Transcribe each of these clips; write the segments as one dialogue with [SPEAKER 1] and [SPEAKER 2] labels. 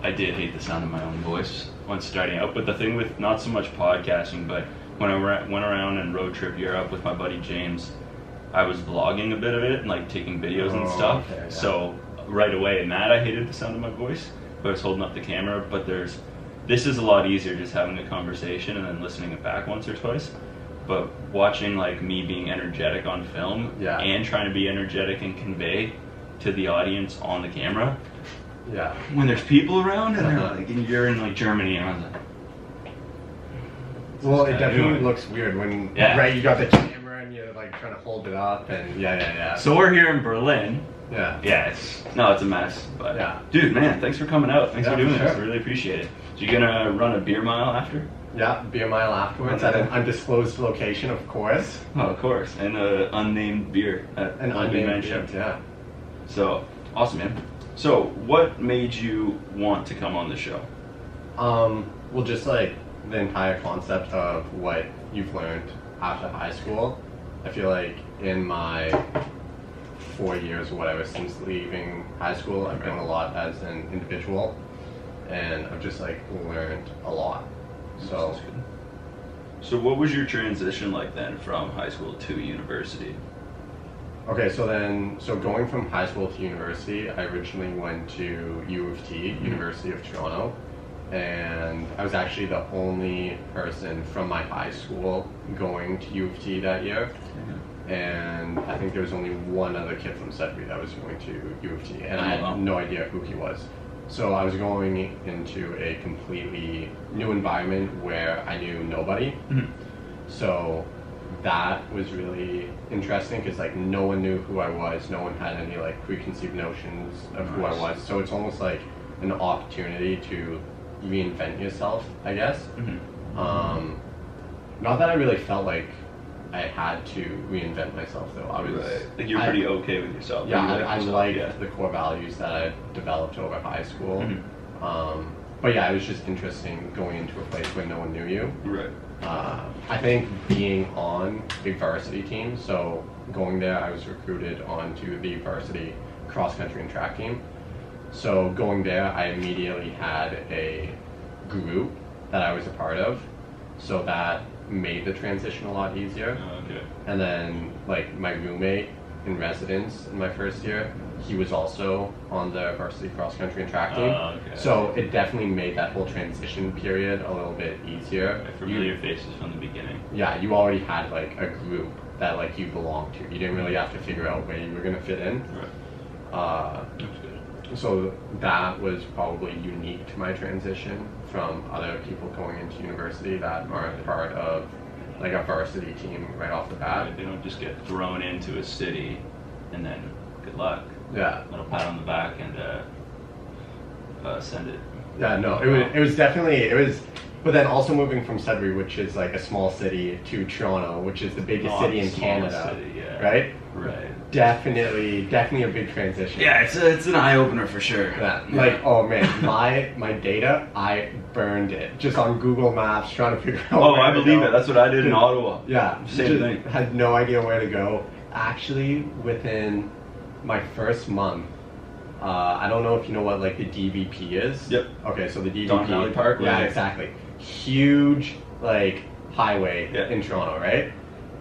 [SPEAKER 1] I did hate the sound of my own voice when starting out. But the thing with not so much podcasting, but when I went around and road trip Europe with my buddy James, I was vlogging a bit of it and like taking videos and stuff.
[SPEAKER 2] Okay, yeah.
[SPEAKER 1] So right away in that I hated the sound of my voice, but I was holding up the camera. But this is a lot easier just having a conversation and then listening it back once or twice. But watching like me being energetic on film and trying to be energetic and convey to the audience on the camera.
[SPEAKER 2] Yeah.
[SPEAKER 1] When there's people around and they're like, and you're in like Germany, and I was like,
[SPEAKER 2] well, it definitely looks weird when right you got the camera and you're like trying to hold it up and
[SPEAKER 1] So we're here in Berlin.
[SPEAKER 2] Yeah.
[SPEAKER 1] Yeah, it's a mess. But dude, man, thanks for coming out. Thanks for doing this. I really appreciate it. So you gonna run a beer mile after?
[SPEAKER 2] Yeah, beer mile afterwards at an undisclosed location, of course.
[SPEAKER 1] Oh, of course, and an unnamed beer at
[SPEAKER 2] an unnamed beer. Yeah.
[SPEAKER 1] So awesome, man. So what made you want to come on the show?
[SPEAKER 2] Well, just like the entire concept of what you've learned after high school. I feel like in my 4 years or whatever since leaving high school, I've grown a lot as an individual, and I've just like learned a lot.
[SPEAKER 1] So what was your transition like then from high school to university?
[SPEAKER 2] Okay, so going from high school to university, I originally went to U of T, University of Toronto, and I was actually the only person from my high school going to U of T that year. And I think there was only one other kid from Sudbury that was going to U of T, and I had no idea who he was. So I was going into a completely new environment where I knew nobody. So that was really interesting because like no one knew who I was, no one had any like preconceived notions of who I was. So it's almost like an opportunity to reinvent yourself, I guess. Not that I really felt like I had to reinvent myself though. I was
[SPEAKER 1] like you're pretty okay with yourself.
[SPEAKER 2] Yeah, I liked the core values that I developed over high school. But yeah, it was just interesting going into a place where no one knew you.
[SPEAKER 1] Right.
[SPEAKER 2] I think being on a varsity team, so going there, I was recruited onto the varsity cross country and track team. So going there, I immediately had a group that I was a part of, so that made the transition a lot easier. And then like my roommate in residence in my first year, he was also on the varsity cross country and track team. So it definitely made that whole transition period a little bit easier.
[SPEAKER 1] Familiar faces from the beginning.
[SPEAKER 2] Yeah, you already had like a group that like you belonged to. You didn't really have to figure out where you were gonna fit in.
[SPEAKER 1] That's good.
[SPEAKER 2] So that was probably unique to my transition from other people going into university that aren't part of like a varsity team right off the bat.
[SPEAKER 1] They don't just get thrown into a city and then good luck.
[SPEAKER 2] Yeah.
[SPEAKER 1] Little pat on the back and send it.
[SPEAKER 2] Yeah, no, it was definitely, but then also moving from Sudbury, which is like a small city, to Toronto, which is the biggest city in Canada, right?
[SPEAKER 1] Right.
[SPEAKER 2] Definitely a big transition.
[SPEAKER 1] Yeah, it's an eye opener for sure.
[SPEAKER 2] Yeah. Like, oh man, my data, I burned it just on Google Maps trying to figure out.
[SPEAKER 1] Oh, I believe it. That's what I did in Ottawa.
[SPEAKER 2] Yeah,
[SPEAKER 1] same thing.
[SPEAKER 2] Had no idea where to go. Actually, within my first month, I don't know if you know what like the DVP is.
[SPEAKER 1] Yep.
[SPEAKER 2] Okay, so the DVP.
[SPEAKER 1] Don Valley Park.
[SPEAKER 2] Yeah, exactly. Huge like highway in Toronto, right?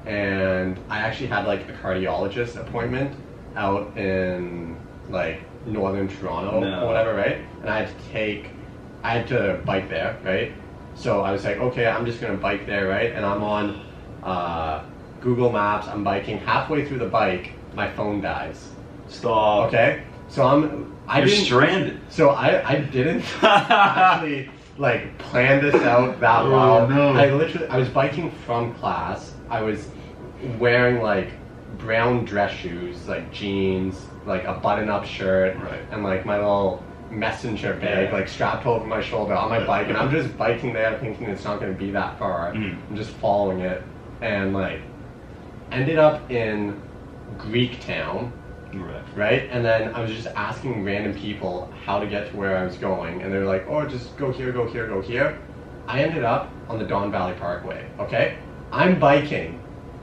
[SPEAKER 2] And I actually had like a cardiologist appointment out in like northern Toronto or whatever, right? And I had to bike there, right? So I was like, okay, I'm just gonna bike there, right? And I'm on Google Maps, I'm biking. Halfway through the bike, my phone dies.
[SPEAKER 1] Stop.
[SPEAKER 2] Okay? So
[SPEAKER 1] you're stranded.
[SPEAKER 2] So I didn't actually like plan this out that well.
[SPEAKER 1] No.
[SPEAKER 2] I was biking from class. I was wearing like brown dress shoes, like jeans, like a button-up shirt, and like my little messenger bag like strapped over my shoulder on my bike, and I'm just biking there thinking it's not going to be that far. I'm just following it, and like ended up in Greek town, right? And then I was just asking random people how to get to where I was going, and they were like, oh, just go here, go here, go here. I ended up on the Don Valley Parkway. Okay, I'm biking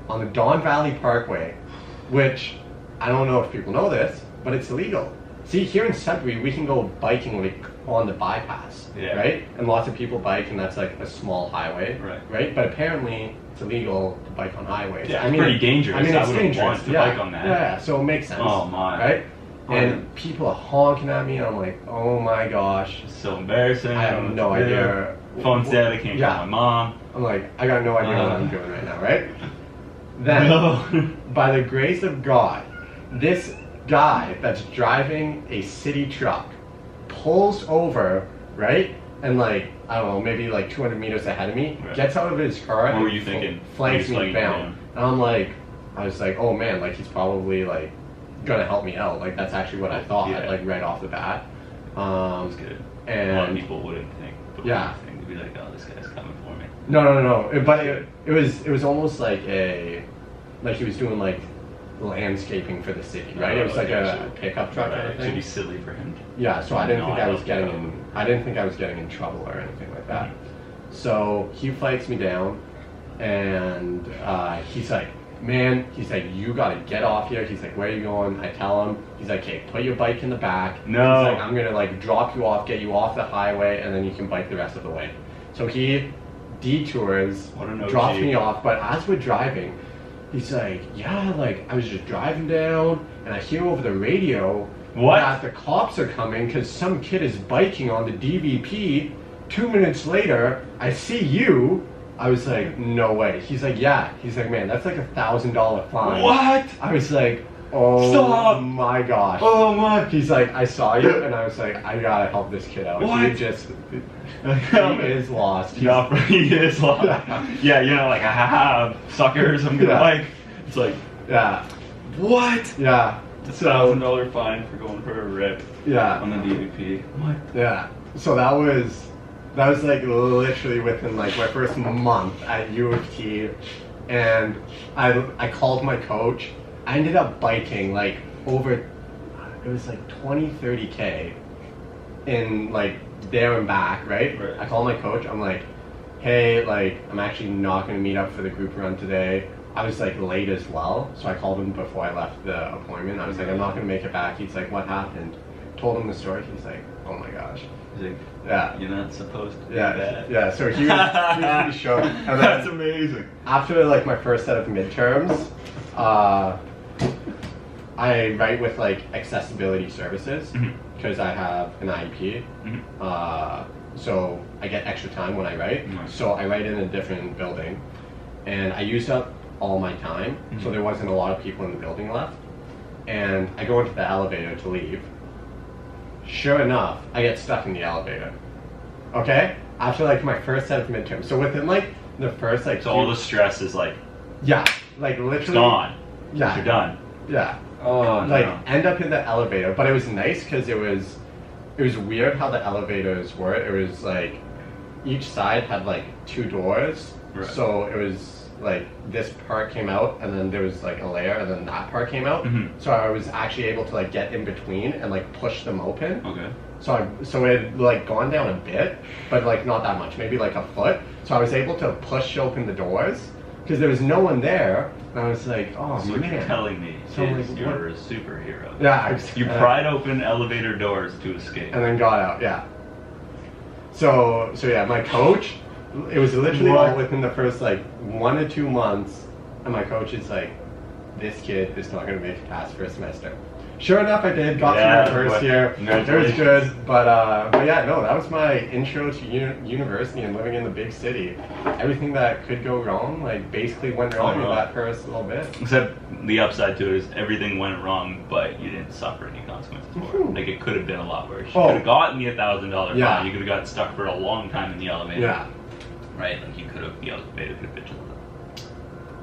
[SPEAKER 2] on the Don Valley Parkway, which I don't know if people know this, but it's illegal. See, here in Sudbury, we can go biking like on the bypass, right? And lots of people bike, and that's like a small highway, right? But apparently, it's illegal to bike on highways.
[SPEAKER 1] Yeah, it's pretty dangerous.
[SPEAKER 2] I mean, it's
[SPEAKER 1] wouldn't
[SPEAKER 2] dangerous.
[SPEAKER 1] want to bike on that.
[SPEAKER 2] Yeah, so it makes sense.
[SPEAKER 1] Oh my!
[SPEAKER 2] Right? And people are honking at me, and I'm like, oh my gosh.
[SPEAKER 1] It's so embarrassing.
[SPEAKER 2] I have no idea.
[SPEAKER 1] Phone's dead, I can't call my mom.
[SPEAKER 2] I'm like, I got no idea what I'm doing right now, right? Then, by the grace of God, this guy that's driving a city truck pulls over, right? And like, I don't know, maybe like 200 meters ahead of me, gets out of his car
[SPEAKER 1] what
[SPEAKER 2] and
[SPEAKER 1] were you thinking?
[SPEAKER 2] flanks me down. And I'm like, I was like, oh man, like he's probably like gonna help me out. Like that's actually what I thought, like right off the bat.
[SPEAKER 1] That's good.
[SPEAKER 2] And
[SPEAKER 1] a lot of people wouldn't think. But they'd be like, oh, this guy's coming for me.
[SPEAKER 2] No. But it was almost like he was doing like landscaping for the city, right? It was like a pickup truck kind of thing.
[SPEAKER 1] Should be silly for him.
[SPEAKER 2] Yeah, so I didn't think I was getting in trouble or anything like that. So he fights me down, and he's like, man, he's like, you gotta get off here. He's like, where are you going? I tell him. He's like, hey, put your bike in the back.
[SPEAKER 1] No.
[SPEAKER 2] He's like, I'm gonna like drop you off, get you off the highway, and then you can bike the rest of the way. So he detours, drops me off, but as we're driving, he's like, yeah, like I was just driving down, and I hear over the radio that the cops are coming because some kid is biking on the DVP. 2 minutes later, I see you. I was like, no way. He's like, yeah. He's like, man, that's like $1,000 fine.
[SPEAKER 1] What?
[SPEAKER 2] I was like, oh
[SPEAKER 1] Stop.
[SPEAKER 2] my gosh.
[SPEAKER 1] Oh my.
[SPEAKER 2] He's like, I saw you, and I was like, I gotta help this kid out.
[SPEAKER 1] What?
[SPEAKER 2] He is lost.
[SPEAKER 1] He is lost. Yeah, you know, like, ha suckers, I'm gonna bike. It's like, what?
[SPEAKER 2] Yeah.
[SPEAKER 1] It's $1,000 fine for going for a rip.
[SPEAKER 2] Yeah.
[SPEAKER 1] On the DVP. What?
[SPEAKER 2] Yeah. So that was like literally within like my first month at U of T, and I called my coach. I ended up biking like over, it was like 30K in like there and back, right? I called my coach. I'm like, hey, like I'm actually not gonna meet up for the group run today. I was like late as well, so I called him before I left the appointment. I was like, I'm not gonna make it back. He's like, what happened? Told him the story. He's like, oh my gosh.
[SPEAKER 1] He's like,
[SPEAKER 2] yeah,
[SPEAKER 1] you're not supposed to do
[SPEAKER 2] that. Yeah, so he was pretty shocked. And then
[SPEAKER 1] that's amazing.
[SPEAKER 2] After like my first set of midterms, I write with like accessibility services because I have an IEP. So I get extra time when I write. So I write in a different building, and I used up all my time. So there wasn't a lot of people in the building left, and I go into the elevator to leave. Sure enough, I get stuck in the elevator. Okay? After like my first set of midterms. So within like the first like...
[SPEAKER 1] So all the stress is like...
[SPEAKER 2] Yeah. Like literally...
[SPEAKER 1] It's gone.
[SPEAKER 2] Yeah.
[SPEAKER 1] You're done.
[SPEAKER 2] Yeah.
[SPEAKER 1] Oh,
[SPEAKER 2] like end up in the elevator. But it was nice because it was weird how the elevators were. It was like each side had like 2 doors. So it was like this part came out, and then there was like a layer, and then that part came out. So I was actually able to like get in between and like push them open.
[SPEAKER 1] Okay.
[SPEAKER 2] So it had like gone down a bit, but like not that much, maybe like a foot. So I was able to push open the doors because there was no one there, and I was like, oh
[SPEAKER 1] so
[SPEAKER 2] man.
[SPEAKER 1] You're telling me you're a superhero.
[SPEAKER 2] Yeah.
[SPEAKER 1] You pried open elevator doors to escape.
[SPEAKER 2] And then got out. Yeah. So yeah, my coach. It was literally all within the first like 1 to 2 months, and my coach is like, this kid is not going to make it past first semester. Sure enough, I did. Got through my first year. It was good, but yeah, no, that was my intro to university and living in the big city. Everything that could go wrong, like basically went wrong in that first little bit.
[SPEAKER 1] Except the upside to it is everything went wrong, but you didn't suffer any consequences for it. Like it could have been a lot worse. You could have gotten the $1,000 fine. You could have gotten stuck for a long time in the elevator.
[SPEAKER 2] Yeah.
[SPEAKER 1] Right, like you could have, the elevator could have been chilled up.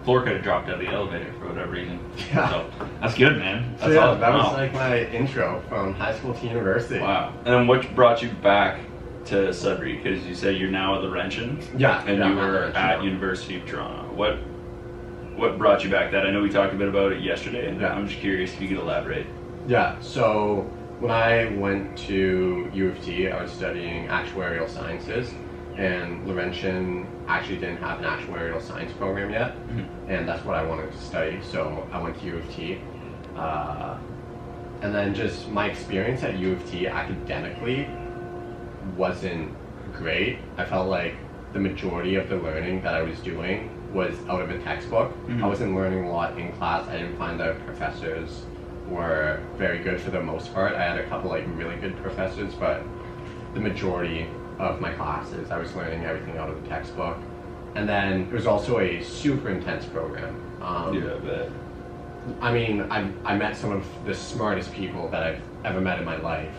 [SPEAKER 1] Floor could have dropped out of the elevator for whatever reason. Yeah. So that's good, man. That's awesome.
[SPEAKER 2] That was like my intro from high school to university.
[SPEAKER 1] Wow. And then what brought you back to Sudbury? Because you said you're now at Laurentian.
[SPEAKER 2] Yeah.
[SPEAKER 1] And you were at University of Toronto. What brought you back? That I know we talked a bit about it yesterday, and I'm just curious if you could elaborate.
[SPEAKER 2] Yeah. So when I went to U of T, I was studying actuarial sciences. And Laurentian actually didn't have an actuarial science program yet, and that's what I wanted to study. So I went to U of T. And then just my experience at U of T academically wasn't great. I felt like the majority of the learning that I was doing was out of a textbook. I wasn't learning a lot in class. I didn't find the professors were very good for the most part. I had a couple like really good professors, but the majority of my classes I was learning everything out of the textbook. And then it was also a super intense program.
[SPEAKER 1] Yeah, I bet.
[SPEAKER 2] I mean, I met some of the smartest people that I've ever met in my life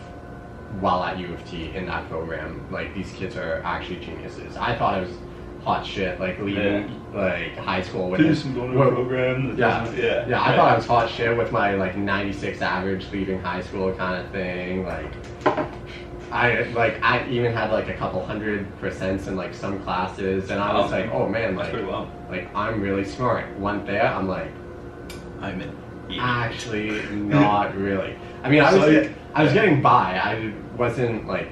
[SPEAKER 2] while at U of T in that program. Like, these kids are actually geniuses. I thought I was hot shit, like leaving like high school with
[SPEAKER 1] this going to a program that
[SPEAKER 2] yeah, I thought I was hot shit with my like 96 average leaving high school kind of thing. Like, I even had like a couple 100% in like some classes, and I was like, oh man, like, like I'm really smart. Went there, I'm like,
[SPEAKER 1] I'm in.
[SPEAKER 2] Actually, not really. I mean, I was getting by. I wasn't like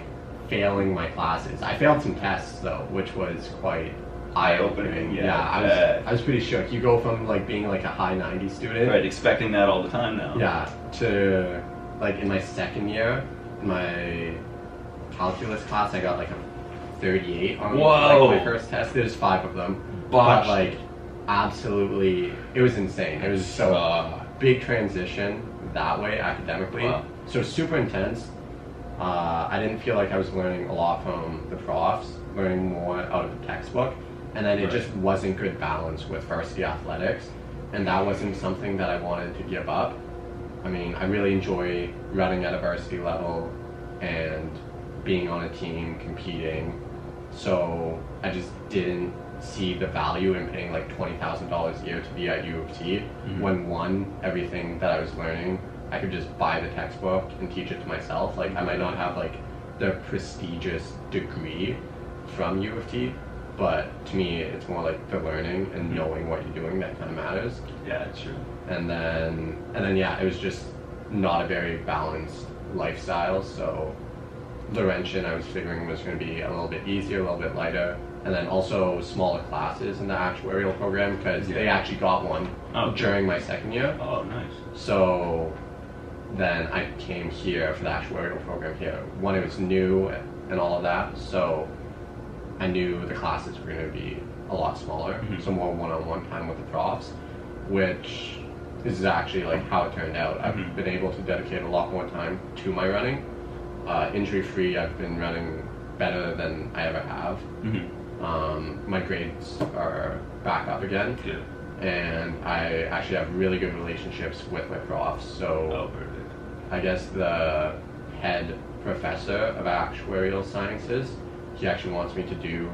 [SPEAKER 2] failing my classes. I failed some tests though, which was quite eye-opening. Yeah, I was pretty shook. You go from like being like a high 90 student,
[SPEAKER 1] right, expecting that all the time now.
[SPEAKER 2] Yeah, to like in my second year, my calculus class, I got like a 38 on like, my first test. There's 5 of them, but like absolutely, it was insane. It was so big transition that way academically. Wow. So super intense. I didn't feel like I was learning a lot from the profs, learning more out of the textbook, and then it just wasn't good balance with varsity athletics, and that wasn't something that I wanted to give up. I mean, I really enjoy running at a varsity level and being on a team, competing, so I just didn't see the value in paying like $20,000 a year to be at U of T when one, everything that I was learning, I could just buy the textbook and teach it to myself. Like, I might not have like the prestigious degree from U of T, but to me it's more like the learning and knowing what you're doing that kind of matters.
[SPEAKER 1] Yeah, it's true.
[SPEAKER 2] And then yeah, it was just not a very balanced lifestyle. So Laurentian, I was figuring, was going to be a little bit easier, a little bit lighter, and then also smaller classes in the actuarial program, because they actually got one during my second year.
[SPEAKER 1] Oh, nice.
[SPEAKER 2] So then I came here for the actuarial program here. One, it was new and all of that, so I knew the classes were going to be a lot smaller, so more one-on-one time with the profs, which is actually like how it turned out. I've been able to dedicate a lot more time to my running. Injury-free, I've been running better than I ever have. My grades are back up again.
[SPEAKER 1] Good.
[SPEAKER 2] And I actually have really good relationships with my profs. So I guess the head professor of actuarial sciences, he actually wants me to do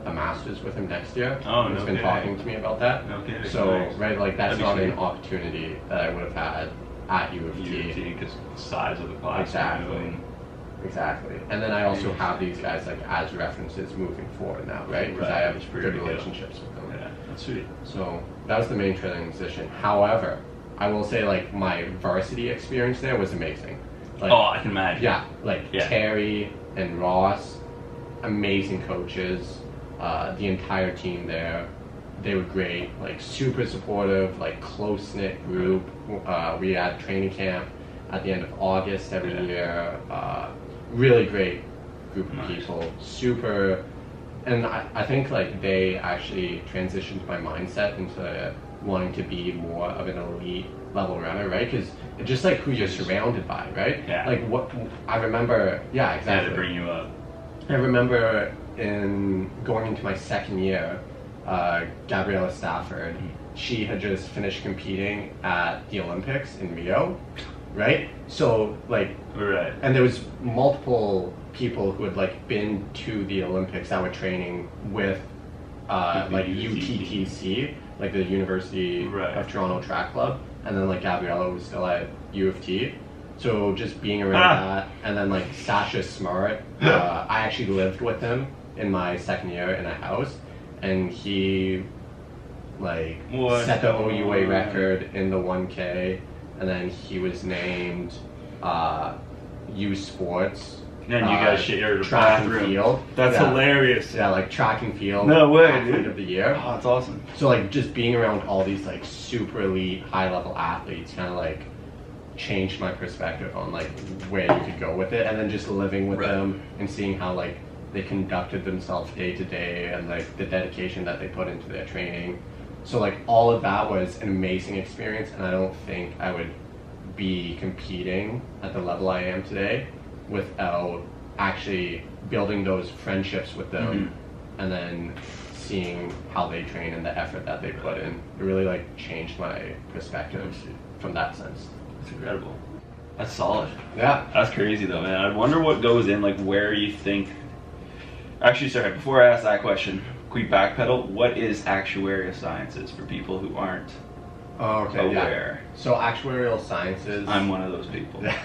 [SPEAKER 2] a master's with him next year. He's been talking to me about that. So right, like that's not an opportunity that I would have had at U of T
[SPEAKER 1] because the size of the class.
[SPEAKER 2] Exactly. And then I also have these guys like as references moving forward now, right? Because I have good relationships with them.
[SPEAKER 1] Yeah, that's sweet.
[SPEAKER 2] So that was the main transition. However, I will say like my varsity experience there was amazing. Like,
[SPEAKER 1] I can imagine.
[SPEAKER 2] Yeah, like Terry and Ross, amazing coaches. The entire team there, they were great. Like super supportive, like close knit group. We had training camp at the end of August every year. Really great group of people, super, and I think like they actually transitioned my mindset into wanting to be more of an elite level runner, right? Because it's just like who you're surrounded by, right?
[SPEAKER 1] Yeah.
[SPEAKER 2] Like what I remember, yeah, exactly.
[SPEAKER 1] To bring you up.
[SPEAKER 2] I remember in going into my second year, Gabriella Stafford, she had just finished competing at the Olympics in Rio. Right? So like, and there was multiple people who had like been to the Olympics that were training with like UTTC, like the University of Toronto Track Club, and then like Gabriella was still at U of T. So just being around that, and then like Sasha Smart, I actually lived with him in my second year in a house, and he like set the OUA record in the 1K. And then he was named U Sports.
[SPEAKER 1] And you guys shared a
[SPEAKER 2] track
[SPEAKER 1] bathroom.
[SPEAKER 2] And field.
[SPEAKER 1] That's hilarious.
[SPEAKER 2] Yeah, like track and field.
[SPEAKER 1] No way,
[SPEAKER 2] athlete
[SPEAKER 1] dude.
[SPEAKER 2] Of the year.
[SPEAKER 1] Oh, that's awesome.
[SPEAKER 2] So like just being around all these like super elite, high level athletes, kind of like changed my perspective on like where you could go with it, and then just living with them and seeing how like they conducted themselves day to day and like the dedication that they put into their training. So like all of that was an amazing experience, and I don't think I would be competing at the level I am today without actually building those friendships with them and then seeing how they train and the effort that they put in. It really like changed my perspective from that sense.
[SPEAKER 1] It's incredible. That's solid.
[SPEAKER 2] Yeah.
[SPEAKER 1] That's crazy though, man. I wonder what goes in, like where you think. Actually, sorry, before I ask that question, quick backpedal. What is actuarial sciences for people who aren't aware?
[SPEAKER 2] Yeah. So actuarial sciences.
[SPEAKER 1] I'm one of those people.
[SPEAKER 2] Yeah.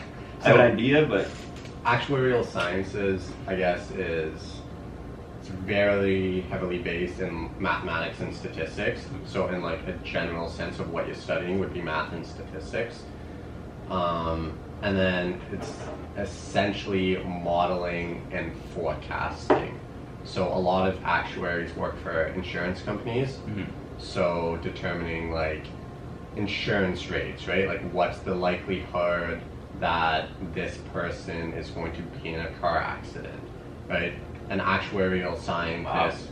[SPEAKER 1] I have an idea, but
[SPEAKER 2] actuarial sciences, I guess, it's very heavily based in mathematics and statistics. So in like a general sense of what you're studying would be math and statistics. And then it's essentially modeling and forecasting. So a lot of actuaries work for insurance companies. So determining like insurance rates, right? Like what's the likelihood that this person is going to be in a car accident, right? An actuarial scientist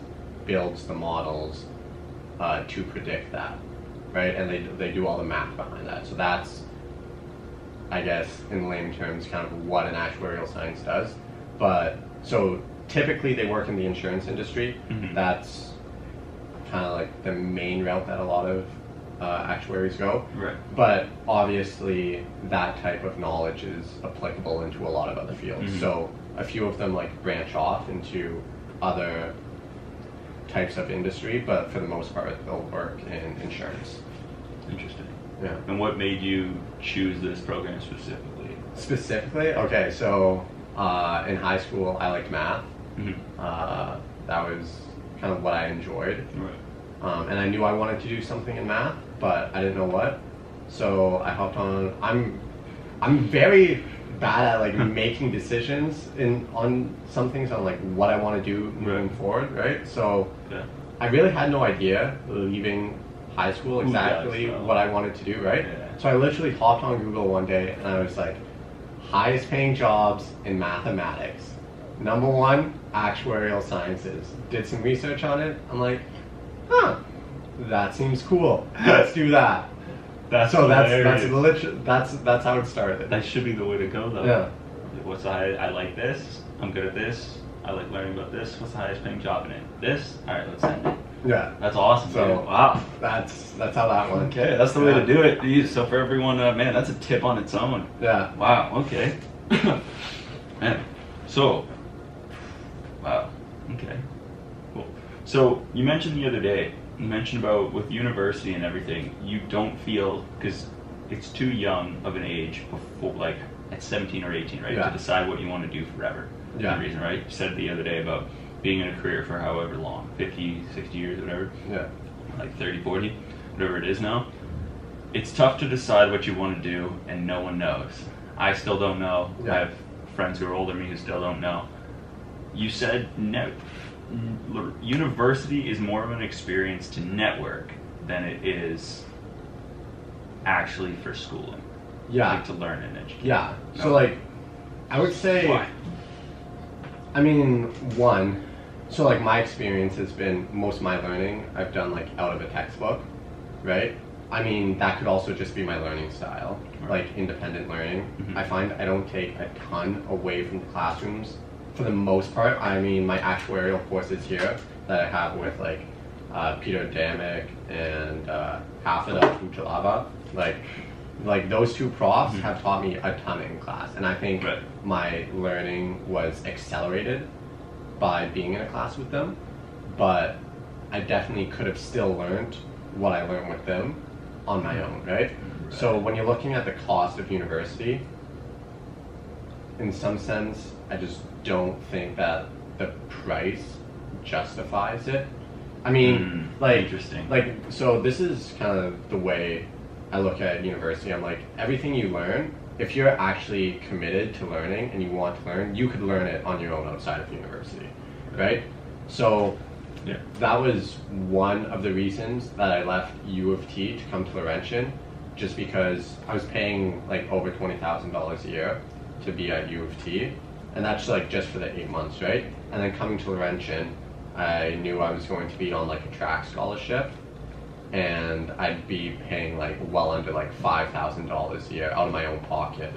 [SPEAKER 2] builds the models to predict that, right? And they do all the math behind that. So that's, I guess, in lame terms, kind of what an actuarial science does. But so typically they work in the insurance industry. That's kind of like the main route that a lot of actuaries go.
[SPEAKER 1] Right.
[SPEAKER 2] But obviously that type of knowledge is applicable into a lot of other fields. So a few of them like branch off into other types of industry, but for the most part they'll work in insurance.
[SPEAKER 1] Interesting.
[SPEAKER 2] Yeah.
[SPEAKER 1] And what made you choose this program specifically?
[SPEAKER 2] Specifically? Okay, so in high school I liked math. That was kind of what I enjoyed.
[SPEAKER 1] Right.
[SPEAKER 2] And I knew I wanted to do something in math, but I didn't know what. So I hopped on. I'm very bad at like making decisions on some things on like what I want to do moving forward, right? So I really had no idea leaving high school exactly what I wanted to do, right? So I literally hopped on Google one day and I was like, highest paying jobs in mathematics. Number one, actuarial sciences. Did some research on it. I'm like, huh, that seems cool. Let's do that. That's how it started.
[SPEAKER 1] That should be the way to go, though.
[SPEAKER 2] Yeah.
[SPEAKER 1] What's the highest? I like this. I'm good at this. I like learning about this. What's the highest paying job in it? This. All right, let's send it.
[SPEAKER 2] Yeah.
[SPEAKER 1] That's awesome.
[SPEAKER 2] So
[SPEAKER 1] dude. Wow.
[SPEAKER 2] That's how that went.
[SPEAKER 1] Okay, that's the way to do it. Jeez, so for everyone, man, that's a tip on its own.
[SPEAKER 2] Yeah.
[SPEAKER 1] Wow. Okay. Man. So. Wow. Okay. Cool. So you mentioned the other day. You mentioned about with university and everything, you don't feel, because it's too young of an age before, like at 17 or 18, right, to decide what you want to do forever.
[SPEAKER 2] Yeah.
[SPEAKER 1] The reason, right? You said the other day about being in a career for however long, 50, 60 years, whatever.
[SPEAKER 2] Yeah.
[SPEAKER 1] Like 30, 40, whatever it is now. It's tough to decide what you want to do, and no one knows. I still don't know.
[SPEAKER 2] Yeah.
[SPEAKER 1] I have friends who are older than me who still don't know. You said university is more of an experience to network than it is actually for schooling.
[SPEAKER 2] Yeah.
[SPEAKER 1] Like to learn and educate.
[SPEAKER 2] Yeah. So like, I would say.
[SPEAKER 1] Why?
[SPEAKER 2] I mean, one. So like my experience has been most of my learning I've done like out of a textbook, right? I mean that could also just be my learning style, like independent learning. I find I don't take a ton away from the classrooms. For the most part, I mean, my actuarial courses here that I have with like Peter Damick and Hafid Fujalava, like those two profs have taught me a ton in class, and I think my learning was accelerated by being in a class with them. But I definitely could have still learned what I learned with them on my own, right? So when you're looking at the cost of university, in some sense, I just don't think that the price justifies it. I mean,
[SPEAKER 1] interesting.
[SPEAKER 2] Like, so this is kind of the way I look at university. I'm like, everything you learn, if you're actually committed to learning and you want to learn, you could learn it on your own outside of university, right? So that was one of the reasons that I left U of T to come to Laurentian. just because I was paying like over $20,000 a year to be at U of T, and that's like just for the 8 months, right? And then coming to Laurentian, I knew I was going to be on like a track scholarship, and I'd be paying like well under like $5,000 a year out of my own pocket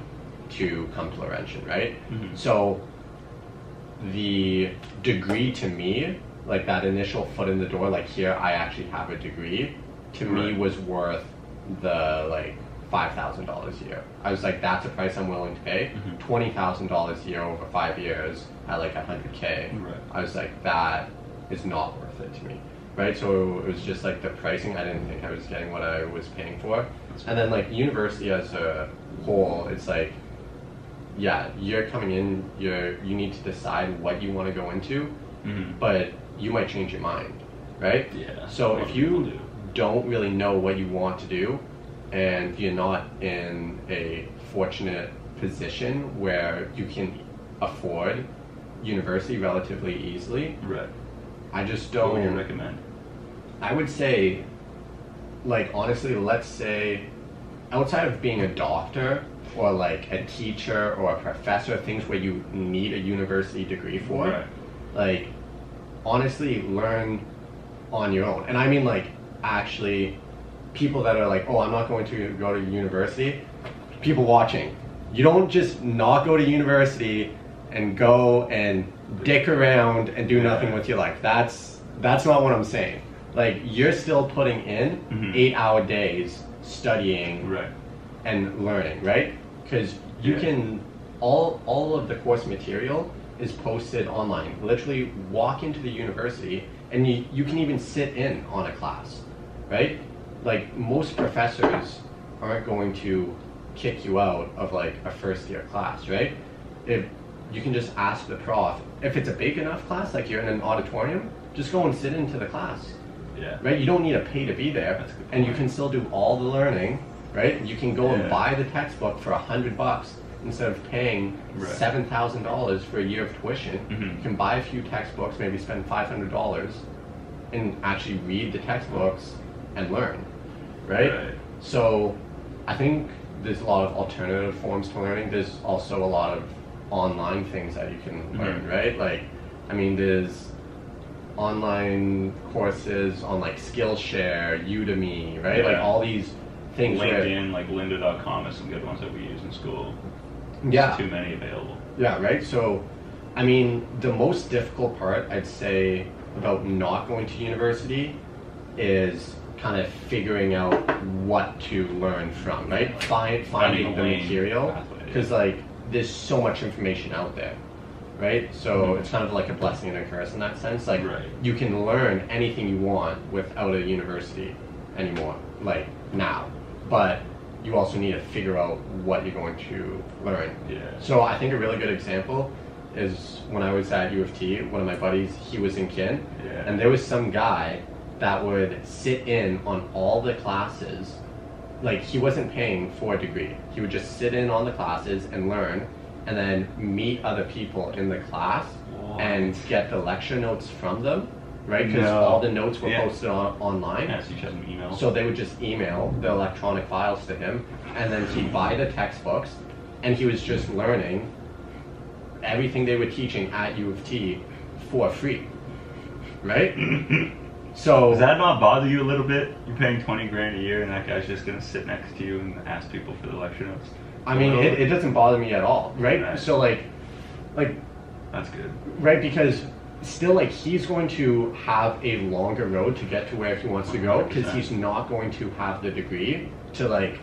[SPEAKER 2] to come to Laurentian, right?
[SPEAKER 1] Mm-hmm.
[SPEAKER 2] So the degree to me, like that initial foot in the door, like here I actually have a degree, to me was worth the like $5,000 a year. I was like, that's a price I'm willing to pay. $20,000 a year over 5 years at like 100K.
[SPEAKER 1] Right.
[SPEAKER 2] I was like, that is not worth it to me, right? So it was just like the pricing. I didn't think I was getting what I was paying for. And then like university as a whole, it's like, yeah, you're coming in, you need to decide what you want to go into, but you might change your mind, right?
[SPEAKER 1] Yeah.
[SPEAKER 2] So if you don't really know what you want to do, and you're not in a fortunate position where you can afford university relatively easily,
[SPEAKER 1] right.
[SPEAKER 2] I just
[SPEAKER 1] What would you
[SPEAKER 2] don't
[SPEAKER 1] recommend?
[SPEAKER 2] I would say, like, honestly, let's say outside of being a doctor or like a teacher or a professor, things where you need a university degree for,
[SPEAKER 1] Right.
[SPEAKER 2] like, honestly, learn on your own. And I mean, like, actually, people that are like, oh, I'm not going to go to university, people watching, you don't just not go to university and go and dick around and do nothing with your life. That's not what I'm saying. Like, you're still putting in 8-hour days studying
[SPEAKER 1] Right.
[SPEAKER 2] and learning, right? Because you can, all of the course material is posted online. Literally walk into the university and you can even sit in on a class, right? Like, most professors aren't going to kick you out of like a first year class, right? If you can just ask the prof, if it's a big enough class, like you're in an auditorium, just go and sit into the class.
[SPEAKER 1] Yeah.
[SPEAKER 2] Right? You don't need to pay to be there,
[SPEAKER 1] That's a good
[SPEAKER 2] and you
[SPEAKER 1] point.
[SPEAKER 2] can still do all the learning, right? You can go and
[SPEAKER 1] Yeah.
[SPEAKER 2] buy the textbook for $100 instead of paying
[SPEAKER 1] Right.
[SPEAKER 2] $7,000 for a year of tuition. You can buy a few textbooks, maybe spend $500, and actually read the textbooks and learn, right?
[SPEAKER 1] Right.
[SPEAKER 2] So I think there's a lot of alternative forms to learning. There's also a lot of online things that you can learn, right? Like, I mean, there's online courses on like Skillshare, Udemy, right? Like all these things.
[SPEAKER 1] LinkedIn, like lynda.com is some good ones that we use in school.
[SPEAKER 2] Yeah.
[SPEAKER 1] Too many available.
[SPEAKER 2] Yeah, right? So, I mean, the most difficult part, I'd say, about not going to university is kind of figuring out what to learn from, right? Finding the material. Because, like, there's so much information out there, right? So it's kind of like a blessing and a curse in that sense. Like, you can learn anything you want without a university anymore, like, now. But you also need to figure out what you're going to learn.
[SPEAKER 1] Yeah.
[SPEAKER 2] So I think a really good example is when I was at U of T, one of my buddies, he was in kin, and there was some guy that would sit in on all the classes. Like, he wasn't paying for a degree. He would just sit in on the classes and learn, and then meet other people in the class and get the lecture notes from them, right? Because all the notes were posted online.
[SPEAKER 1] Yeah, so you send them emails.
[SPEAKER 2] So they would just email the electronic files to him, and then he'd buy the textbooks, and he was just learning everything they were teaching at U of T for free, right? So
[SPEAKER 1] does that not bother you a little bit? You're paying $20,000 a year, and that guy's just gonna sit next to you and ask people for the lecture notes.
[SPEAKER 2] I mean, it doesn't bother me at all, right? So like
[SPEAKER 1] that's good,
[SPEAKER 2] right? Because still, like, he's going to have a longer road to get to where he wants to go, because he's not going to have the degree to, like,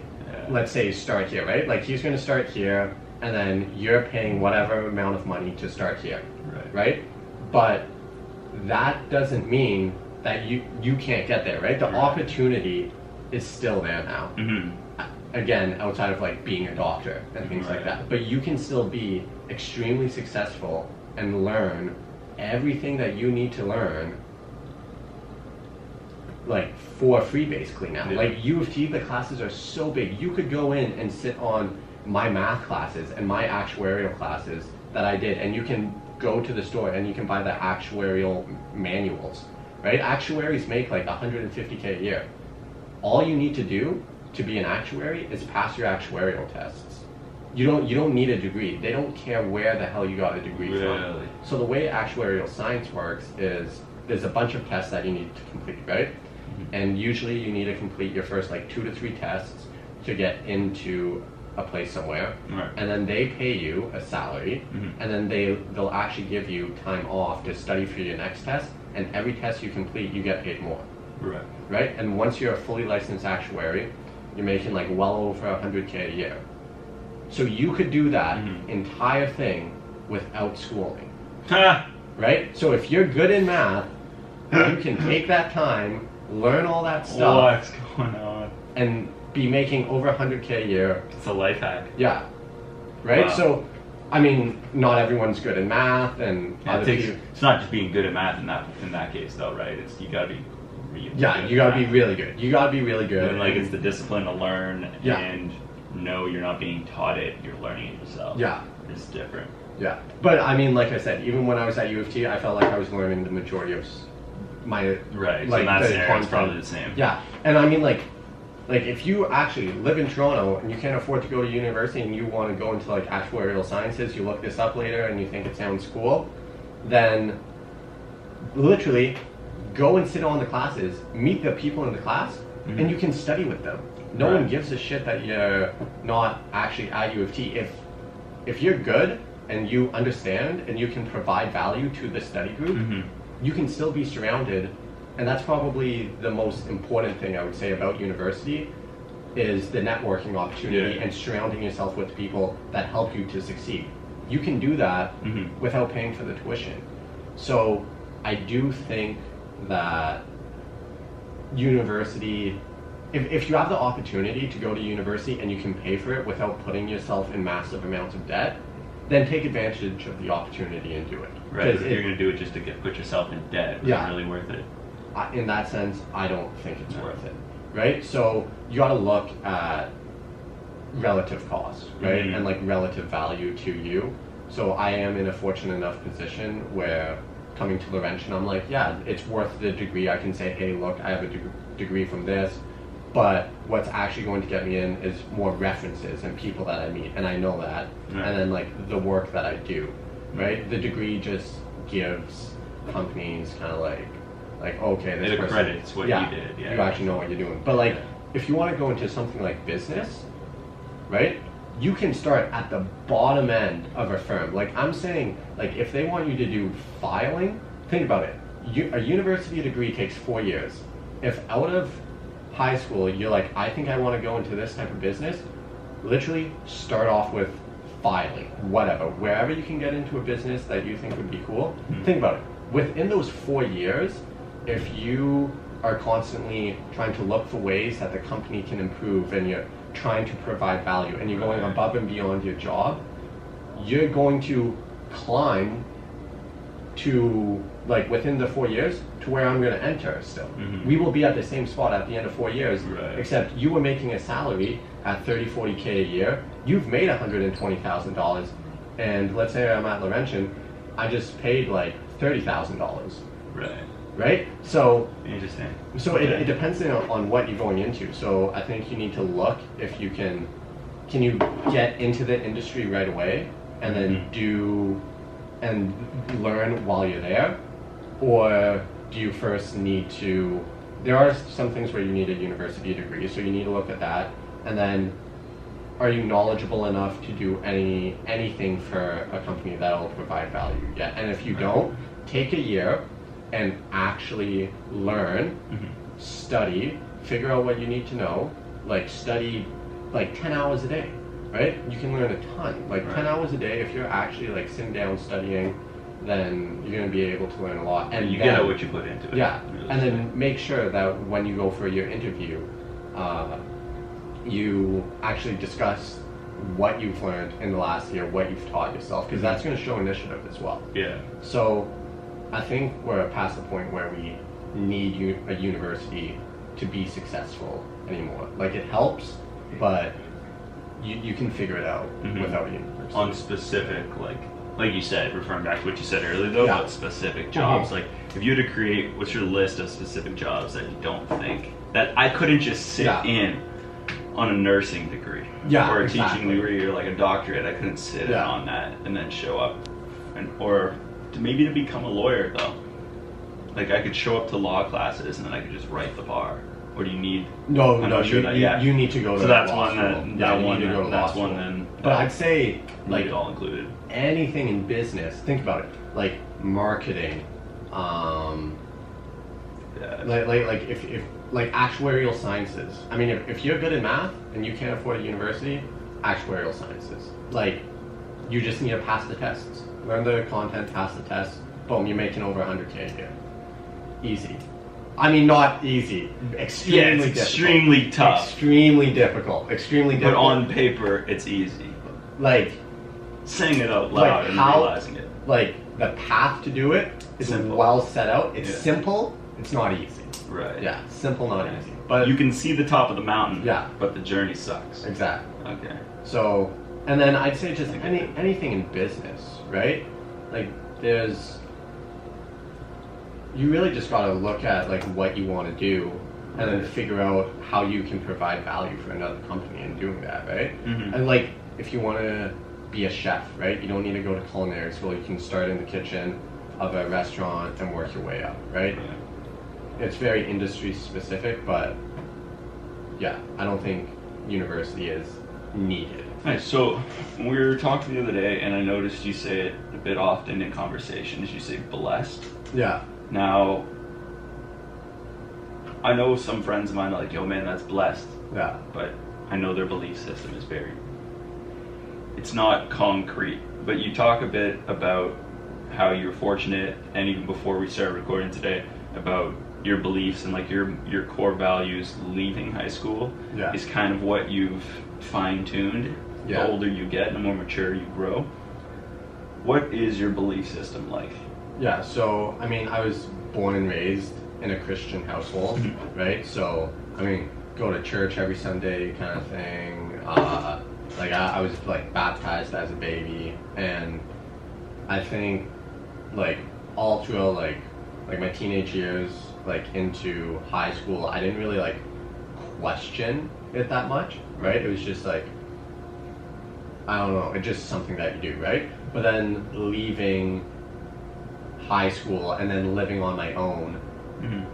[SPEAKER 2] let's say start here, right? Like, he's going to start here, and then you're paying whatever amount of money to start here, right? But that doesn't mean that you can't get there, right? The opportunity is still there now. Again, outside of like being a doctor and things like that, but you can still be extremely successful and learn everything that you need to learn, like, for free basically now. Like, U of T, the classes are so big. You could go in and sit on my math classes and my actuarial classes that I did, and you can go to the store and you can buy the actuarial manuals, right? Actuaries make like $150K a year. All you need to do to be an actuary is pass your actuarial tests. You don't need a degree. They don't care where the hell you got a degree from. So the way actuarial science works is there's a bunch of tests that you need to complete, right? And usually you need to complete your first like 2 to 3 tests to get into a place somewhere,
[SPEAKER 1] right.
[SPEAKER 2] And then they pay you a salary, and then they'll actually give you time off to study for your next test, and every test you complete you get paid more. Right? And once you're a fully licensed actuary, you're making like well over $100K a year. So you could do that entire thing without schooling. Right? So if you're good in math, you can take that time, learn all that stuff.
[SPEAKER 1] What's going on?
[SPEAKER 2] And be making over $100K a year.
[SPEAKER 1] It's a life hack.
[SPEAKER 2] Yeah. Right?
[SPEAKER 1] Wow.
[SPEAKER 2] So, I mean, not everyone's good in math, and
[SPEAKER 1] it's not just being good at math in that case, though, right? It's you gotta be really good.
[SPEAKER 2] You gotta be really good. You gotta be really good.
[SPEAKER 1] And like it's the discipline to learn and know you're not being taught it, you're learning it yourself.
[SPEAKER 2] Yeah.
[SPEAKER 1] It's different.
[SPEAKER 2] Yeah. But I mean, like I said, even when I was at U of T, I felt like I was learning the majority of my
[SPEAKER 1] right.
[SPEAKER 2] Like,
[SPEAKER 1] so in that scenario,
[SPEAKER 2] content.
[SPEAKER 1] It's probably the same.
[SPEAKER 2] Yeah. And I mean, like if you actually live in Toronto and you can't afford to go to university and you want to go into like actuarial sciences, you look this up later and you think it sounds cool, then literally go and sit on the classes, meet the people in the class, and you can study with them. No one gives a shit that you're not actually at U of T. If you're good and you understand and you can provide value to the study group, you can still be surrounded. And that's probably the most important thing I would say about university is the networking opportunity and surrounding yourself with people that help you to succeed. You can do that without paying for the tuition. So I do think that university, if you have the opportunity to go to university and you can pay for it without putting yourself in massive amounts of debt, then take advantage of the opportunity and do it.
[SPEAKER 1] Right, if you're going to do it just to put yourself in debt, it's not really worth it.
[SPEAKER 2] In that sense, I don't think it's worth it, right? So you got to look at relative cost, right? And like relative value to you. So I am in a fortunate enough position where coming to Laurentian, I'm like, yeah, it's worth the degree. I can say, hey, look, I have a degree from this, but what's actually going to get me in is more references and people that I meet, and I know that. And then like the work that I do, right? The degree just gives companies kind of like, okay, this person,
[SPEAKER 1] credits what you did.
[SPEAKER 2] You actually know what you're doing. But like, if you want to go into something like business, right? You can start at the bottom end of a firm. Like I'm saying, like if they want you to do filing, think about it. A university degree takes 4 years. If out of high school you're like, I think I want to go into this type of business, literally start off with filing, whatever, wherever you can get into a business that you think would be cool. Think about it. Within those 4 years, if you are constantly trying to look for ways that the company can improve and you're trying to provide value and you're going above and beyond your job, you're going to climb to like within the 4 years to where I'm going to enter still. We will be at the same spot at the end of 4 years, except you were making a salary at 30-40K a year. You've made $120,000, and let's say I'm at Laurentian, I just paid like $30,000. Right? So
[SPEAKER 1] interesting.
[SPEAKER 2] So it depends on what you're going into. So I think you need to look if you can you get into the industry right away and then do and learn while you're there, or do you first need to? There are some things where you need a university degree, so you need to look at that, and then are you knowledgeable enough to do anything for a company that'll provide value? Yeah, and if you don't, take a year and actually learn, study, figure out what you need to know, like study like 10 hours a day, right? You can learn a ton, like 10 hours a day. If you're actually like sitting down studying, then you're going to be able to learn a lot. And
[SPEAKER 1] you get what you put into it.
[SPEAKER 2] Yeah, and then make sure that when you go for your interview, you actually discuss what you've learned in the last year, what you've taught yourself, because that's going to show initiative as well.
[SPEAKER 1] Yeah.
[SPEAKER 2] So I think we're past the point where we need a university to be successful anymore. Like it helps, but you can figure it out without a university.
[SPEAKER 1] On specific, like you said, referring back to what you said earlier though, about specific jobs. Like if you had to create, what's your list of specific jobs that you don't think, that I couldn't just sit in on a nursing degree,
[SPEAKER 2] Yeah,
[SPEAKER 1] or a
[SPEAKER 2] exactly.
[SPEAKER 1] teaching degree, or like a doctorate. I couldn't sit
[SPEAKER 2] Yeah.
[SPEAKER 1] on that and then show up, or maybe to become a lawyer though. Like I could show up to law classes and then I could just write the bar. Or do you need?
[SPEAKER 2] No,
[SPEAKER 1] I'm
[SPEAKER 2] no,
[SPEAKER 1] not sure that yet.
[SPEAKER 2] you need to go to
[SPEAKER 1] So that's
[SPEAKER 2] law
[SPEAKER 1] one
[SPEAKER 2] school.
[SPEAKER 1] that
[SPEAKER 2] Yeah,
[SPEAKER 1] that
[SPEAKER 2] you
[SPEAKER 1] one
[SPEAKER 2] need to go to law
[SPEAKER 1] that's
[SPEAKER 2] school.
[SPEAKER 1] one then.
[SPEAKER 2] But I'd say
[SPEAKER 1] like
[SPEAKER 2] like
[SPEAKER 1] all included.
[SPEAKER 2] anything in business. Think about it, like marketing,
[SPEAKER 1] Yeah.
[SPEAKER 2] like if like actuarial sciences. I mean, if you're good at math and you can't afford a university, actuarial sciences. Like, you just need to pass the tests, learn the content, pass the tests. Boom, you're making over 100K a year. Easy. I mean, not easy. Extremely
[SPEAKER 1] Yeah, it's
[SPEAKER 2] difficult.
[SPEAKER 1] extremely tough.
[SPEAKER 2] Extremely difficult. Extremely
[SPEAKER 1] But
[SPEAKER 2] difficult.
[SPEAKER 1] on paper, it's easy.
[SPEAKER 2] like
[SPEAKER 1] Saying it out loud
[SPEAKER 2] Like
[SPEAKER 1] and
[SPEAKER 2] how-
[SPEAKER 1] realizing it.
[SPEAKER 2] like the path to do it is
[SPEAKER 1] Simple.
[SPEAKER 2] well set out. It's
[SPEAKER 1] Yeah.
[SPEAKER 2] simple. It's not easy.
[SPEAKER 1] Right.
[SPEAKER 2] Yeah, simple, not
[SPEAKER 1] Right.
[SPEAKER 2] easy. But
[SPEAKER 1] You can see the top of the mountain.
[SPEAKER 2] Yeah.
[SPEAKER 1] But the journey sucks.
[SPEAKER 2] exactly.
[SPEAKER 1] Okay.
[SPEAKER 2] So, and then I'd say just
[SPEAKER 1] I get it.
[SPEAKER 2] anything in business, right? Like, you really just gotta look at like what you want to do, and then figure out how you can provide value for another company in doing that, right?
[SPEAKER 1] Mhm.
[SPEAKER 2] And like, if you want to be a chef, right? You don't need to go to culinary school. You can start in the kitchen of a restaurant and work your way up, right? It's very industry specific, but yeah, I don't think university is needed.
[SPEAKER 1] Nice. So we were talking the other day, and I noticed you say it a bit often in conversations. You say blessed.
[SPEAKER 2] Yeah.
[SPEAKER 1] Now, I know some friends of mine are like, "Yo, man, that's blessed,"
[SPEAKER 2] Yeah.
[SPEAKER 1] but I know their belief system is very. It's not concrete, but you talk a bit about how you're fortunate, and even before we started recording today, about your beliefs and like your core values leaving high school
[SPEAKER 2] Yeah.
[SPEAKER 1] is kind of what you've fine-tuned.
[SPEAKER 2] Yeah.
[SPEAKER 1] The older you get, the more mature you grow. What is your belief system like?
[SPEAKER 2] Yeah, so I mean, I was born and raised in a Christian household, right? So I mean, go to church every Sunday, kind of thing. Like I was like baptized as a baby, and I think like all throughout like my teenage years, like into high school, I didn't really like question it that much, right? It was just like, I don't know, it's just something that you do, right? But then leaving high school and then living on my own,
[SPEAKER 1] Mm-hmm.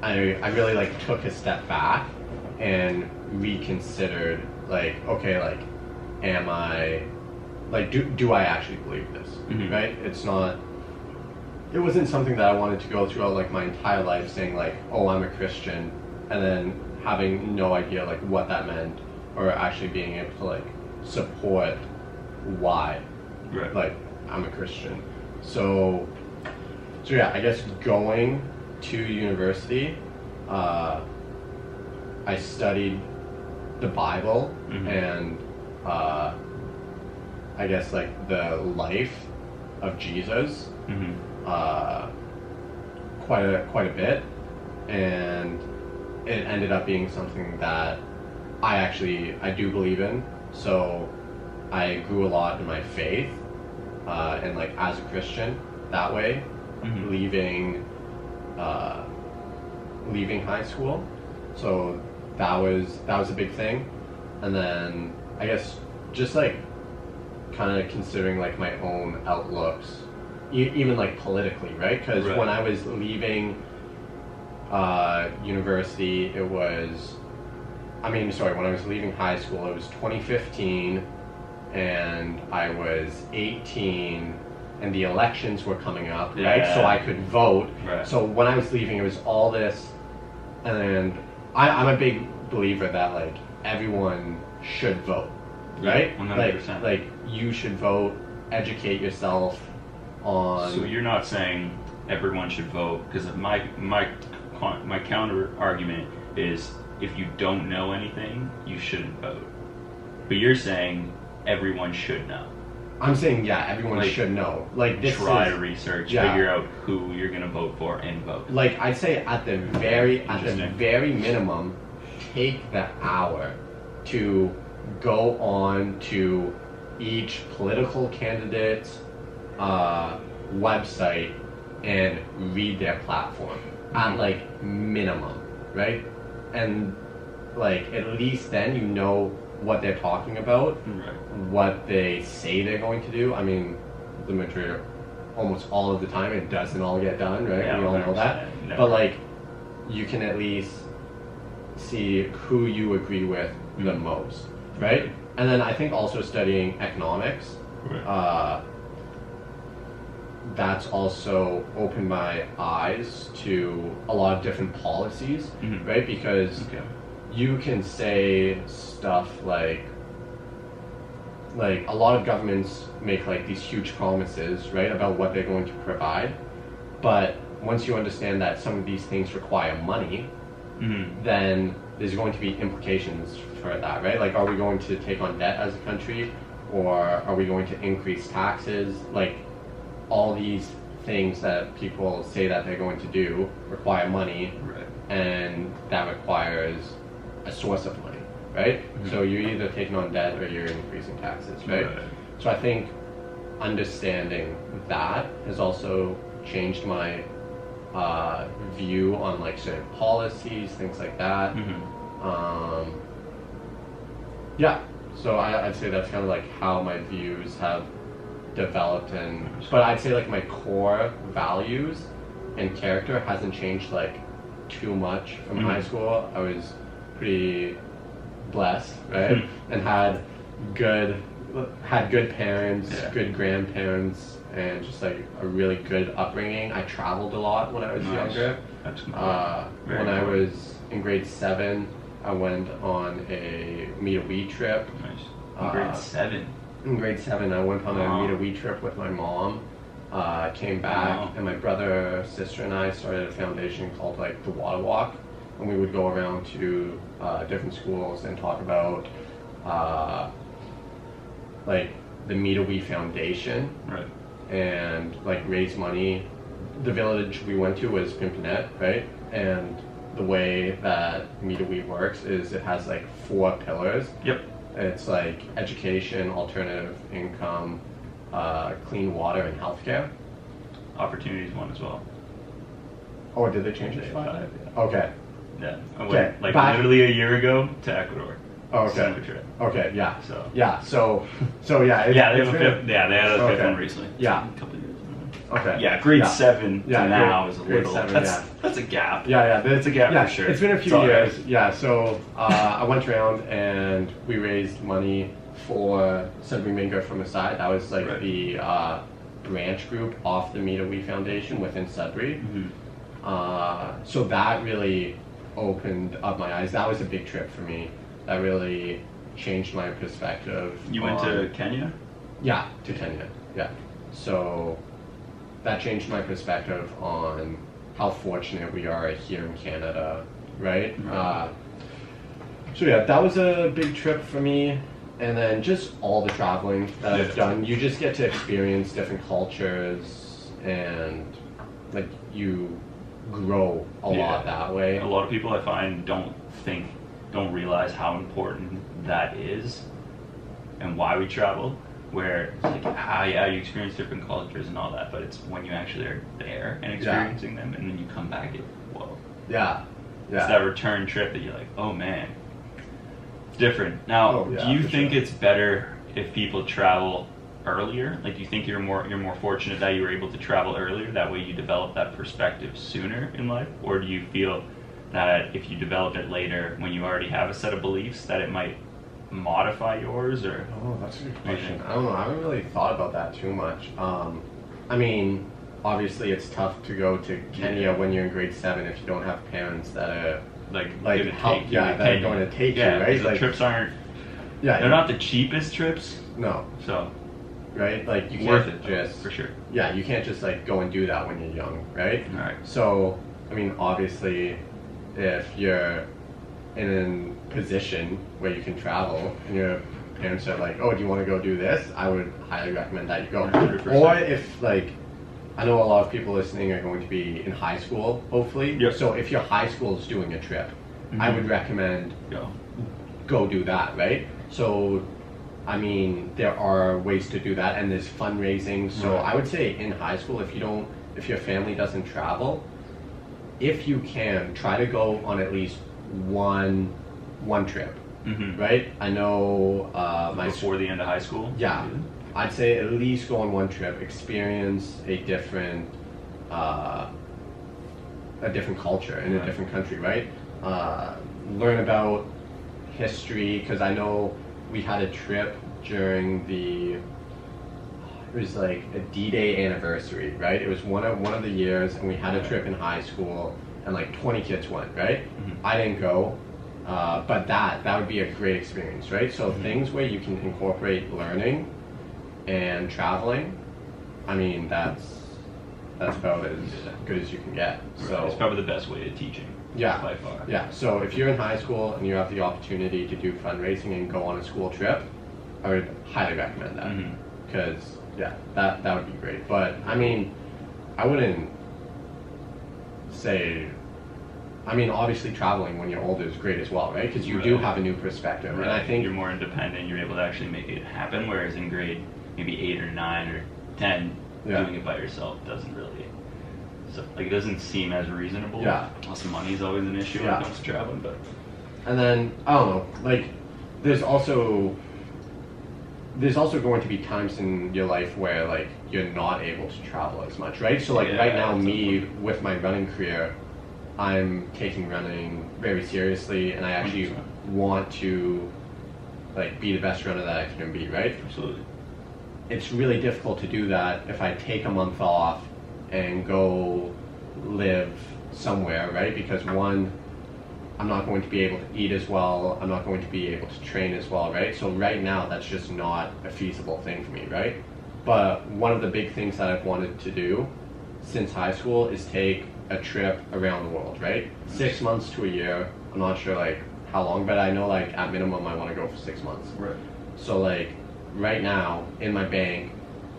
[SPEAKER 2] I really like took a step back and reconsidered like, okay, like, am I, like, do I actually believe this,
[SPEAKER 1] Mhm.
[SPEAKER 2] right? It wasn't something that I wanted to go throughout like my entire life saying like, oh, I'm a Christian, and then having no idea like what that meant, or actually being able to like support why
[SPEAKER 1] Right.
[SPEAKER 2] like I'm a Christian. So yeah, I guess going to university, I studied the Bible
[SPEAKER 1] Mhm.
[SPEAKER 2] and I guess like the life of Jesus
[SPEAKER 1] Mm-hmm.
[SPEAKER 2] quite a bit, and it ended up being something that I do believe in. So I grew a lot in my faith, and like as a Christian that way,
[SPEAKER 1] Mhm.
[SPEAKER 2] leaving high school. So that was a big thing, and then I guess just like kind of considering like my own outlooks, even like politically, right? Because
[SPEAKER 1] Right.
[SPEAKER 2] when I was leaving university, when I was leaving high school, it was 2015, and I was 18, and the elections were coming up, right?
[SPEAKER 1] Yeah.
[SPEAKER 2] So I could vote.
[SPEAKER 1] Right.
[SPEAKER 2] So when I was leaving, it was all this, and I'm a big believer that like everyone should vote,
[SPEAKER 1] Yeah,
[SPEAKER 2] right?
[SPEAKER 1] 100%.
[SPEAKER 2] Like you should vote, educate yourself on.
[SPEAKER 1] So you're not saying everyone should vote, because my counter argument is if you don't know anything, you shouldn't vote. But you're saying everyone should know.
[SPEAKER 2] I'm saying, yeah, everyone
[SPEAKER 1] Like,
[SPEAKER 2] should know. Like this
[SPEAKER 1] Try
[SPEAKER 2] is,
[SPEAKER 1] to research,
[SPEAKER 2] yeah.
[SPEAKER 1] figure out who you're gonna vote for, and vote.
[SPEAKER 2] like I'd say at the very
[SPEAKER 1] Interesting.
[SPEAKER 2] minimum, take the hour to go on to each political candidate's website and read their platform at like minimum, right? And like at least then you know what they're talking about, what they say they're going to do. I mean, the majority, almost all of the time, it doesn't all get done, right?
[SPEAKER 1] Yeah,
[SPEAKER 2] we all know that.
[SPEAKER 1] Never.
[SPEAKER 2] But like, you can at least see who you agree with the most, right? And then I think also studying economics, that's also opened my eyes to a lot of different policies, right? Because you can say stuff like a lot of governments make like these huge promises, right, about what they're going to provide, but once you understand that some of these things require money, then there's going to be implications for that, right? Like, are we going to take on debt as a country, or are we going to increase taxes? Like, all these things that people say that they're going to do require money, and that requires a source of money, right? So you're either taking on debt or you're increasing taxes, right? So I think understanding that has also changed my view on like certain policies, things like that. Yeah, so I'd say that's kind of like how my views have developed, but I'd say like my core values and character hasn't changed like too much from high school. I was pretty blessed, right? And had good parents, good grandparents, and just like a really good upbringing. I traveled a lot when I was younger. When I was in grade 7, I went on a meet a wee trip.
[SPEAKER 1] Grade 7.
[SPEAKER 2] In grade 7, I went on a meet a wee trip with my mom. Came back, and my brother, sister, and I started a foundation called like the Water Walk, and we would go around to different schools and talk about like the Meet a Wee Foundation, and like raise money. The village we went to was Pimpinette, right? And the way that Meet a Wee works is it has like 4 pillars. It's like education, alternative income, clean water, and healthcare.
[SPEAKER 1] Opportunity is one as well.
[SPEAKER 2] Oh, did they change it? Okay.
[SPEAKER 1] Yeah. I went literally a year ago to Ecuador.
[SPEAKER 2] Okay.
[SPEAKER 1] Trip.
[SPEAKER 2] Okay. Yeah.
[SPEAKER 1] So
[SPEAKER 2] yeah. So yeah.
[SPEAKER 1] They had a fifth one recently.
[SPEAKER 2] Yeah.
[SPEAKER 1] A couple of years.
[SPEAKER 2] Okay.
[SPEAKER 1] Yeah. Grade 7 to now is a little.
[SPEAKER 2] 7,
[SPEAKER 1] that's a gap.
[SPEAKER 2] Yeah.
[SPEAKER 1] It's a gap for sure.
[SPEAKER 2] It's been a few years. Right. Yeah. So I went around and we raised money for Sundry Minga from the side. That was like the branch group of the Meet a Wee Foundation within Sudbury. So that really opened up my eyes. That was a big trip for me. That really changed my perspective.
[SPEAKER 1] You went to Kenya?
[SPEAKER 2] Yeah, to Kenya. Yeah. So that changed my perspective on how fortunate we are here in Canada, right? So yeah, that was a big trip for me. And then just all the traveling that I've done, you just get to experience different cultures, and like you grow a lot that way.
[SPEAKER 1] A lot of people I find don't realize how important that is and why we travel, where it's like, you experience different cultures and all that, but it's when you actually are there and experiencing them, and then you come back and whoa. Yeah. It's that return trip that you're like, oh man, it's different. Now, do you think it's better if people travel earlier? Like, do you think you're more fortunate that you were able to travel earlier, that way you develop that perspective sooner in life? Or do you feel that if you develop it later, when you already have a set of beliefs, that it might modify yours? Or
[SPEAKER 2] that's a good question. I don't know. I haven't really thought about that too much. I mean, obviously it's tough to go to Kenya when you're in grade 7 if you don't have parents that are that are going to take you, right?
[SPEAKER 1] The trips aren't. They're not the cheapest trips.
[SPEAKER 2] No.
[SPEAKER 1] So.
[SPEAKER 2] Right? Like, you
[SPEAKER 1] worth
[SPEAKER 2] can't
[SPEAKER 1] it, for sure.
[SPEAKER 2] Yeah, you can't just like go and do that when you're young, right?
[SPEAKER 1] All right.
[SPEAKER 2] So, I mean, obviously, if you're in a position where you can travel and your parents are like, oh, do you want to go do this? I would highly recommend that you go. 100%. Or if like, I know a lot of people listening are going to be in high school, hopefully. So if your high school is doing a trip, I would recommend go do that, right? So, I mean, there are ways to do that, and there's fundraising. So I would say in high school, if your family doesn't travel, if you can, try to go on at least one one trip,
[SPEAKER 1] Mm-hmm.
[SPEAKER 2] right? I know
[SPEAKER 1] Before the end of high school?
[SPEAKER 2] yeah, I'd say at least go on one trip, experience a different culture in a
[SPEAKER 1] Right.
[SPEAKER 2] different country, right? Learn about history, because I know we had a trip during it was like a D-Day anniversary, right? It was one of the years, and we had a trip in high school, and like 20 kids went, right?
[SPEAKER 1] Mm-hmm.
[SPEAKER 2] I didn't go, but that would be a great experience, right? So
[SPEAKER 1] Mm-hmm.
[SPEAKER 2] things where you can incorporate learning and traveling, I mean, that's about as good as you can get. So
[SPEAKER 1] It's probably the best way of teaching.
[SPEAKER 2] yeah,
[SPEAKER 1] By far.
[SPEAKER 2] yeah. So if you're in high school and you have the opportunity to do fundraising and go on a school trip, I would highly recommend that,
[SPEAKER 1] Mhm.
[SPEAKER 2] because yeah, that would be great. But I mean, I wouldn't say. I mean, obviously traveling when you're older is great as well, right? Because you do
[SPEAKER 1] Right.
[SPEAKER 2] have a new perspective, and I
[SPEAKER 1] Right.
[SPEAKER 2] think
[SPEAKER 1] you're more independent. You're able to actually make it happen. Whereas in grade maybe 8 or 9 or 10,
[SPEAKER 2] Yeah.
[SPEAKER 1] doing it by yourself doesn't really. So like it doesn't seem as reasonable.
[SPEAKER 2] Yeah.
[SPEAKER 1] Plus money is always an issue when
[SPEAKER 2] Yeah.
[SPEAKER 1] it comes to traveling, but.
[SPEAKER 2] And then I don't know, like there's also going to be times in your life where like you're not able to travel as much, right? So like
[SPEAKER 1] Yeah,
[SPEAKER 2] right now,
[SPEAKER 1] that's
[SPEAKER 2] me
[SPEAKER 1] a-
[SPEAKER 2] with my running career, I'm taking running very seriously, and I actually
[SPEAKER 1] 100%.
[SPEAKER 2] want to like be the best runner that I can be, right?
[SPEAKER 1] Absolutely.
[SPEAKER 2] It's really difficult to do that if I take a month off and go live somewhere, right? Because one, I'm not going to be able to eat as well. I'm not going to be able to train as well, right? So right now, that's just not a feasible thing for me, right? But one of the big things that I've wanted to do since high school is take a trip around the world, right? 6 months to a year. I'm not sure like how long, but I know like at minimum I want to go for 6 months.
[SPEAKER 1] Right.
[SPEAKER 2] So like right now in my bank,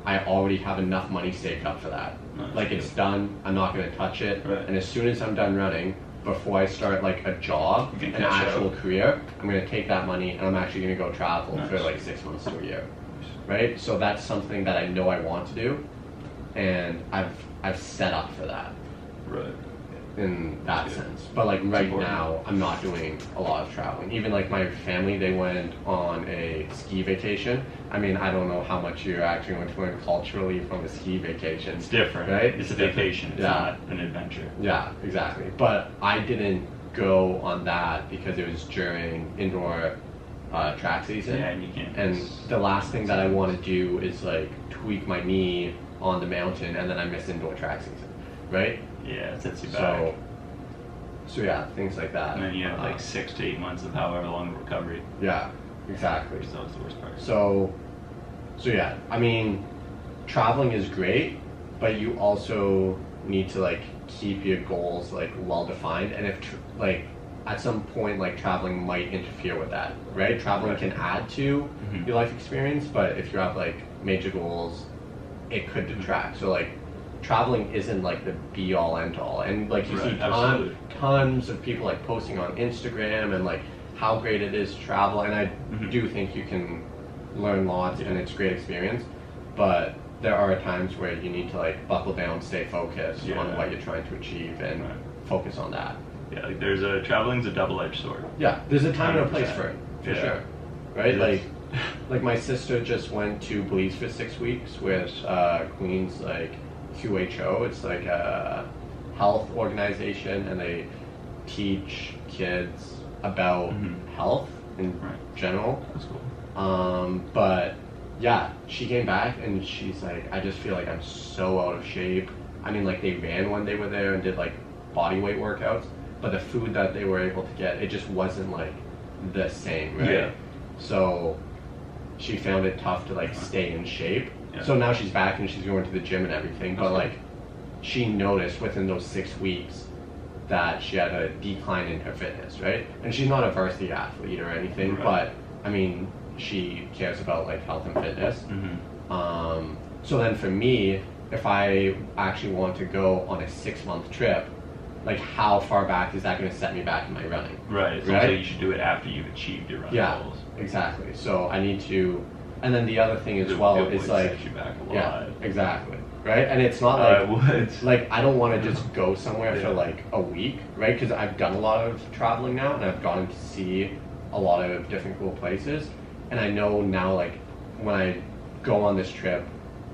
[SPEAKER 2] I already have enough money saved up for that.
[SPEAKER 1] Nice.
[SPEAKER 2] Like it's done. I'm not going to touch it.
[SPEAKER 1] Right.
[SPEAKER 2] And as soon as I'm done running, before I start like a job,
[SPEAKER 1] You can
[SPEAKER 2] an
[SPEAKER 1] cash
[SPEAKER 2] actual
[SPEAKER 1] out.
[SPEAKER 2] career, I'm going to take that money and I'm actually going to go travel for
[SPEAKER 1] Nice.
[SPEAKER 2] like 6 months to a year. Right? So that's something that I know I want to do, and I've set up for that
[SPEAKER 1] Right.
[SPEAKER 2] in that
[SPEAKER 1] Yeah.
[SPEAKER 2] sense. But like right
[SPEAKER 1] important.
[SPEAKER 2] now, I'm not doing a lot of traveling. Even like my family, they went on a ski vacation. I mean, I don't know how much you're actually going to learn culturally from a ski vacation.
[SPEAKER 1] It's different.
[SPEAKER 2] Right?
[SPEAKER 1] It's a
[SPEAKER 2] different.
[SPEAKER 1] vacation. It's
[SPEAKER 2] Yeah.
[SPEAKER 1] not an adventure.
[SPEAKER 2] Yeah, exactly. But I didn't go on that because it was during indoor track season.
[SPEAKER 1] Yeah, and you can't.
[SPEAKER 2] And
[SPEAKER 1] miss-
[SPEAKER 2] the last thing that I want to do is like tweak my knee on the mountain, and then I miss indoor track season, right?
[SPEAKER 1] Yeah, it sets you back.
[SPEAKER 2] So yeah, things like that.
[SPEAKER 1] And then you have like 6 to 8 months of however long of recovery,
[SPEAKER 2] Yeah, exactly.
[SPEAKER 1] which is always the worst part.
[SPEAKER 2] So yeah, I mean, traveling is great, but you also need to like keep your goals like well defined, and if like at some point like traveling might interfere with that, right? Traveling can add to
[SPEAKER 1] Mhm.
[SPEAKER 2] your life experience, but if you have like major goals, it could detract. So like traveling isn't like the be all end all, and like you see
[SPEAKER 1] Right, absolutely.
[SPEAKER 2] tons of people like posting on Instagram and like how great it is to travel, and I
[SPEAKER 1] Mhm.
[SPEAKER 2] do think you can learn lots and
[SPEAKER 1] Yeah.
[SPEAKER 2] it's a great experience, but there are times where you need to like buckle down, stay focused
[SPEAKER 1] Yeah.
[SPEAKER 2] on what you're trying to achieve, and
[SPEAKER 1] Right.
[SPEAKER 2] focus on that.
[SPEAKER 1] Yeah, like traveling's a double-edged sword.
[SPEAKER 2] Yeah, there's a time and a place
[SPEAKER 1] 100%.
[SPEAKER 2] for it, for
[SPEAKER 1] Yeah.
[SPEAKER 2] sure. Right?
[SPEAKER 1] Yes.
[SPEAKER 2] Like my sister just went to Belize for 6 weeks with Queen's like QHO. It's like a health organization, and they teach kids about
[SPEAKER 1] Mhm.
[SPEAKER 2] health in
[SPEAKER 1] Right.
[SPEAKER 2] general.
[SPEAKER 1] That's cool.
[SPEAKER 2] But yeah, she came back and she's like, I just feel like I'm so out of shape. I mean, like they ran when they were there and did like body weight workouts, but the food that they were able to get, it just wasn't like the same, right?
[SPEAKER 1] Yeah.
[SPEAKER 2] So she found it tough to like stay in shape.
[SPEAKER 1] Yeah.
[SPEAKER 2] So now she's back and she's going to the gym and everything, but
[SPEAKER 1] That's
[SPEAKER 2] like she noticed within those 6 weeks that she had a decline in her fitness, right? And she's not a varsity athlete or anything,
[SPEAKER 1] Right.
[SPEAKER 2] but I mean, she cares about like health and fitness.
[SPEAKER 1] Mm-hmm.
[SPEAKER 2] So then for me, if I actually want to go on a 6-month trip, like how far back is that going to set me back in my running?
[SPEAKER 1] Right. It's
[SPEAKER 2] Right?
[SPEAKER 1] almost like you should do it after you've achieved your running
[SPEAKER 2] Yeah,
[SPEAKER 1] goals.
[SPEAKER 2] exactly. So I need to, and then the other thing as
[SPEAKER 1] It
[SPEAKER 2] well
[SPEAKER 1] would
[SPEAKER 2] is like,
[SPEAKER 1] set you back a lot.
[SPEAKER 2] yeah, exactly, right? And it's not
[SPEAKER 1] It
[SPEAKER 2] like,
[SPEAKER 1] would.
[SPEAKER 2] like I don't want to just go somewhere
[SPEAKER 1] Yeah.
[SPEAKER 2] for like a week, right? Because I've done a lot of traveling now, and I've gotten to see a lot of different cool places, and I know now, like, when I go on this trip,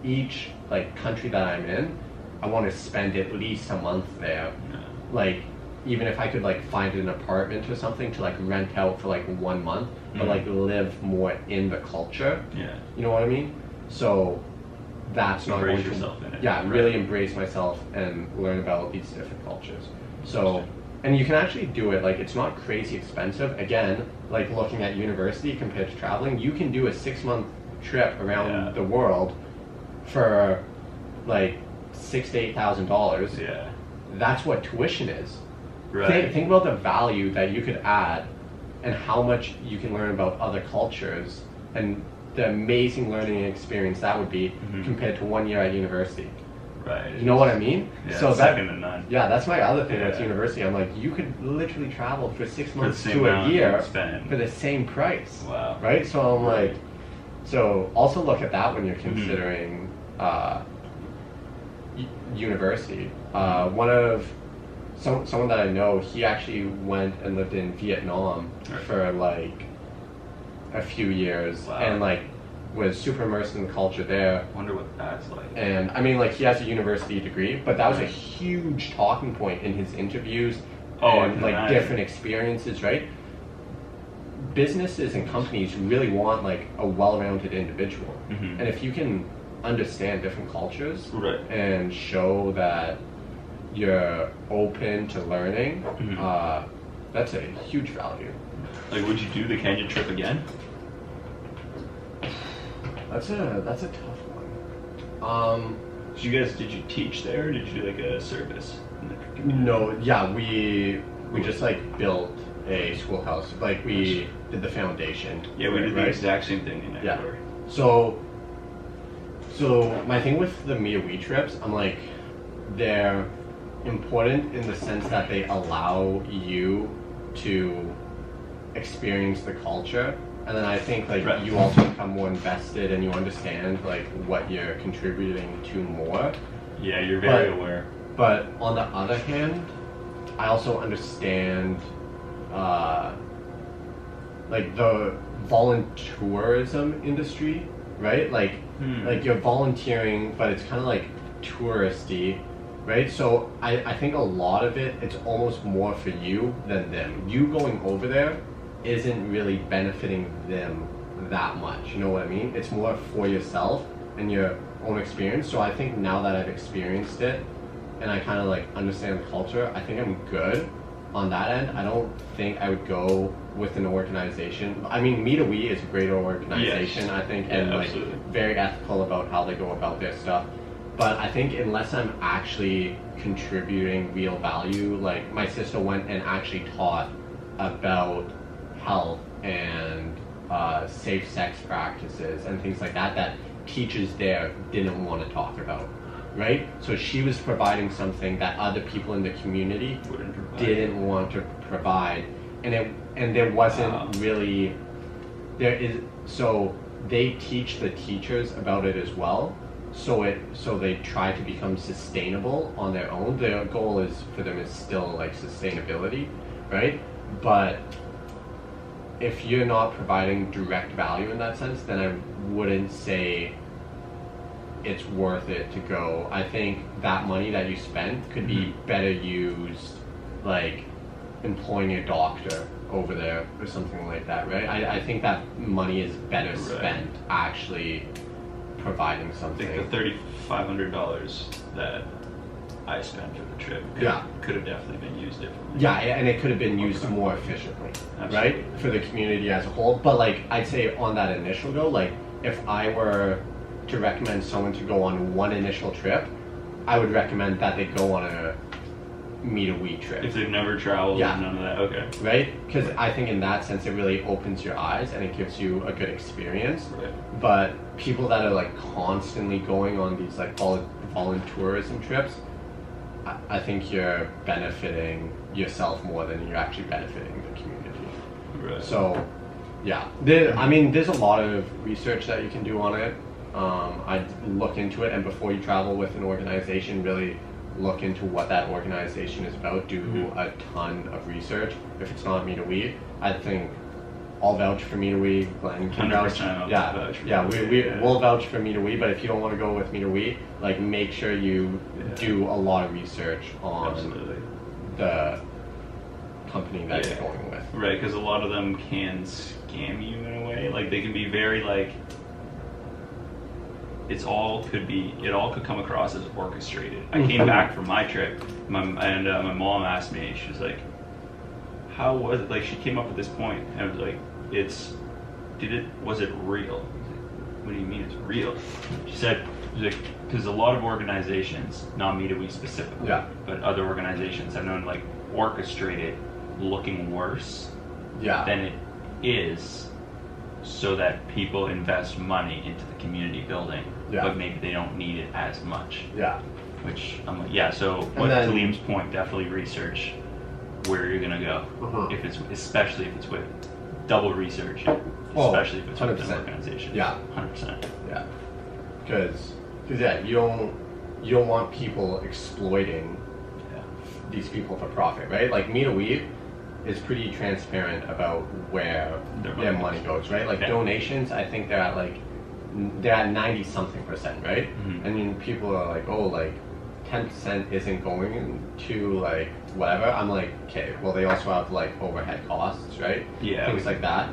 [SPEAKER 2] each like country that I'm in, I want to spend at least a month there.
[SPEAKER 1] Yeah.
[SPEAKER 2] Like, even if I could like find an apartment or something to like rent out for like 1 month, but like live more in the culture.
[SPEAKER 1] Yeah.
[SPEAKER 2] You know what I mean? So that's not
[SPEAKER 1] Embrace
[SPEAKER 2] going to,
[SPEAKER 1] yourself in it.
[SPEAKER 2] yeah,
[SPEAKER 1] Right.
[SPEAKER 2] really embrace myself and learn about these different cultures. So, and you can actually do it, like, it's not crazy expensive. Again, like looking at university compared to traveling, you can do a 6-month trip around
[SPEAKER 1] Yeah.
[SPEAKER 2] the world for like $6,000 to $8,000.
[SPEAKER 1] Yeah.
[SPEAKER 2] That's what tuition is.
[SPEAKER 1] Right.
[SPEAKER 2] Think about the value that you could add and how much you can learn about other cultures and the amazing learning experience that would be compared to 1 year at university.
[SPEAKER 1] Right.
[SPEAKER 2] You know what I mean?
[SPEAKER 1] Yeah,
[SPEAKER 2] So
[SPEAKER 1] second to none.
[SPEAKER 2] yeah, that's my other thing with
[SPEAKER 1] Yeah.
[SPEAKER 2] university. I'm like, you could literally travel for 6
[SPEAKER 1] For the
[SPEAKER 2] months
[SPEAKER 1] same
[SPEAKER 2] to a
[SPEAKER 1] amount
[SPEAKER 2] year
[SPEAKER 1] you spend.
[SPEAKER 2] for the same price.
[SPEAKER 1] Wow.
[SPEAKER 2] Right? So I'm like, so also look at that when you're
[SPEAKER 1] Mm-hmm.
[SPEAKER 2] considering university. One of someone that I know, he actually went and lived in Vietnam
[SPEAKER 1] Right.
[SPEAKER 2] for like a few years.
[SPEAKER 1] Wow.
[SPEAKER 2] And like was super immersed in the culture there.
[SPEAKER 1] Wonder what that's like.
[SPEAKER 2] And I mean, like, he has a university degree, but that was a
[SPEAKER 1] Right.
[SPEAKER 2] huge talking point in his interviews
[SPEAKER 1] Oh, I
[SPEAKER 2] and
[SPEAKER 1] can
[SPEAKER 2] like
[SPEAKER 1] imagine.
[SPEAKER 2] different experiences, right? Businesses and companies really want like a well-rounded individual,
[SPEAKER 1] Mhm.
[SPEAKER 2] and if you can understand different cultures
[SPEAKER 1] Right.
[SPEAKER 2] and show that you're open to learning,
[SPEAKER 1] Mhm.
[SPEAKER 2] that's a huge value.
[SPEAKER 1] Like, would you do the Kenya trip again?
[SPEAKER 2] That's a tough one.
[SPEAKER 1] Did you teach there, or did you do like a service? in the community?
[SPEAKER 2] No, yeah, we just like built a schoolhouse. Like, we did the foundation.
[SPEAKER 1] Yeah, we did the
[SPEAKER 2] right?
[SPEAKER 1] exact same thing in
[SPEAKER 2] Yeah.
[SPEAKER 1] Ecuador.
[SPEAKER 2] So my thing with the Miawi trips, I'm like, they're important in the sense that they allow you to experience the culture, and then I think like
[SPEAKER 1] Right.
[SPEAKER 2] you also become more invested and you understand like what you're contributing to more.
[SPEAKER 1] Yeah, you're very
[SPEAKER 2] But-
[SPEAKER 1] aware.
[SPEAKER 2] But on the other hand, I also understand like the volunteerism industry, right? Like like you're volunteering, but it's kind of like touristy, right? So I think a lot of it, it's almost more for you than them. You going over there isn't really benefiting them that much, you know what I mean? It's more for yourself and your own experience. So I think now that I've experienced it and I kind of like understand the culture, I think I'm good on that end. I don't think I would go with an organization. I mean, Meet-A-Wee is a great organization,
[SPEAKER 1] Yes.
[SPEAKER 2] I think,
[SPEAKER 1] Yeah,
[SPEAKER 2] and like
[SPEAKER 1] absolutely.
[SPEAKER 2] very ethical about how they go about their stuff. But I think unless I'm actually contributing real value, like my sister went and actually taught about health and safe sex practices and things like that that teachers there didn't want to talk about, right? So she was providing something that other people in the community
[SPEAKER 1] Wouldn't provide.
[SPEAKER 2] didn't want to provide, and there wasn't
[SPEAKER 1] Wow.
[SPEAKER 2] really there is, so they teach the teachers about it as well, so they try to become sustainable on their own. Their goal is for them is still like sustainability, right? But if you're not providing direct value in that sense, then I wouldn't say it's worth it to go. I think that money that you spend could be better used, like employing a doctor over there or something like that, right? I think that money is better spent actually providing
[SPEAKER 1] I
[SPEAKER 2] something.
[SPEAKER 1] think the $3,500 that I spent for the trip could have definitely been used differently.
[SPEAKER 2] Yeah, and it could have been used more efficiently,
[SPEAKER 1] Absolutely.
[SPEAKER 2] right? For the community as a whole. But like, I'd say on that initial go, like if I were to recommend someone to go on one initial trip, I would recommend that they go on a Meet-A-Wee trip.
[SPEAKER 1] If they've never traveled,
[SPEAKER 2] Yeah.
[SPEAKER 1] none of that. Okay.
[SPEAKER 2] Right? Because I think in that sense it really opens your eyes and it gives you a good experience.
[SPEAKER 1] Right.
[SPEAKER 2] But people that are like constantly going on these like volunteerism trips, I think you're benefiting yourself more than you're actually benefiting the community.
[SPEAKER 1] Right.
[SPEAKER 2] So, yeah, I mean, there's a lot of research that you can do on it. I'd look into it, and before you travel with an organization, really look into what that organization is about. Do a ton of research. If it's not Meet-A-Wee, I think I'll vouch for Me to We. Glenn can vouch.
[SPEAKER 1] 100%
[SPEAKER 2] Yeah,
[SPEAKER 1] vouch for
[SPEAKER 2] yeah.
[SPEAKER 1] Me to
[SPEAKER 2] We
[SPEAKER 1] We, yeah.
[SPEAKER 2] will vouch for Me to We, but if you don't want to go with Me to We, like make sure you do a lot of research on
[SPEAKER 1] Absolutely.
[SPEAKER 2] the company that
[SPEAKER 1] Yeah.
[SPEAKER 2] you're going with.
[SPEAKER 1] Right, because a lot of them can scam you in a way. Like they can be very like. It all could come across as orchestrated. I came back from my trip, my mom asked me. She was like, "How was it?" Like she came up with this point, and I was like, was it real?" I was like, "What do you mean it's real?" She said, because a lot of organizations, not Me to We specifically,
[SPEAKER 2] Yeah.
[SPEAKER 1] but other organizations have known like orchestrate it looking worse
[SPEAKER 2] Yeah.
[SPEAKER 1] than it is, so that people invest money into the community building,
[SPEAKER 2] Yeah.
[SPEAKER 1] but maybe they don't need it as much.
[SPEAKER 2] Yeah.
[SPEAKER 1] Which I'm like, yeah. So what
[SPEAKER 2] then-
[SPEAKER 1] Kaleem's point, definitely research where you're gonna go.
[SPEAKER 2] Mhm.
[SPEAKER 1] Especially if it's with double research it,
[SPEAKER 2] Oh,
[SPEAKER 1] especially if it's with an
[SPEAKER 2] 100%.
[SPEAKER 1] organization.
[SPEAKER 2] Yeah.
[SPEAKER 1] 100%.
[SPEAKER 2] Yeah. Because yeah, you don't want people exploiting
[SPEAKER 1] Yeah.
[SPEAKER 2] these people for profit, right? Like Me to We is pretty transparent about where their money goes, right? Like
[SPEAKER 1] Yeah.
[SPEAKER 2] donations, I think they're at 90 something percent, right?
[SPEAKER 1] Mhm.
[SPEAKER 2] And then people are like, oh, like 10% isn't going to like whatever. I'm like, okay, well they also have like overhead costs, right?
[SPEAKER 1] Yeah.
[SPEAKER 2] Things like that.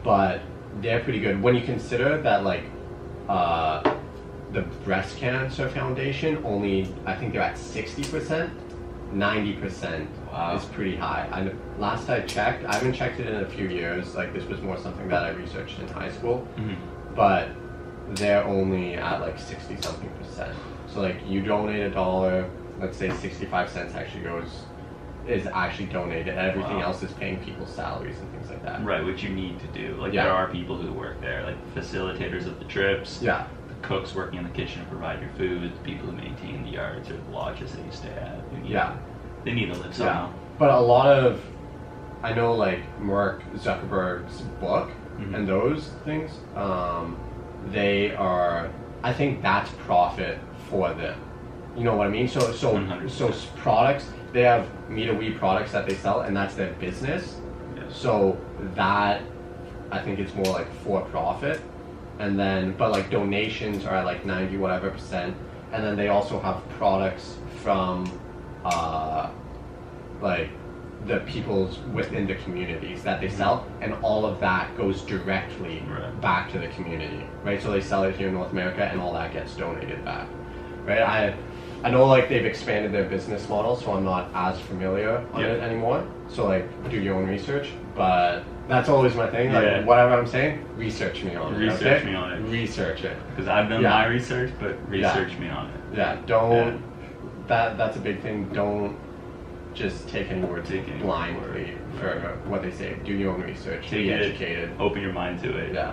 [SPEAKER 2] But they're pretty good when you consider that like the breast cancer foundation only, I think they're at 60%. 90%
[SPEAKER 1] Wow.
[SPEAKER 2] is pretty high. Last I checked, I haven't checked it in a few years. Like this was more something that I researched in high school,
[SPEAKER 1] Mhm.
[SPEAKER 2] but they're only at like 60 something percent. So like you donate $1, let's say 65 cents is actually donated. Everything
[SPEAKER 1] Wow.
[SPEAKER 2] else is paying people's salaries and things like that.
[SPEAKER 1] Right, which you need to do. Like
[SPEAKER 2] Yeah.
[SPEAKER 1] there are people who work there, like facilitators of the trips.
[SPEAKER 2] Yeah.
[SPEAKER 1] The cooks working in the kitchen to provide your food, the people who maintain the yards or the lodges that you stay at. They need to live
[SPEAKER 2] Yeah.
[SPEAKER 1] somehow.
[SPEAKER 2] But a lot of, I know like Mark Zuckerberg's book
[SPEAKER 1] Mhm.
[SPEAKER 2] and those things, they are, I think that's profit for them. You know what I mean? So
[SPEAKER 1] 100%.
[SPEAKER 2] products, they have Me to We products that they sell and that's their business.
[SPEAKER 1] Yes.
[SPEAKER 2] So that, I think it's more like for profit. And then, but like donations are at like 90 whatever percent. And then they also have products from, like the people's within the communities that they sell, and all of that goes directly
[SPEAKER 1] Right.
[SPEAKER 2] back to the community, right? So they sell it here in North America, and all that gets donated back, right? I know like they've expanded their business model, so I'm not as familiar on
[SPEAKER 1] Yeah.
[SPEAKER 2] it anymore. So like do your own research, but that's always my thing. Like
[SPEAKER 1] Yeah.
[SPEAKER 2] whatever I'm saying, research me on it.
[SPEAKER 1] Research
[SPEAKER 2] okay?
[SPEAKER 1] me on it.
[SPEAKER 2] Research it.
[SPEAKER 1] Because I've done
[SPEAKER 2] Yeah.
[SPEAKER 1] my research, but research me on it.
[SPEAKER 2] Yeah, don't. That's a big thing. Don't just take any word
[SPEAKER 1] Take any
[SPEAKER 2] blindly for what they say. Do your own research.
[SPEAKER 1] Take
[SPEAKER 2] Be
[SPEAKER 1] it,
[SPEAKER 2] educated.
[SPEAKER 1] open your mind to it.
[SPEAKER 2] Yeah.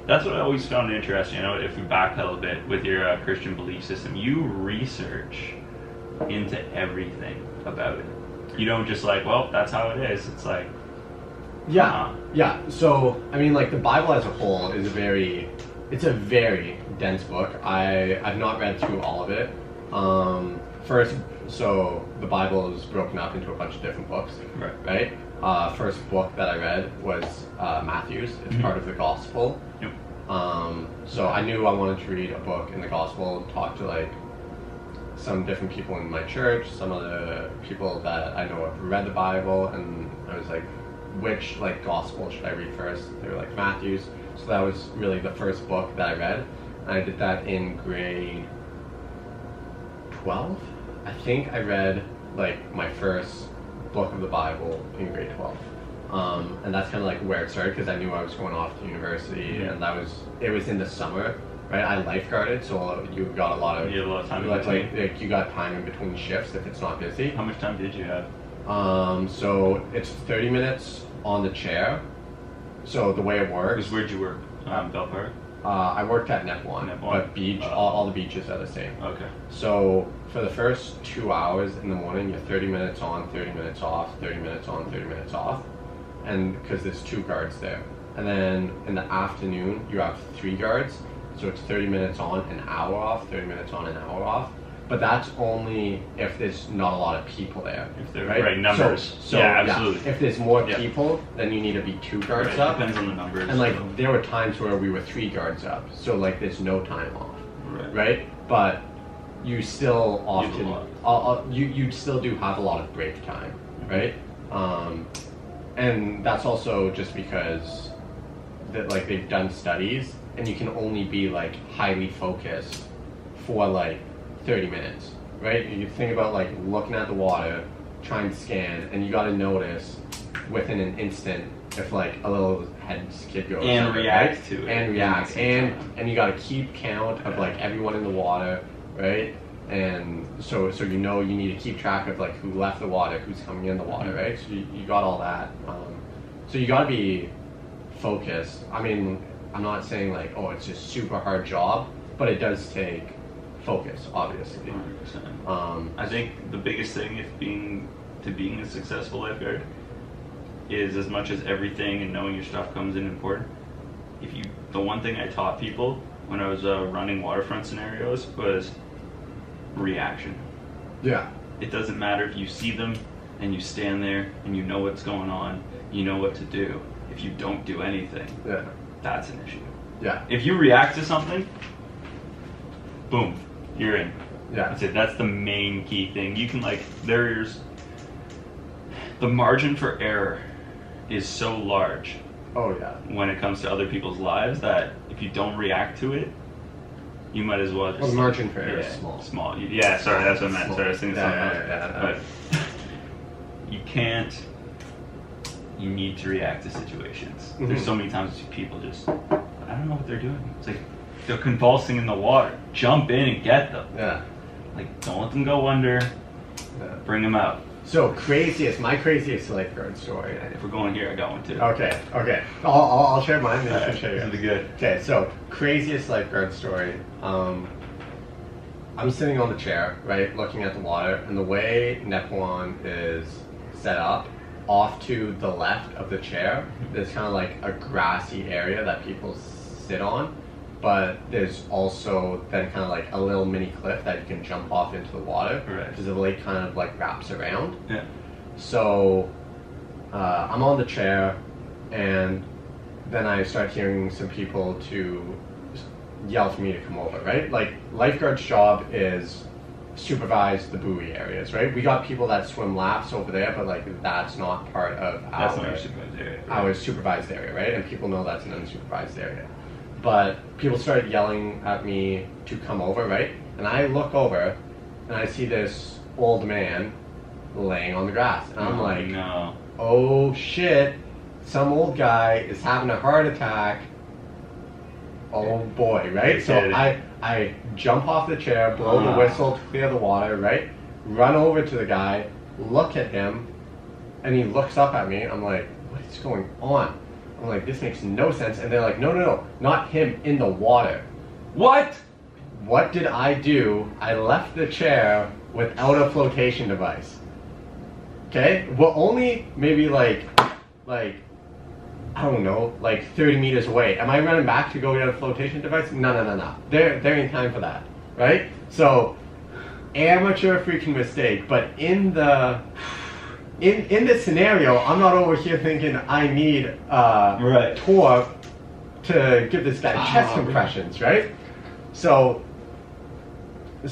[SPEAKER 1] That's what I always found interesting. You know, if we backpedal a bit with your Christian belief system, you research into everything about it. You don't just like, well, that's how it is. It's like,
[SPEAKER 2] Yeah. Yeah. So I mean, like the Bible as a whole is it's a very dense book. I've not read through all of it. First, so the Bible is broken up into a bunch of different books.
[SPEAKER 1] Right.
[SPEAKER 2] Right. First book that I read was Matthew's. It's
[SPEAKER 1] Mhm.
[SPEAKER 2] part of the Gospel.
[SPEAKER 1] Yep.
[SPEAKER 2] So I knew I wanted to read a book in the Gospel, talk to like some different people in my church, some of the people that I know have read the Bible, and I was like, which like Gospel should I read first? They were like Matthew's. So that was really the first book that I read. And I did that in grade 12. I think I read like my first book of the Bible in grade 12. And that's kind of like where it started because I knew I was going off to university, and it was in the summer, right? I lifeguarded, so you got a lot of
[SPEAKER 1] You had a lot of time in
[SPEAKER 2] like
[SPEAKER 1] between.
[SPEAKER 2] you got time in between shifts if it's not busy.
[SPEAKER 1] How much time did you have?
[SPEAKER 2] So it's 30 minutes on the chair. So the way it works,
[SPEAKER 1] Because where'd you work? Bell Park?
[SPEAKER 2] I worked at Net One,
[SPEAKER 1] Net One.
[SPEAKER 2] but beach, all the beaches are the same.
[SPEAKER 1] Okay.
[SPEAKER 2] So for the first 2 hours in the morning, you're 30 minutes on, 30 minutes off, 30 minutes on, 30 minutes off, and because there's 2 guards there. And then in the afternoon, you have 3 guards, so it's 30 minutes on, an hour off, 30 minutes on, an hour off. but that's only if there's not a lot of people there.
[SPEAKER 1] If they're
[SPEAKER 2] right
[SPEAKER 1] numbers.
[SPEAKER 2] So
[SPEAKER 1] yeah, absolutely.
[SPEAKER 2] if there's more people, then you need to be 2 guards
[SPEAKER 1] right.
[SPEAKER 2] up.
[SPEAKER 1] Depends on the numbers.
[SPEAKER 2] And like there were times where we were 3 guards up, so like there's no time off. Right? But you still often you still do have a lot of break time, right? And that's also just because that like they've done studies, and you can only be like highly focused for like 30 minutes, right? You think about like looking at the water, try and scan, and you got to notice within an instant if like a little head skid goes
[SPEAKER 1] and react
[SPEAKER 2] right?
[SPEAKER 1] to it
[SPEAKER 2] and react and you got to keep count of like everyone in the water, right? And so you know you need to keep track of like who left the water, who's coming in the water, right? So you got all that. So you got to be focused. I mean, I'm not saying like, oh, it's a super hard job, but it does take focus, obviously.
[SPEAKER 1] 100%. I think the biggest thing if being a successful lifeguard is, as much as everything and knowing your stuff comes in important, the one thing I taught people when I was running waterfront scenarios was reaction.
[SPEAKER 2] Yeah.
[SPEAKER 1] It doesn't matter if you see them and you stand there and you know what's going on, you know what to do. If you don't do anything, that's an issue.
[SPEAKER 2] Yeah.
[SPEAKER 1] If you react to something, boom, you're in.
[SPEAKER 2] Yeah.
[SPEAKER 1] That's it. That's the main key thing. You can there's the margin for error is so large.
[SPEAKER 2] Oh yeah.
[SPEAKER 1] When it comes to other people's lives, that if you don't react to it, you might as well just.
[SPEAKER 2] Well, the margin for error is small.
[SPEAKER 1] Small. Yeah. Sorry, that's what I meant.
[SPEAKER 2] Small.
[SPEAKER 1] Sorry, I was thinking something else.
[SPEAKER 2] Yeah.
[SPEAKER 1] But you can't. You need to react to situations.
[SPEAKER 2] Mm-hmm.
[SPEAKER 1] There's so many times people just, I don't know what they're doing. It's like they're convulsing in the water. Jump in and get them.
[SPEAKER 2] Yeah.
[SPEAKER 1] Like, don't let them go under.
[SPEAKER 2] Yeah.
[SPEAKER 1] Bring them out.
[SPEAKER 2] So my craziest lifeguard story.
[SPEAKER 1] If we're going here, I got one too.
[SPEAKER 2] Okay. I'll share mine. Then you can share yours.
[SPEAKER 1] This is good.
[SPEAKER 2] Okay, so craziest lifeguard story. I'm sitting on the chair, right, looking at the water, and the way Nepuan is set up, off to the left of the chair, there's kind of like a grassy area that people sit on, but there's also then kind of like a little mini cliff that you can jump off into the water, because the lake kind of like wraps around.
[SPEAKER 1] Yeah.
[SPEAKER 2] So I'm on the chair, and then I start hearing some people to yell for me to come over, right? Like, lifeguard's job is supervise the buoy areas, right? We got people that swim laps over there, but like that's not part of
[SPEAKER 1] our supervised area, right?
[SPEAKER 2] Our supervised area, right? And people know that's an unsupervised area. But people started yelling at me to come over, right? And I look over and I see this old man laying on the grass. And I'm like,
[SPEAKER 1] no.
[SPEAKER 2] Oh shit, some old guy is having a heart attack. Oh boy, right? So I jump off the chair, blow the whistle to clear the water, right? Run over to the guy, look at him, and he looks up at me. I'm like, what is going on? I'm like, this makes no sense. And they're like, no, not him, in the water.
[SPEAKER 1] What?
[SPEAKER 2] What did I do? I left the chair without a flotation device. Okay? Well, only maybe like I don't know, like 30 meters away. Am I running back to go get a flotation device? No. There ain't time for that, right? So, amateur freaking mistake. But in the this scenario, I'm not over here thinking I need torque to give this guy chest compressions, right? So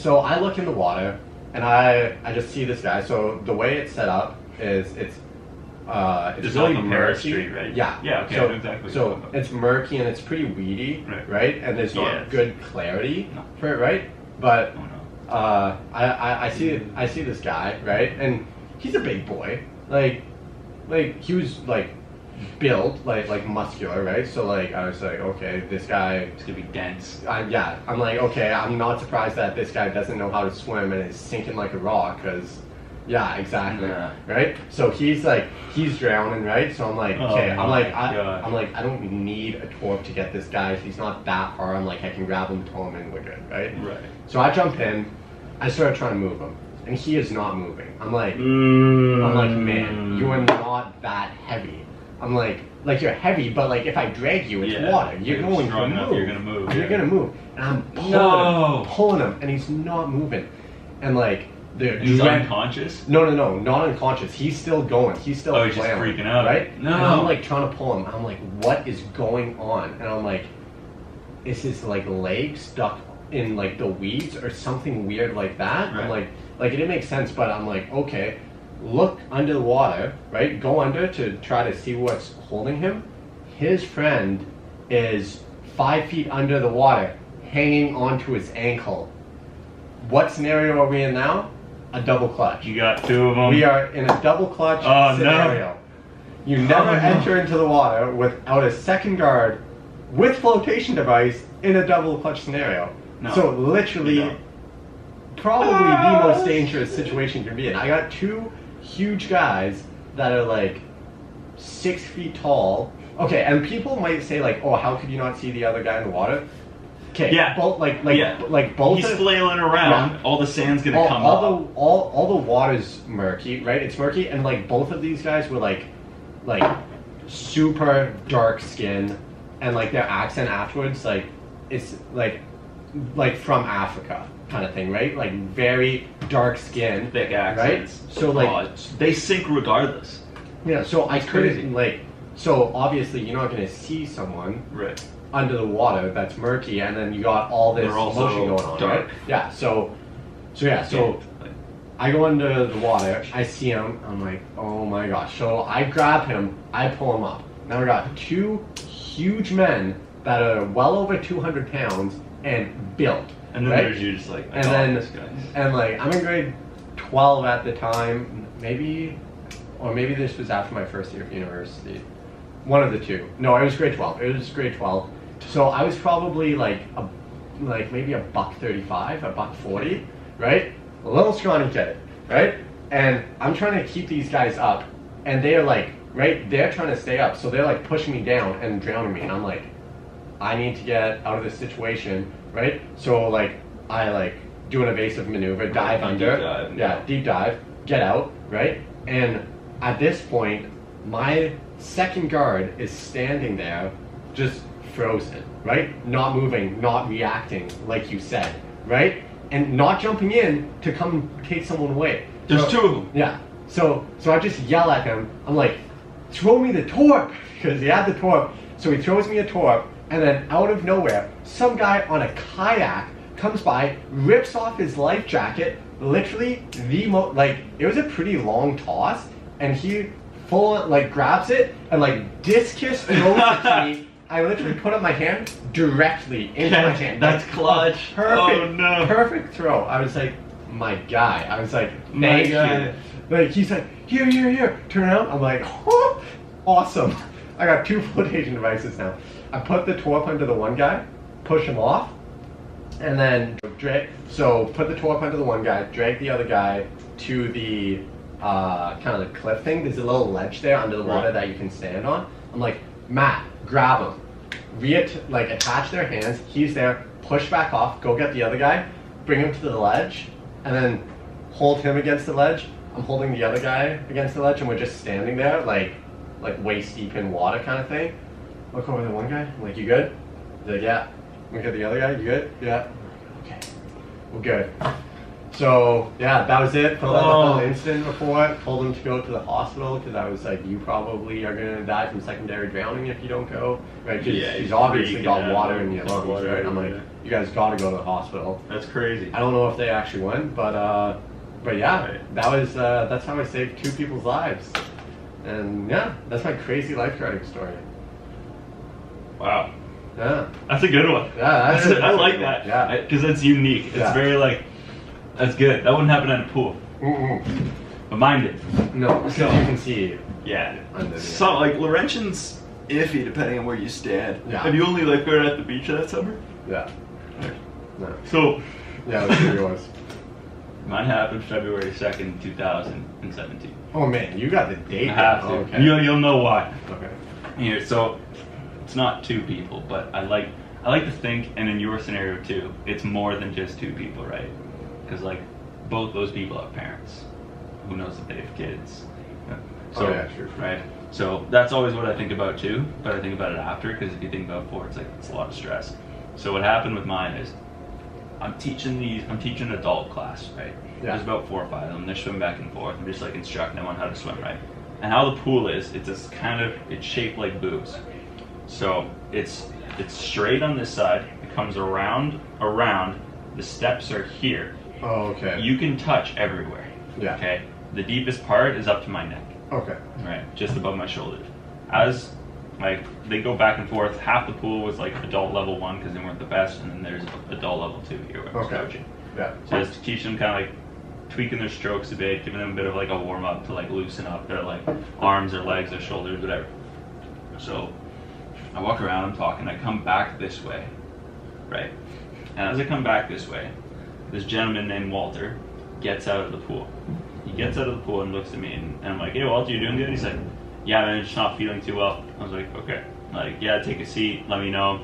[SPEAKER 2] I look in the water and I just see this guy. So the way it's set up is it's really murky,
[SPEAKER 1] Street, right?
[SPEAKER 2] Yeah.
[SPEAKER 1] Yeah. Okay.
[SPEAKER 2] So,
[SPEAKER 1] exactly.
[SPEAKER 2] So it's murky and it's pretty weedy, right? And there's not good clarity for it, right? But I see this guy, right? And he's a big boy, like he was like built like muscular, right? So like I was like, okay, this guy
[SPEAKER 1] is gonna be dense.
[SPEAKER 2] I'm like, okay, I'm not surprised that this guy doesn't know how to swim and is sinking like a rock, because. Yeah, exactly. Yeah. Right? So he's drowning, right? So I'm like, okay, I'm like, I don't need a torque to get this guy. He's not that hard. I'm like, I can grab him, tow him, and we're good, right?
[SPEAKER 1] Right.
[SPEAKER 2] So I jump in, I start trying to move him, and he is not moving. I'm like, man, you are not that heavy. I'm like you're heavy, but like if I drag you, it's water. You're going to move.
[SPEAKER 1] You're gonna move.
[SPEAKER 2] You're gonna move. And I'm pulling him, and he's not moving. and like the
[SPEAKER 1] He's unconscious?
[SPEAKER 2] No, not unconscious. He's still going. He's still
[SPEAKER 1] he's just
[SPEAKER 2] flailing,
[SPEAKER 1] freaking out.
[SPEAKER 2] right?
[SPEAKER 1] No.
[SPEAKER 2] And I'm like trying to pull him. I'm like, what is going on? And I'm like, is his like leg stuck in like the weeds or something weird like that?
[SPEAKER 1] Right.
[SPEAKER 2] I'm like it didn't make sense, but I'm like, okay, look under the water, right? Go under to try to see what's holding him. His friend is 5 feet under the water, hanging onto his ankle. What scenario are we in now? A double clutch.
[SPEAKER 1] You got two of them.
[SPEAKER 2] We are in a double clutch scenario.
[SPEAKER 1] No.
[SPEAKER 2] You never enter into the water without a second guard with flotation device in a double clutch scenario.
[SPEAKER 1] No.
[SPEAKER 2] So literally, probably the most dangerous situation you can be in. I got two huge guys that are like 6 feet tall. Okay, and people might say like, oh, how could you not see the other guy in the water? Okay,
[SPEAKER 1] yeah,
[SPEAKER 2] both
[SPEAKER 1] He's flailing around. Yeah. All the sand's gonna come up.
[SPEAKER 2] All the water's murky, right? It's murky, and like both of these guys were like super dark skin, and like their accent afterwards, like it's like from Africa kind of thing, right? Like very dark skin,
[SPEAKER 1] thick accents,
[SPEAKER 2] right? So like
[SPEAKER 1] they sink regardless.
[SPEAKER 2] Yeah, so I couldn't like. So obviously you're not gonna see someone
[SPEAKER 1] right
[SPEAKER 2] under the water that's murky, and then you got all this motion going on,
[SPEAKER 1] dark.
[SPEAKER 2] right? Yeah. So I go under the water, I see him, I'm like, oh my gosh. So I grab him, I pull him up. Now we got two huge men that are well over 200 pounds and built.
[SPEAKER 1] And then there's you just like,
[SPEAKER 2] this guy. And like, I'm in grade 12 at the time, maybe this was after my first year of university. One of the two. No, it was grade 12. It was grade 12. So I was probably like maybe a $135, a $140, right? A little scrawny kid, right? And I'm trying to keep these guys up, and they're like, right? They're trying to stay up, so they're like pushing me down and drowning me, and I'm like, I need to get out of this situation, right? So like I like do an evasive maneuver, dive under, deep dive, get out, right? And at this point, my second guard is standing there, just frozen, right? Not moving, not reacting, like you said, right? And not jumping in to come take someone away.
[SPEAKER 1] There's two of them.
[SPEAKER 2] Yeah. So I just yell at him. I'm like, throw me the torp, because he had the torp. So he throws me a torp, and then out of nowhere, some guy on a kayak comes by, rips off his life jacket, literally it was a pretty long toss, and he grabs it and like discus throws it to me. I literally put up my hand directly into my hand.
[SPEAKER 1] That's clutch.
[SPEAKER 2] Perfect.
[SPEAKER 1] Oh no.
[SPEAKER 2] Perfect throw. I was like, my guy. I was like, thank you. Like he's like, here. Turn around. I'm like, oh, awesome. I got two flotation devices now. I put the torp under the one guy, push him off, and then put the torp under the one guy, drag the other guy to the kind of the cliff thing. There's a little ledge there under the water that you can stand on. I'm like, Matt, grab him. Attach their hands. He's there. Push back off. Go get the other guy. Bring him to the ledge, and then hold him against the ledge. I'm holding the other guy against the ledge, and we're just standing there, like waist deep in water kind of thing. Look over the one guy. I'm like, you good? He's like, yeah. Look at the other guy. You good? Yeah. Okay. We're good. So yeah, that was it. Filled out the whole incident report. Told him to go to the hospital because I was like, you probably are gonna die from secondary drowning if you don't go. Right? He's obviously got water in your lungs. Right? I'm like, you guys got to go to the hospital.
[SPEAKER 1] That's crazy.
[SPEAKER 2] I don't know if they actually went, but yeah, that's how I saved two people's lives. And yeah, that's my crazy lifeguarding story.
[SPEAKER 1] Wow.
[SPEAKER 2] Yeah.
[SPEAKER 1] That's a good one.
[SPEAKER 2] Yeah,
[SPEAKER 1] I like that.
[SPEAKER 2] Yeah.
[SPEAKER 1] Because it's unique. It's very like, that's good. That wouldn't happen at a pool.
[SPEAKER 2] Mm-mm.
[SPEAKER 1] But mine did.
[SPEAKER 2] No, because you can see.
[SPEAKER 1] Yeah. So like Laurentian's iffy depending on where you stand.
[SPEAKER 2] Yeah.
[SPEAKER 1] Have you only lifeguarded at the beach that summer?
[SPEAKER 2] Yeah. No.
[SPEAKER 1] So.
[SPEAKER 2] Yeah, that's what it was.
[SPEAKER 1] Mine happened February 2nd, 2017.
[SPEAKER 2] Oh man, you got the date.
[SPEAKER 1] I have to.
[SPEAKER 2] Okay.
[SPEAKER 1] You'll know why.
[SPEAKER 2] Okay.
[SPEAKER 1] Here, so it's not two people, but I like to think, and in your scenario too, it's more than just two people, right? Because like both those people have parents. Who knows if they have kids? So,
[SPEAKER 2] yeah, sure.
[SPEAKER 1] Right. So that's always what I think about too, but I think about it after, because if you think about it before, it's a lot of stress. So what happened with mine is, I'm teaching adult class, right?
[SPEAKER 2] Yeah.
[SPEAKER 1] There's about 4 or 5 of them. They're swimming back and forth. I'm just like instructing them on how to swim, right? And how the pool is, it's shaped like boobs. So it's straight on this side. It comes around. The steps are here.
[SPEAKER 2] Oh, okay.
[SPEAKER 1] You can touch everywhere.
[SPEAKER 2] Yeah.
[SPEAKER 1] Okay. The deepest part is up to my neck.
[SPEAKER 2] Okay.
[SPEAKER 1] Right, just above my shoulders. As like they go back and forth, half the pool was like adult level 1 because they weren't the best, and then there's adult level 2 here where I was coaching.
[SPEAKER 2] Yeah.
[SPEAKER 1] So just to teach them kind of like tweaking their strokes a bit, giving them a bit of like a warm up to like loosen up their like arms or legs or shoulders, whatever. So I walk around, I'm talking, I come back this way, right? And as I come back this way, this gentleman named Walter gets out of the pool. He gets out of the pool and looks at me, and I'm like, "Hey, Walter, you doing good?" He's like, "Yeah, man, I'm just not feeling too well." I was like, "Okay." Like, "Yeah, take a seat. Let me know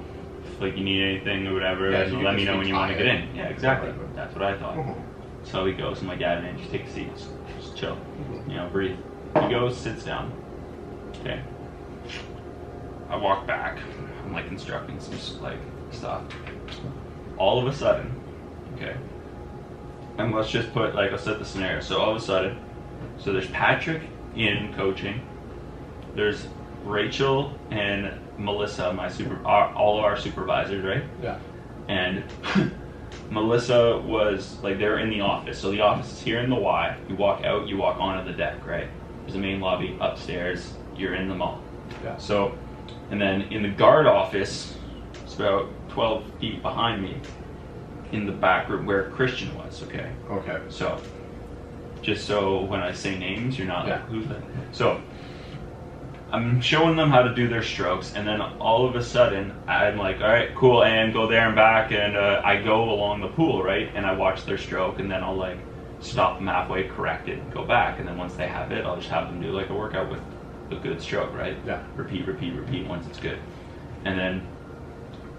[SPEAKER 1] if like you need anything or whatever.
[SPEAKER 2] Yeah,
[SPEAKER 1] so let me know when you want to get in." Yeah, exactly.
[SPEAKER 2] Right.
[SPEAKER 1] That's what I thought.
[SPEAKER 2] Mhm.
[SPEAKER 1] So he goes, I'm like, "Yeah, man, just take a seat. Just chill. You know, breathe." He goes, sits down. Okay. I walk back. I'm like instructing some like stuff. All of a sudden, okay. And let's just put like, I'll set the scenario. So all of a sudden, so there's Patrick in coaching. There's Rachel and Melissa, all of our supervisors, right?
[SPEAKER 2] Yeah.
[SPEAKER 1] And Melissa was like, they're in the office. So the office is here in the Y. You walk out, you walk onto the deck, right? There's a main lobby upstairs. You're in the mall.
[SPEAKER 2] Yeah.
[SPEAKER 1] So, and then in the guard office, it's about 12 feet behind me, in the back room where Christian was, okay?
[SPEAKER 2] Okay.
[SPEAKER 1] So, just so when I say names, you're not like, who's that? So, I'm showing them how to do their strokes, and then all of a sudden, I'm like, all right, cool, and go there and back, and I go along the pool, right? And I watch their stroke, and then I'll like stop them halfway, correct it, and go back, and then once they have it, I'll just have them do like a workout with a good stroke, right?
[SPEAKER 2] Yeah.
[SPEAKER 1] Repeat once it's good. And then,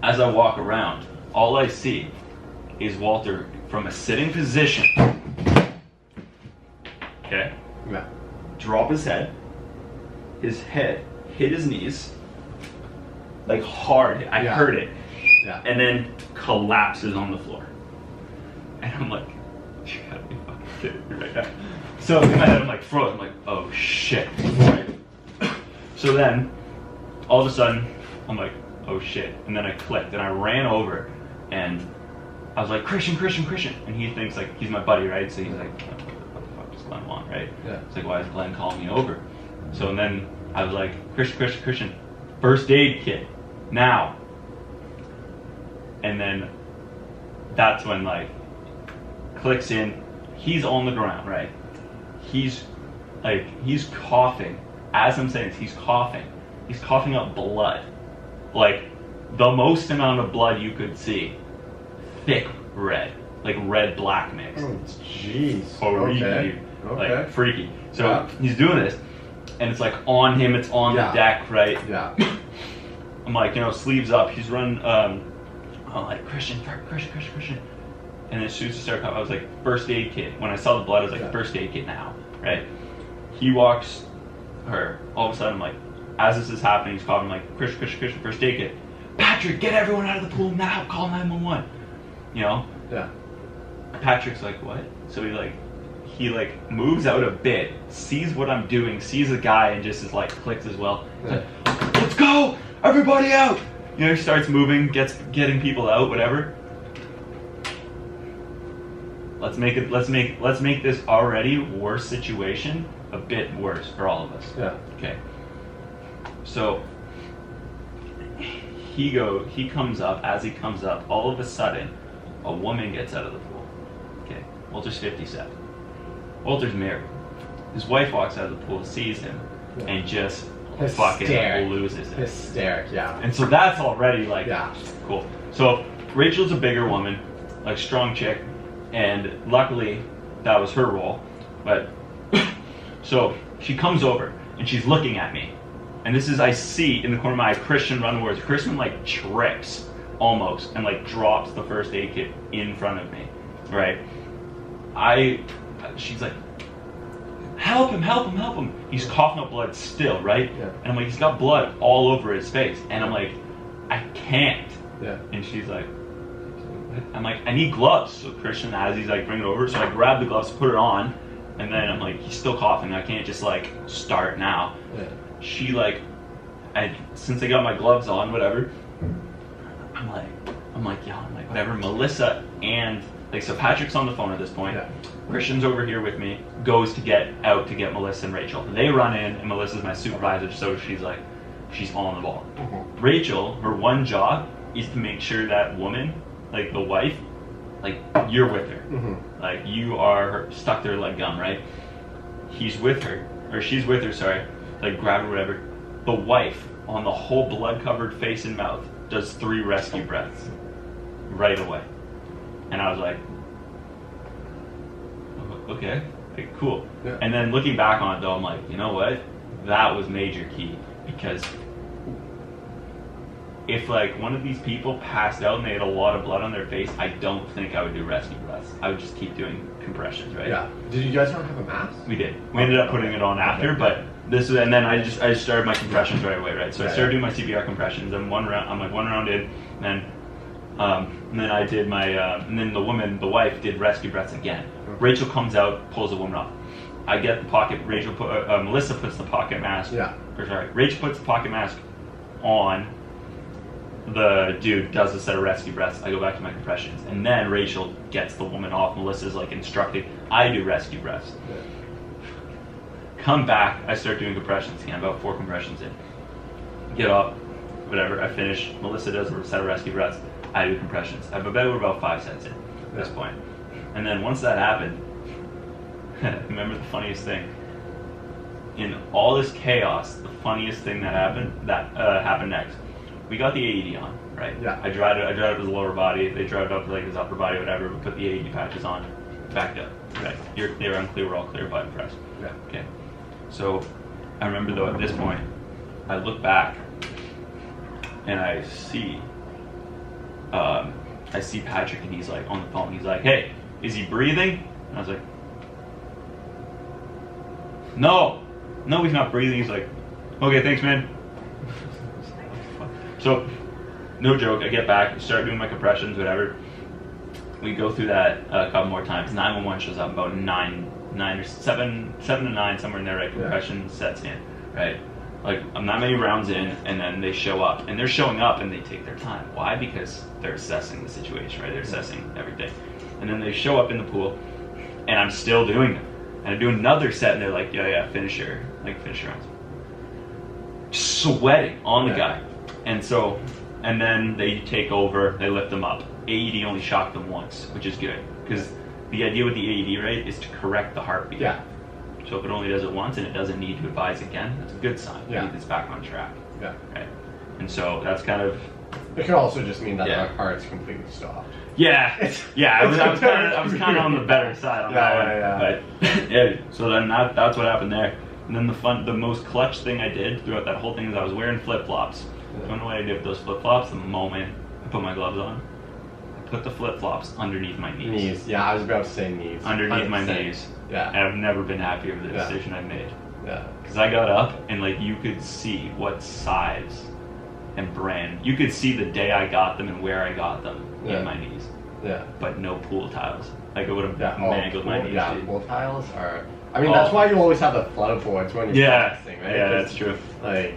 [SPEAKER 1] as I walk around, all I see is Walter from a sitting position, okay?
[SPEAKER 2] Yeah.
[SPEAKER 1] Drop his head hit his knees, like hard, I heard it, and then collapses on the floor. And I'm like, you gotta be fucking kidding me right now. So in my head I'm like frozen, I'm like, oh shit, right? So then, all of a sudden, I'm like, oh shit, and then I clicked, and I ran over, and I was like, Christian, and he thinks like, he's my buddy, right? So he's like, what the fuck does Glenn want, right?
[SPEAKER 2] Yeah.
[SPEAKER 1] It's like, why is Glenn calling me over? So and then I was like, Christian, first aid kit, now. And then that's when like, clicks in, he's on the ground, right? He's coughing. As I'm saying this, he's coughing up blood. Like, the most amount of blood you could see. Thick red, like red-black mix.
[SPEAKER 2] Oh, jeez.
[SPEAKER 1] Freaky,
[SPEAKER 2] Okay.
[SPEAKER 1] like freaky. So he's doing this, and it's like on him. It's on the deck, right?
[SPEAKER 2] Yeah.
[SPEAKER 1] I'm like, sleeves up. He's running. I'm like, Christian, and as soon as he started coughing, I was like, first aid kit. When I saw the blood, I was like, first aid kit now, right? He walks her. All of a sudden, I'm like, as this is happening, he's coughing. I'm like, Christian, first aid kit. Patrick, get everyone out of the pool now. Call 911.
[SPEAKER 2] Yeah.
[SPEAKER 1] Patrick's like, what? So he moves out a bit, sees what I'm doing, sees a guy, and just is like clicks as well.
[SPEAKER 2] Yeah.
[SPEAKER 1] Like, let's go, everybody out. He starts moving, getting people out, whatever. Let's make this already worse situation a bit worse for all of us.
[SPEAKER 2] Yeah.
[SPEAKER 1] Okay. So he comes up. As he comes up, all of a sudden, a woman gets out of the pool. Okay. Walter's 57. Walter's married. His wife walks out of the pool, sees him, and just fucking loses it.
[SPEAKER 2] Hysteric, yeah.
[SPEAKER 1] And so that's already like, cool. So Rachel's a bigger woman, like strong chick, and luckily that was her role. But so she comes over and she's looking at me, and this is, I see in the corner of my eye Christian run towards her. Christian like trips almost and like drops the first aid kit in front of me, right? She's like, help him. He's coughing up blood still, right?
[SPEAKER 2] Yeah.
[SPEAKER 1] And I'm like, he's got blood all over his face. And I'm like, I can't.
[SPEAKER 2] Yeah.
[SPEAKER 1] And she's like, I'm like, I need gloves. So Christian, as he's like, bring it over. So I grab the gloves, put it on, and then I'm like, he's still coughing. I can't just like start now.
[SPEAKER 2] Yeah.
[SPEAKER 1] She like, since I got my gloves on, whatever. I'm like, whatever. Melissa and like, so Patrick's on the phone at this point.
[SPEAKER 2] Yeah.
[SPEAKER 1] Christian's over here with me. Goes to get Melissa and Rachel. They run in, and Melissa's my supervisor, so she's on the ball.
[SPEAKER 2] Mm-hmm.
[SPEAKER 1] Rachel, her one job is to make sure that woman, like the wife, like you're with her.
[SPEAKER 2] Mm-hmm.
[SPEAKER 1] Like you are stuck there like gum, right? He's with her, or she's with her, sorry. Like grab her, whatever. The wife, on the whole blood-covered face and mouth, does 3 rescue breaths right away. And I was like, okay, like, cool.
[SPEAKER 2] Yeah.
[SPEAKER 1] And then looking back on it though, I'm like, you know what? That was major key, because if like one of these people passed out and they had a lot of blood on their face, I don't think I would do rescue breaths. I would just keep doing compressions, right?
[SPEAKER 2] Yeah. Did you guys not have a mask?
[SPEAKER 1] We did. We ended up putting it on after, but this was, and then I just started my compressions right away, right? So I started doing my CPR compressions, and one round in, and then I did my, and then the wife did rescue breaths again. Rachel comes out, pulls the woman off. I get the pocket. Melissa puts the pocket mask.
[SPEAKER 2] Yeah.
[SPEAKER 1] Or sorry, Rachel puts the pocket mask on. The dude does a set of rescue breaths. I go back to my compressions, and then Rachel gets the woman off. Melissa's like instructing. I do rescue breaths.
[SPEAKER 2] Yeah.
[SPEAKER 1] Come back. I start doing compressions again. About 4 compressions in. Get up. Whatever. I finish. Melissa does a set of rescue breaths. I do compressions. I have about 5 sets in at this point. And then once that happened, remember the funniest thing. In all this chaos, the funniest thing that happened next. We got the AED on, right?
[SPEAKER 2] Yeah.
[SPEAKER 1] I drive it up his lower body. They drive it up to like his upper body, whatever. We put the AED patches on, backed up. Right. You're clear, I'm clear, we're all clear, button press.
[SPEAKER 2] Yeah.
[SPEAKER 1] Okay. So I remember though at this point, I look back and I see Patrick, and he's like on the phone. He's like, "Hey, is he breathing?" And I was like, No, he's not breathing. He's like, "Okay, thanks, man." So, no joke, I get back, start doing my compressions, whatever. We go through that a couple more times. 911 shows up about 9 or 7 to 9, somewhere in there, right? Compression sets in, right? Like, I'm not many rounds in, and then they show up. And they're showing up, and they take their time. Why? Because they're assessing the situation, right? They're assessing everything. And then they show up in the pool, and I'm still doing them. And I do another set, and they're like, yeah, finish your rounds. Sweating on the guy. And then they take over, they lift them up. AED only shocked them once, which is good. Because the idea with the AED, right, is to correct the heartbeat.
[SPEAKER 2] Yeah.
[SPEAKER 1] So if it only does it once and it doesn't need to advise again, that's a good sign.
[SPEAKER 2] Yeah.
[SPEAKER 1] It's back on track.
[SPEAKER 2] Yeah.
[SPEAKER 1] Right. And so that's kind of...
[SPEAKER 2] It could also just mean that our heart's completely stopped.
[SPEAKER 1] Yeah. I was kind of on the better side on that one.
[SPEAKER 2] Yeah.
[SPEAKER 1] But yeah, so then that's what happened there. And then the most clutch thing I did throughout that whole thing is I was wearing flip-flops. I don't know what I did with those flip-flops. The moment I put my gloves on, I put the flip-flops underneath my knees.
[SPEAKER 2] Yeah, I was about to say knees.
[SPEAKER 1] Underneath
[SPEAKER 2] 100%.
[SPEAKER 1] my knees.
[SPEAKER 2] Yeah.
[SPEAKER 1] And I've never been happier with the decision I made.
[SPEAKER 2] Yeah.
[SPEAKER 1] Because I got up and like you could see what size and brand. You could see the day I got them and where I got them in my knees.
[SPEAKER 2] Yeah.
[SPEAKER 1] But no pool tiles. Like it would have mangled my knees.
[SPEAKER 2] Yeah,
[SPEAKER 1] dude.
[SPEAKER 2] pool tiles are... I mean, that's why you always have the floodboards when you're practicing, right?
[SPEAKER 1] Yeah, that's true.
[SPEAKER 2] Like,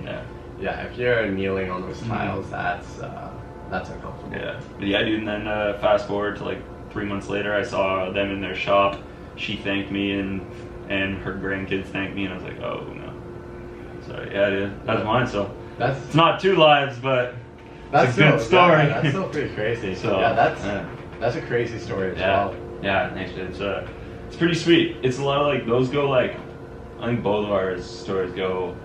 [SPEAKER 2] if you're kneeling on those tiles, that's uncomfortable.
[SPEAKER 1] Yeah, but dude. And then fast forward to like 3 months later, I saw them in their shop. She thanked me, and her grandkids thanked me, and I was like, oh no. So dude, that's mine. So it's not 2 lives, but it's a good story.
[SPEAKER 2] That's still pretty crazy. So that's a crazy story as well.
[SPEAKER 1] Yeah, thanks, dude. It's pretty sweet. It's a lot of like those go like, I think both of our stories go.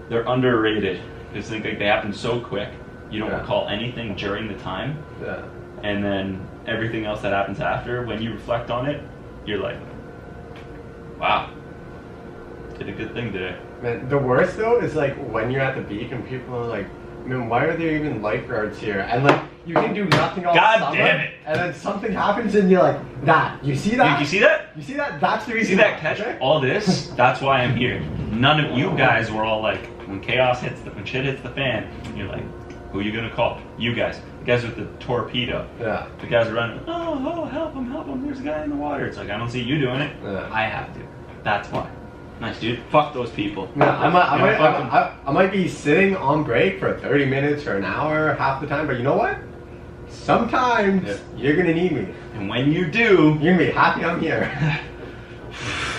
[SPEAKER 1] They're underrated because they happen so quick. You don't recall anything during the time.
[SPEAKER 2] Yeah.
[SPEAKER 1] And then everything else that happens after, when you reflect on it, you're like, wow, did a good thing today.
[SPEAKER 2] Man, the worst though is like when you're at the beach and people are like, man, why are there even lifeguards here? And like, you can do nothing all summer.
[SPEAKER 1] Damn it.
[SPEAKER 2] And then something happens and you're like, you see that?
[SPEAKER 1] Dude, you see that?
[SPEAKER 2] You see that? That's the reason.
[SPEAKER 1] See that catch? Okay? All this, that's why I'm here. None of you guys were all like, when shit hits the fan, you're like, who are you gonna call? You guys. Guys with the torpedo.
[SPEAKER 2] Yeah.
[SPEAKER 1] The guys are running. Oh, help him! There's a guy in the water. It's like I don't see you doing it.
[SPEAKER 2] Yeah.
[SPEAKER 1] I have to. That's why. Nice, dude. Fuck those people.
[SPEAKER 2] Yeah, I
[SPEAKER 1] Fuck
[SPEAKER 2] might be sitting on break for 30 minutes or an hour half the time, but you know what? Sometimes you're gonna need me.
[SPEAKER 1] And when you do,
[SPEAKER 2] You're gonna be happy I'm here.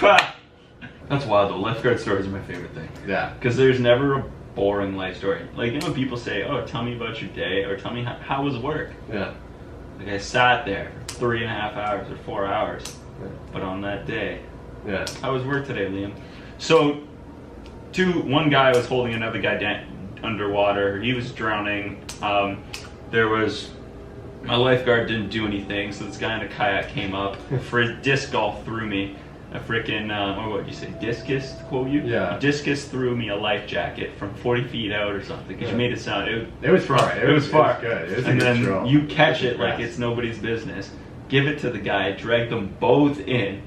[SPEAKER 1] that's wild. The lifeguard stories are my favorite thing.
[SPEAKER 2] Yeah.
[SPEAKER 1] Because there's never a boring life story. Like, you know, people say, "Oh, tell me about your day," or "Tell me how was work."
[SPEAKER 2] Yeah.
[SPEAKER 1] Like, I sat there for 3.5 hours or 4 hours, but on that day,
[SPEAKER 2] Yeah.
[SPEAKER 1] how was work today, Liam? So, one guy was holding another guy down underwater. He was drowning. There was my lifeguard didn't do anything, so this guy in a kayak came up for his disc golf threw me a freaking what did you say, discus, to quote you?
[SPEAKER 2] Yeah.
[SPEAKER 1] A discus threw me a life jacket from 40 feet out or something, because you made it sound
[SPEAKER 2] It was far.
[SPEAKER 1] It was far.
[SPEAKER 2] It was good. It was a
[SPEAKER 1] And
[SPEAKER 2] good
[SPEAKER 1] then
[SPEAKER 2] throw.
[SPEAKER 1] you catch it like
[SPEAKER 2] Yes.
[SPEAKER 1] it's nobody's business, give it to the guy, drag them both in,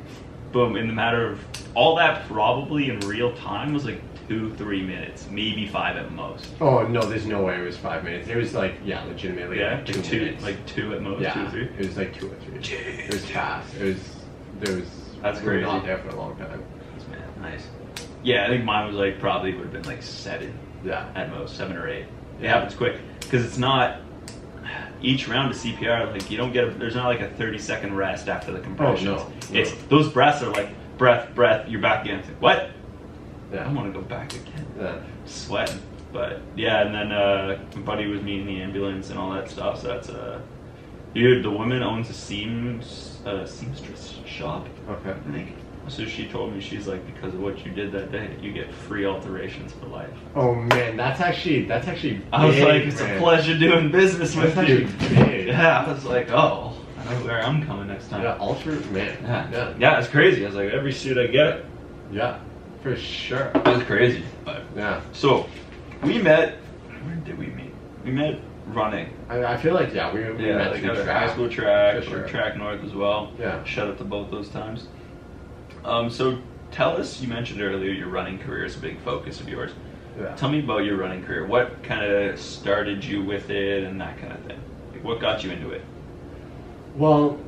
[SPEAKER 1] boom, in the matter of all that, probably in real time was like 2-3 minutes, maybe 5 at most.
[SPEAKER 2] Oh no, there's no way it was 5 minutes. It was like legitimately
[SPEAKER 1] Yeah,
[SPEAKER 2] like 2 minutes.
[SPEAKER 1] like 2 at most,
[SPEAKER 2] yeah,
[SPEAKER 1] 2 or 3.
[SPEAKER 2] it was like 2 or 3.
[SPEAKER 1] Jeez.
[SPEAKER 2] It was fast. There was.
[SPEAKER 1] That's
[SPEAKER 2] we were
[SPEAKER 1] crazy.
[SPEAKER 2] not there for a long time.
[SPEAKER 1] Man, nice. Yeah, I think mine was like probably would have been like 7
[SPEAKER 2] Yeah.
[SPEAKER 1] at most, 7 or 8. It
[SPEAKER 2] Yeah.
[SPEAKER 1] happens quick because it's not each round of CPR. Like you don't get there's not like a 30-second rest after the compressions.
[SPEAKER 2] Oh, no.
[SPEAKER 1] It's those breaths are like breath. You're back again. It's like, what?
[SPEAKER 2] Yeah.
[SPEAKER 1] I want to go back again.
[SPEAKER 2] Yeah.
[SPEAKER 1] Sweating. But yeah, and then my buddy was me in the ambulance and all that stuff. So that's dude. The woman owns a seamstress shop,
[SPEAKER 2] Okay.
[SPEAKER 1] I think. So she told me, she's like, because of what you did that day, you get free alterations for life.
[SPEAKER 2] Oh man, that's actually.
[SPEAKER 1] I was
[SPEAKER 2] big,
[SPEAKER 1] like, it's
[SPEAKER 2] man.
[SPEAKER 1] a pleasure doing business with
[SPEAKER 2] That's
[SPEAKER 1] you.
[SPEAKER 2] actually big.
[SPEAKER 1] Yeah, I was like, oh, I know where I'm coming next time.
[SPEAKER 2] Yeah, ultra man.
[SPEAKER 1] Yeah, it's crazy. I was like, every suit I get.
[SPEAKER 2] Yeah, for sure.
[SPEAKER 1] It was crazy. But
[SPEAKER 2] Yeah.
[SPEAKER 1] so we met. Where did we meet? We met running.
[SPEAKER 2] I feel like we met
[SPEAKER 1] like
[SPEAKER 2] through
[SPEAKER 1] at
[SPEAKER 2] track.
[SPEAKER 1] high school track,
[SPEAKER 2] For sure.
[SPEAKER 1] or track north as well.
[SPEAKER 2] Yeah.
[SPEAKER 1] Shout out to both those times. So tell us, you mentioned earlier your running career is a big focus of yours.
[SPEAKER 2] Yeah.
[SPEAKER 1] Tell me about your running career. What kind of started you with it and that kind of thing? Like, what got you into it?
[SPEAKER 2] Well,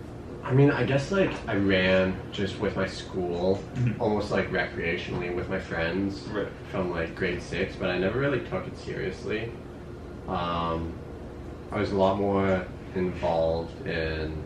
[SPEAKER 2] I mean, I guess like I ran just with my school,
[SPEAKER 1] Mhm.
[SPEAKER 2] almost like recreationally with my friends
[SPEAKER 1] Right.
[SPEAKER 2] from like grade 6, but I never really took it seriously. I was a lot more involved in.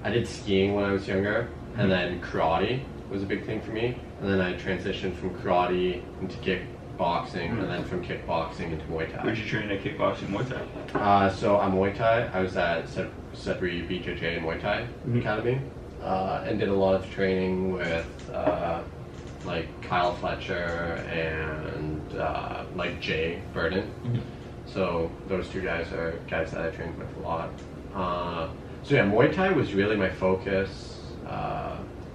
[SPEAKER 2] I did skiing when I was younger, and then karate was a big thing for me. And then I transitioned from karate into kickboxing, and then from kickboxing into Muay Thai.
[SPEAKER 1] Where'd you train at kickboxing, Muay Thai?
[SPEAKER 2] So at Muay Thai, I was at Sudbury BJJ Muay Thai Academy, and did a lot of training with like Kyle Fletcher and like Jay Burden. So those two guys are guys that I trained with a lot. So yeah, Muay Thai was really my focus.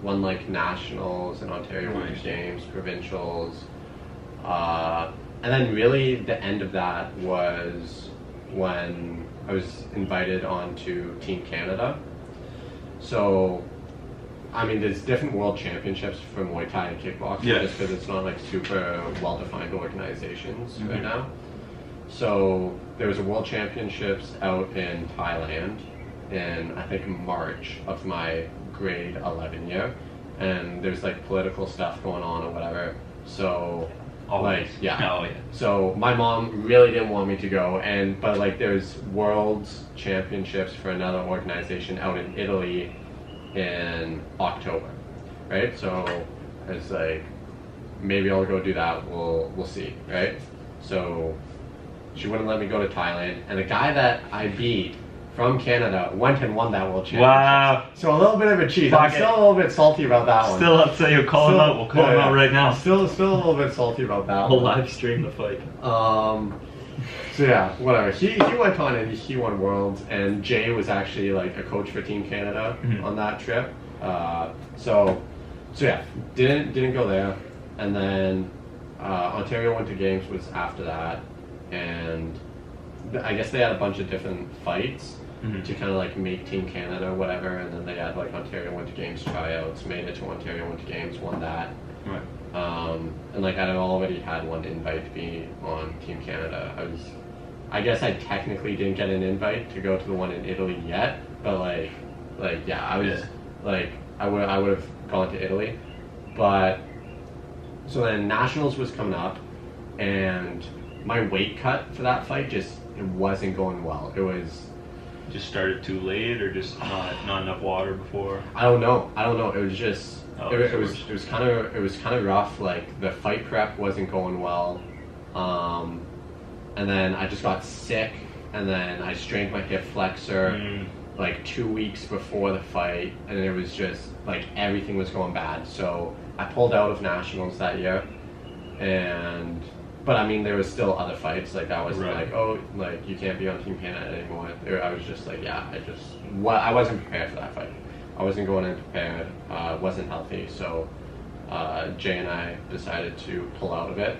[SPEAKER 2] Won like nationals and Ontario Winter Games, provincials. And then really the end of that was when I was invited onto Team Canada. So, I mean, there's different world championships for Muay Thai and kickboxing, just because it's not like super well-defined organizations right now. So there was a world championships out in Thailand in I think March of my grade 11 year, and there's like political stuff going on or whatever. So so my mom really didn't want me to go, but like there's world's championships for another organization out in Italy in October, right? So it's like maybe I'll go do that. We'll see, right? So she wouldn't let me go to Thailand, and the guy that I beat from Canada went and won that world championship.
[SPEAKER 1] Wow.
[SPEAKER 2] So a little bit of a cheat. I'm still a little bit salty about that one.
[SPEAKER 1] Still up, say you'll call him out. We'll call him out right now.
[SPEAKER 2] Still a little bit salty about that
[SPEAKER 1] We'll
[SPEAKER 2] one.
[SPEAKER 1] live stream the fight.
[SPEAKER 2] So yeah, whatever. He went on and he won worlds, and Jay was actually like a coach for Team Canada on that trip. So yeah, didn't go there, and then Ontario Winter Games was after that, and I guess they had a bunch of different fights to kind of like make Team Canada or whatever, and then they had like Ontario Winter Games tryouts, made it to Ontario Winter Games, won that.
[SPEAKER 1] Right.
[SPEAKER 2] And like I had already had one invite to be on Team Canada. I was I guess I technically didn't get an invite to go to the one in Italy yet, but yeah, I was like, I would have gone to Italy, but so then nationals was coming up, and my weight cut for that fight it wasn't going well. It was
[SPEAKER 1] Just started too late, or just not enough water before?
[SPEAKER 2] I don't know. It was just it was kind of rough. Like the fight prep wasn't going well, and then I just got sick, and then I strained my hip flexor like 2 weeks before the fight, and it was just like everything was going bad. So I pulled out of nationals that year, but I mean there was still other fights. Like I wasn't like, oh, like you can't be on Team Canada anymore. I was just like, yeah, I wasn't prepared for that fight. I wasn't going in prepared. Wasn't healthy. So Jay and I decided to pull out of it.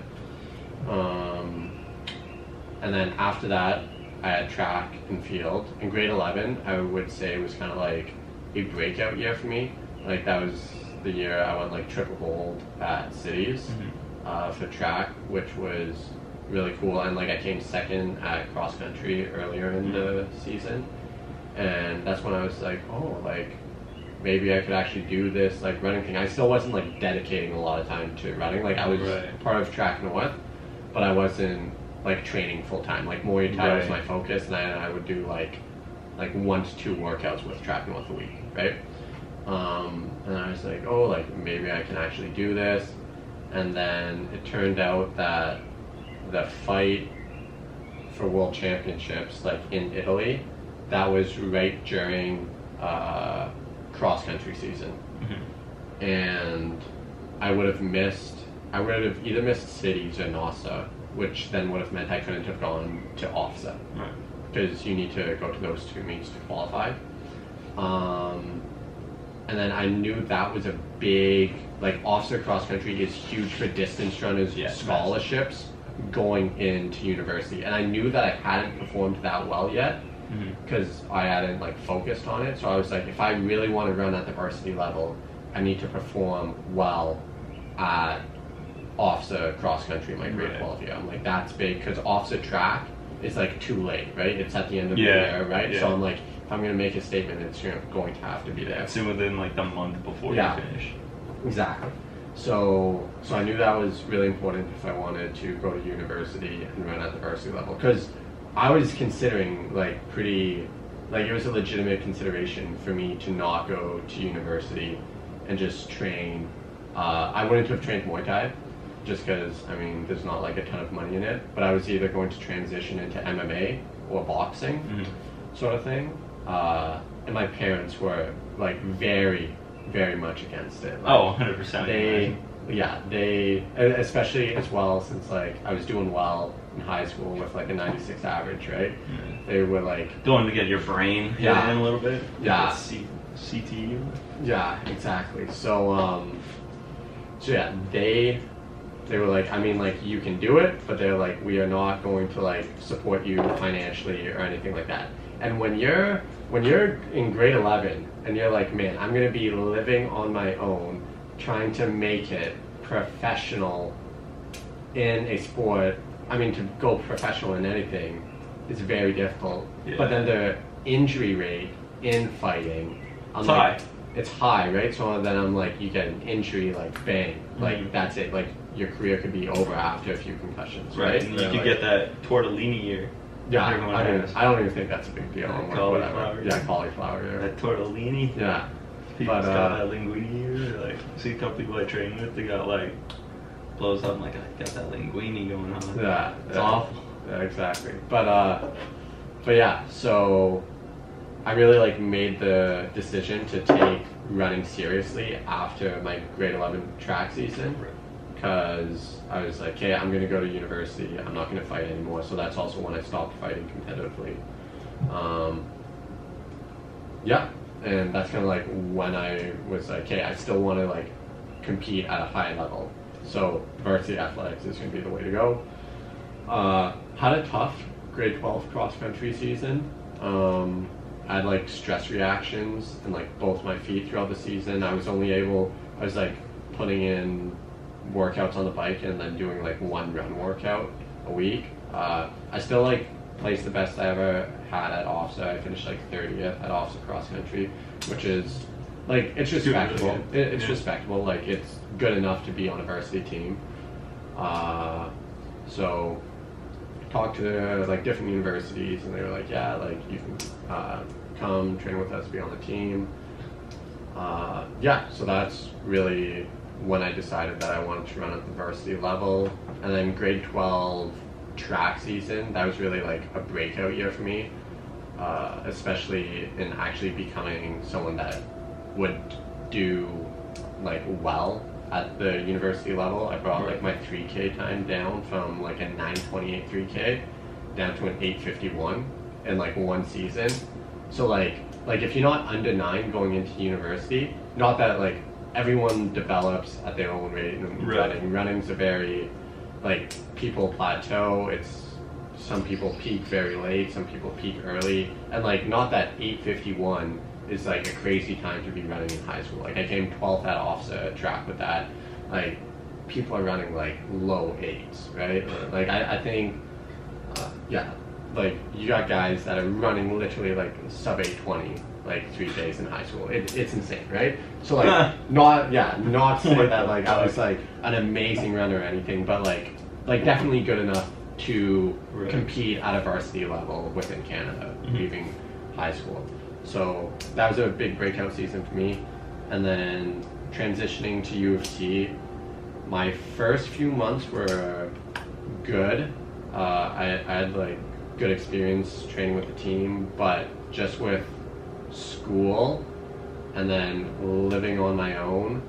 [SPEAKER 2] And then after that, I had track and field. In grade 11, I would say was kind of like a breakout year for me. Like that was the year I won like triple gold at cities for track, which was really cool. And like I came second at cross country earlier in the season, and that's when I was like, oh, like maybe I could actually do this like running thing. I still wasn't like dedicating a lot of time to running. Like I was part of track north, but I wasn't like training full time. Like Muay Thai was my focus, and I would do like 1 to 2 workouts with track north a week, right? And I was like, oh, like maybe I can actually do this. And then it turned out that the fight for world championships, like in Italy, that was right during cross country season, and I would have either missed cities or NASA, which then would have meant I couldn't have gone to OFSA, because you need to go to those 2 meets to qualify. And then I knew that was a big, like OFSA cross country is huge for distance runners, scholarships going into university, and I knew that I hadn't performed that well yet because I hadn't like focused on it. So I was like, if I really want to run at the varsity level, I need to perform well at OFSA cross country in my grade 12 year. I'm like, that's big, because OFSA track is like too late, right? It's at the end of the year, right? So I'm like, if I'm going to make a statement, it's going to have to be there.
[SPEAKER 1] It's within like the month before you finish.
[SPEAKER 2] Exactly. So I knew that was really important if I wanted to go to university and run at the varsity level, because I was considering like it was a legitimate consideration for me to not go to university and just train. I wouldn't have trained Muay Thai just because, I mean, there's not like a ton of money in it, but I was either going to transition into MMA or boxing sort of thing. And my parents were like very, very much against it. Like,
[SPEAKER 1] 100%.
[SPEAKER 2] They especially as well, since like I was doing well in high school with like a 96 average, right? They were like,
[SPEAKER 1] don't want to get your brain hit in a little bit. CTE.
[SPEAKER 2] Yeah, exactly. So they were like, I mean, like you can do it, but they're like, we are not going to like support you financially or anything like that. And when you're in grade 11 and you're like, man, I'm gonna be living on my own, trying to make it professional in a sport. I mean, to go professional in anything is very difficult. But then the injury rate in fighting, it's high, right? So then I'm like, you get an injury, like bang, like that's it. Like your career could be over after a few concussions, right?
[SPEAKER 1] And you could get that tortellini year.
[SPEAKER 2] Yeah, I don't even think that's a big deal.
[SPEAKER 1] Cauliflower.
[SPEAKER 2] Yeah, cauliflower. Yeah.
[SPEAKER 1] That tortellini.
[SPEAKER 2] Yeah.
[SPEAKER 1] People's got that linguine year. Like, see a couple people I train with, they got like blows up. I'm like, I got that linguine going on.
[SPEAKER 2] Yeah,
[SPEAKER 1] it's awful.
[SPEAKER 2] Yeah, exactly. But yeah. So I really like made the decision to take running seriously after my grade 11 track season. Because I was like, okay, I'm going to go to university. I'm not going to fight anymore. So that's also when I stopped fighting competitively. And that's kind of like when I was like, okay, I still want to like compete at a high level. So varsity athletics is going to be the way to go. Had a tough grade 12 cross country season. I had like stress reactions in like both my feet throughout the season. I was like putting in workouts on the bike and then doing like one run workout a week. I still like placed the best I ever had at OFSA. I finished like 30th at OFSA cross country, which is like, it's respectable. It's respectable. Like, it's good enough to be on a varsity team. So talked to like different universities, and they were like, yeah, like you can come train with us, be on the team. Yeah, so that's really when I decided that I wanted to run at the varsity level. And then grade 12 track season, that was really like a breakout year for me, especially in actually becoming someone that would do like well at the university level. I brought like my 3K time down from like a 9:28 3K down to an 8:51 in like one season. So like if you're not under 9 going into university, not that like everyone develops at their own rate in running. Running's a very, like, people plateau. It's, some people peak very late, some people peak early, and like not that 8:51 is like a crazy time to be running in high school. Like I came 12th at OFSA track with that. Like people are running like low 8s, right? Like I think, yeah, like you got guys that are running literally like sub 8:20, like 3Ks in high school. It's insane, right? So like not saying that like I was like an amazing runner or anything, but like definitely good enough to compete at a varsity level within Canada, leaving high school. So that was a big breakout season for me. And then transitioning to U of T, my first few months were good. I had like good experience training with the team, but just with school and then living on my own,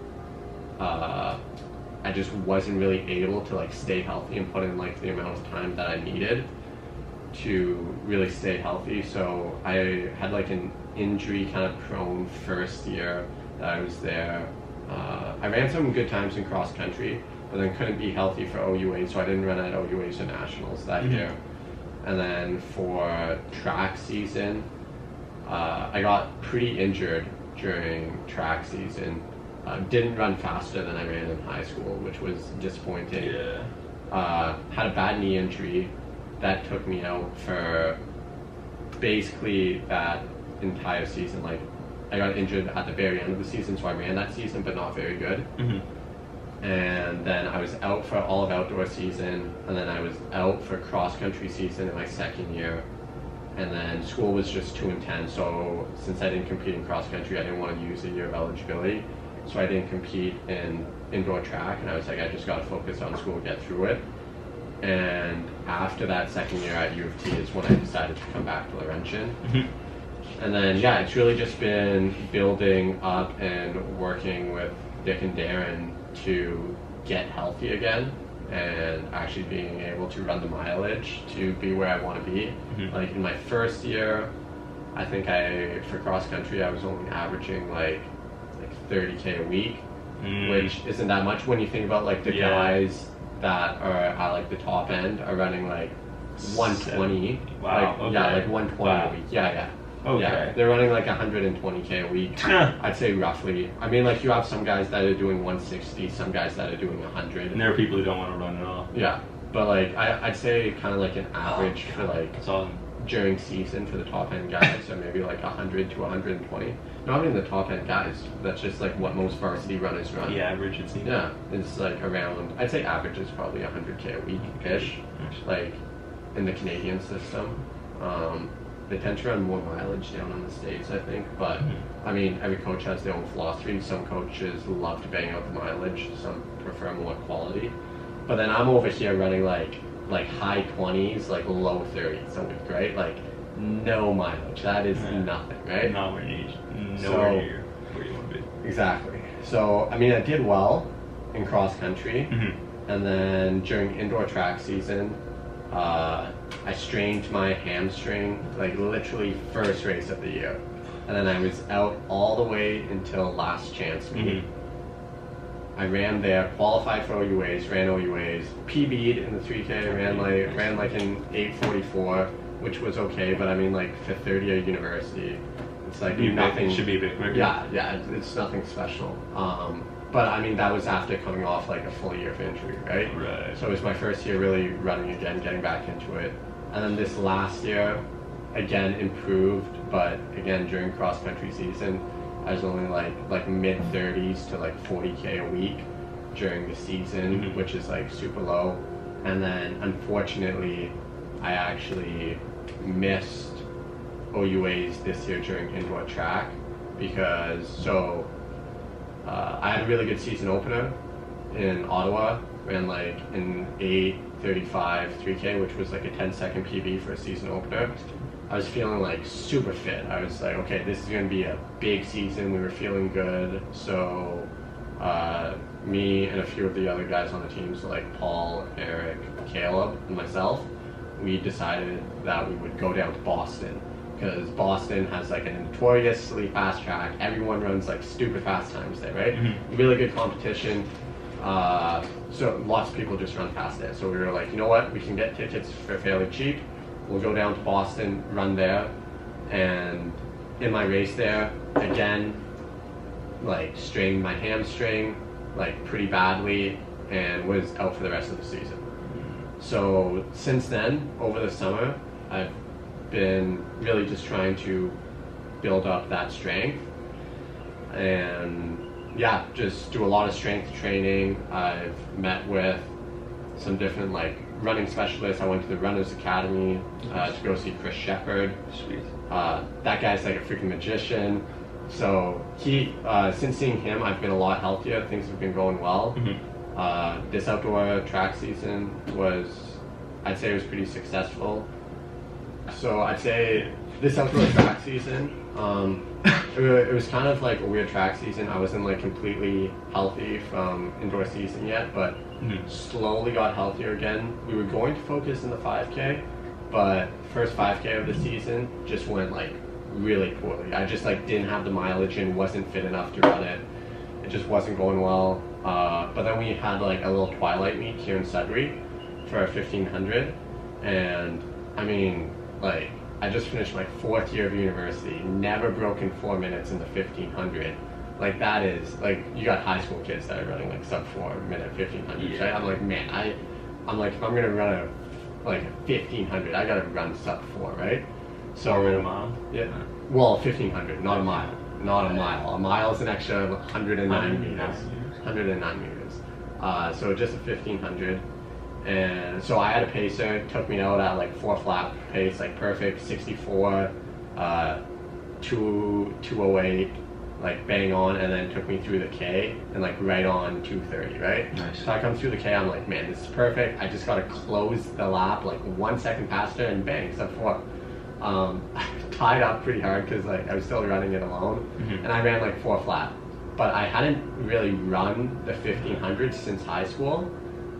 [SPEAKER 2] I just wasn't really able to like stay healthy and put in like the amount of time that I needed to really stay healthy. So I had like an injury kind of prone first year that I was there. I ran some good times in cross country, but then couldn't be healthy for OUA, so I didn't run at OUAs or nationals that year. And then for track season, I got pretty injured during track season. Didn't run faster than I ran in high school, which was disappointing. Had a bad knee injury that took me out for basically that entire season. Like I got injured at the very end of the season, so I ran that season, but not very good. And then I was out for all of outdoor season, and then I was out for cross country season in my second year. And then school was just too intense, so since I didn't compete in cross country, I didn't want to use a year of eligibility. So I didn't compete in indoor track, and I was like, I just got to focus on school, get through it. And after that second year at U of T is when I decided to come back to Laurentian. And then, yeah, it's really just been building up and working with Dick and Darren to get healthy again and actually being able to run the mileage to be where I want to be. Like in my first year, I think for cross country, I was only averaging like 30K a week, which isn't that much when you think about like the guys that are at like the top end are running like 120.
[SPEAKER 1] Wow.
[SPEAKER 2] Like, yeah, like 120 a week. Yeah.
[SPEAKER 1] Okay.
[SPEAKER 2] Yeah, they're running like 120K a week. I'd say roughly. I mean, like you have some guys that are doing 160, some guys that are doing 100.
[SPEAKER 1] And there are people who don't want to run at all.
[SPEAKER 2] Yeah, but like I'd say kind of like an average for like
[SPEAKER 1] that's awesome.
[SPEAKER 2] During season for the top end guys, so maybe like 100 to 120. Not even the top end guys. That's just like what most varsity runners run.
[SPEAKER 1] The average, it seems.
[SPEAKER 2] Yeah, it's like around. I'd say average is probably 100K a week ish, like in the Canadian system. They tend to run more mileage down in the States, I think, but I mean, every coach has their own philosophy. Some coaches love to bang out the mileage, some prefer more quality. But then I'm over here running like high 20s, like low 30s a week, right? Like no mileage. That is nothing, right?
[SPEAKER 1] Not where you need, nowhere near where you want to be.
[SPEAKER 2] Exactly. So, I mean, I did well in cross country, and then during indoor track season, I strained my hamstring, like literally first race of the year. And then I was out all the way until last chance meet. I ran there, qualified for OUAs, ran OUAs, PB'd in the 3K, ran like an 8:44, which was okay, but I mean like for third year university, it's like nothing.
[SPEAKER 1] It should be a bit quicker.
[SPEAKER 2] Yeah, it's nothing special. But I mean, that was after coming off like a full year of injury, right?
[SPEAKER 1] Right.
[SPEAKER 2] So it was my first year really running again, getting back into it. And then this last year, again improved, but again during cross country season, I was only like mid 30s to like 40K a week during the season, which is like super low. And then unfortunately, I actually missed OUAs this year during indoor track because I had a really good season opener in Ottawa, ran like an 8:35 3K, which was like a 10-second PB for a season opener. I was feeling like super fit. I was like, okay, this is going to be a big season. We were feeling good. So me and a few of the other guys on the team, so like Paul, Eric, Caleb, and myself, we decided that we would go down to Boston because Boston has like a notoriously fast track. Everyone runs like stupid fast times there, right? Really good competition. So lots of people just run fast there. So we were like, you know what? We can get tickets for fairly cheap. We'll go down to Boston, run there, and in my race there, again, like strained my hamstring, like pretty badly, and was out for the rest of the season. So since then, over the summer, I've been really just trying to build up that strength, and yeah, just do a lot of strength training. I've met with some different like running specialists. I went to the Runners Academy to go see Chris Shepard.
[SPEAKER 1] Sweet.
[SPEAKER 2] That guy's like a freaking magician. So he, since seeing him, I've been a lot healthier. Things have been going well. This outdoor track season was, I'd say it was pretty successful. So I'd say this outdoor track season, it was kind of like a weird track season. I wasn't like completely healthy from indoor season yet, but slowly got healthier again. We were going to focus in the 5K, but first 5K of the season just went like really poorly. I just like didn't have the mileage and wasn't fit enough to run it. It just wasn't going well. But then we had like a little twilight meet here in Sudbury for our 1500, and I mean, like, I just finished my 4th year of university, never broken 4 minutes in the 1500. Like, that is, like, you got high school kids that are running like sub 4 minute 1500s, right? I'm like, man, I'm like, if I'm gonna run a 1500, I gotta run sub 4, right? So
[SPEAKER 1] 4 minute a mile?
[SPEAKER 2] Yeah. Well, 1500, not a mile. Not a mile. A mile is an extra 109 meters. 109 meters. So just a 1500. And so I had a pacer, took me out at like 4 flat pace, like perfect, 64, 208, like bang on, and then took me through the K and like right on 230, right?
[SPEAKER 1] Nice.
[SPEAKER 2] So I come through the K, I'm like, man, this is perfect. I just gotta close the lap like 1 second faster and bang, sub 4. I tied up pretty hard because like I was still running it alone, and I ran like 4 flat. But I hadn't really run the 1500 since high school.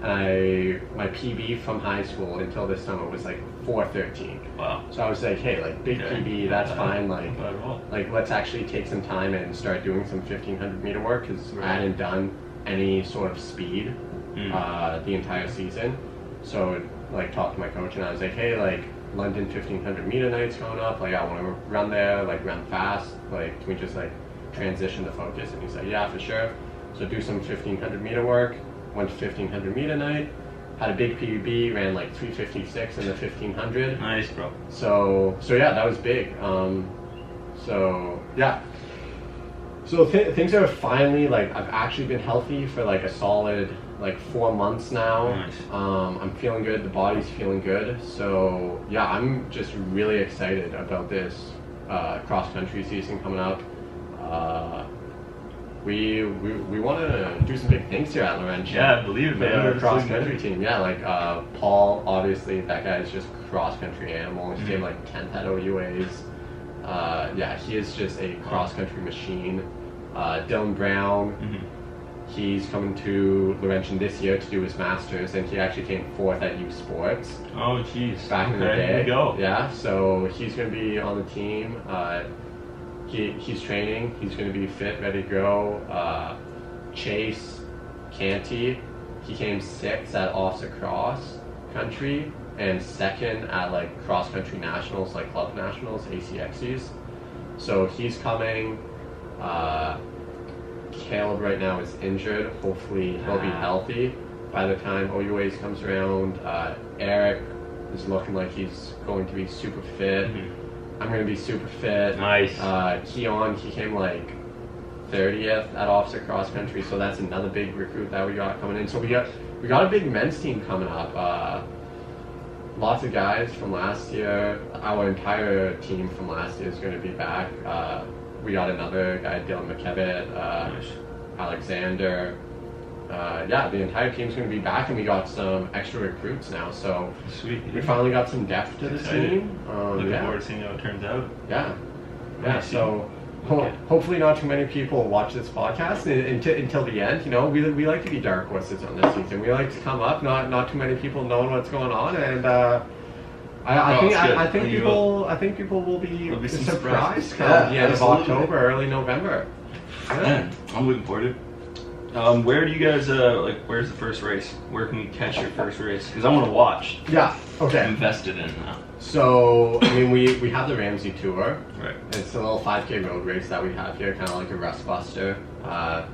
[SPEAKER 2] And my PB from high school until this summer was like 4:13.
[SPEAKER 1] Wow.
[SPEAKER 2] So I was like, hey, like big PB, that's fine. Like let's actually take some time and start doing some 1500 meter work because I hadn't done any sort of speed the entire season. So like talked to my coach and I was like, hey, like London 1500 meter night's going up. Like I want to run there, like run fast. Like can we just like transition the focus? And he's like, yeah, for sure. So do some 1500 meter work. Went to 1500 meter night, had a big PB, ran like 356 in the 1500.
[SPEAKER 1] Nice, bro.
[SPEAKER 2] So yeah, that was big. So yeah. So things are finally like, I've actually been healthy for like a solid like 4 months now.
[SPEAKER 1] Nice.
[SPEAKER 2] I'm feeling good, the body's feeling good. So yeah, I'm just really excited about this cross country season coming up. We want to do some big things here at Laurentian.
[SPEAKER 1] Yeah, I believe it, man.
[SPEAKER 2] For the cross country team. Yeah, like Paul, obviously that guy is just cross country animal. He came like 10th at OUAs. Yeah, he is just a cross country machine. Dylan Brown, he's coming to Laurentian this year to do his masters, and he actually came 4th at youth sports.
[SPEAKER 1] Oh, jeez.
[SPEAKER 2] Back in the day.
[SPEAKER 1] Here we go.
[SPEAKER 2] Yeah, so he's going to be on the team. He's training. He's going to be fit, ready to go. Chase Canty, he came 6th at OSSA cross country and 2nd at like cross country nationals, like club nationals, ACXCs. So he's coming. Caleb right now is injured. Hopefully he'll be healthy by the time OUAs comes around. Eric is looking like he's going to be super fit. I'm going to be super fit.
[SPEAKER 1] Nice.
[SPEAKER 2] Keon, he came like 30th at officer cross country, so that's another big recruit that we got coming in. So we got a big men's team coming up. Lots of guys from last year. Our entire team from last year is going to be back. We got another guy, Dylan McKevitt,
[SPEAKER 1] Nice.
[SPEAKER 2] Alexander. Yeah, the entire team's going to be back, and we got some extra recruits now. So
[SPEAKER 1] Sweet.
[SPEAKER 2] we finally got some depth to the
[SPEAKER 1] Excited.
[SPEAKER 2] team.
[SPEAKER 1] Looking
[SPEAKER 2] Yeah.
[SPEAKER 1] forward to seeing how it turns out.
[SPEAKER 2] Yeah.
[SPEAKER 1] Nice.
[SPEAKER 2] So
[SPEAKER 1] Okay.
[SPEAKER 2] hopefully not too many people watch this podcast until the end. You know, we like to be dark horses on this season. We like to come up, not too many people knowing what's going on, and I think people will be
[SPEAKER 1] There'll be some
[SPEAKER 2] surprised
[SPEAKER 1] surprises.
[SPEAKER 2] come
[SPEAKER 1] Yeah,
[SPEAKER 2] the end
[SPEAKER 1] absolutely.
[SPEAKER 2] of October, early November.
[SPEAKER 1] Yeah, I'm looking forward to it. Where do you guys where's the first race? Where can we catch your first race? Because I want to watch.
[SPEAKER 2] Yeah.
[SPEAKER 1] I'm
[SPEAKER 2] Okay.
[SPEAKER 1] invested in that.
[SPEAKER 2] So I mean, we have the Ramsey Tour.
[SPEAKER 1] Right.
[SPEAKER 2] It's a little 5K road race that we have here, kind of like a rust buster.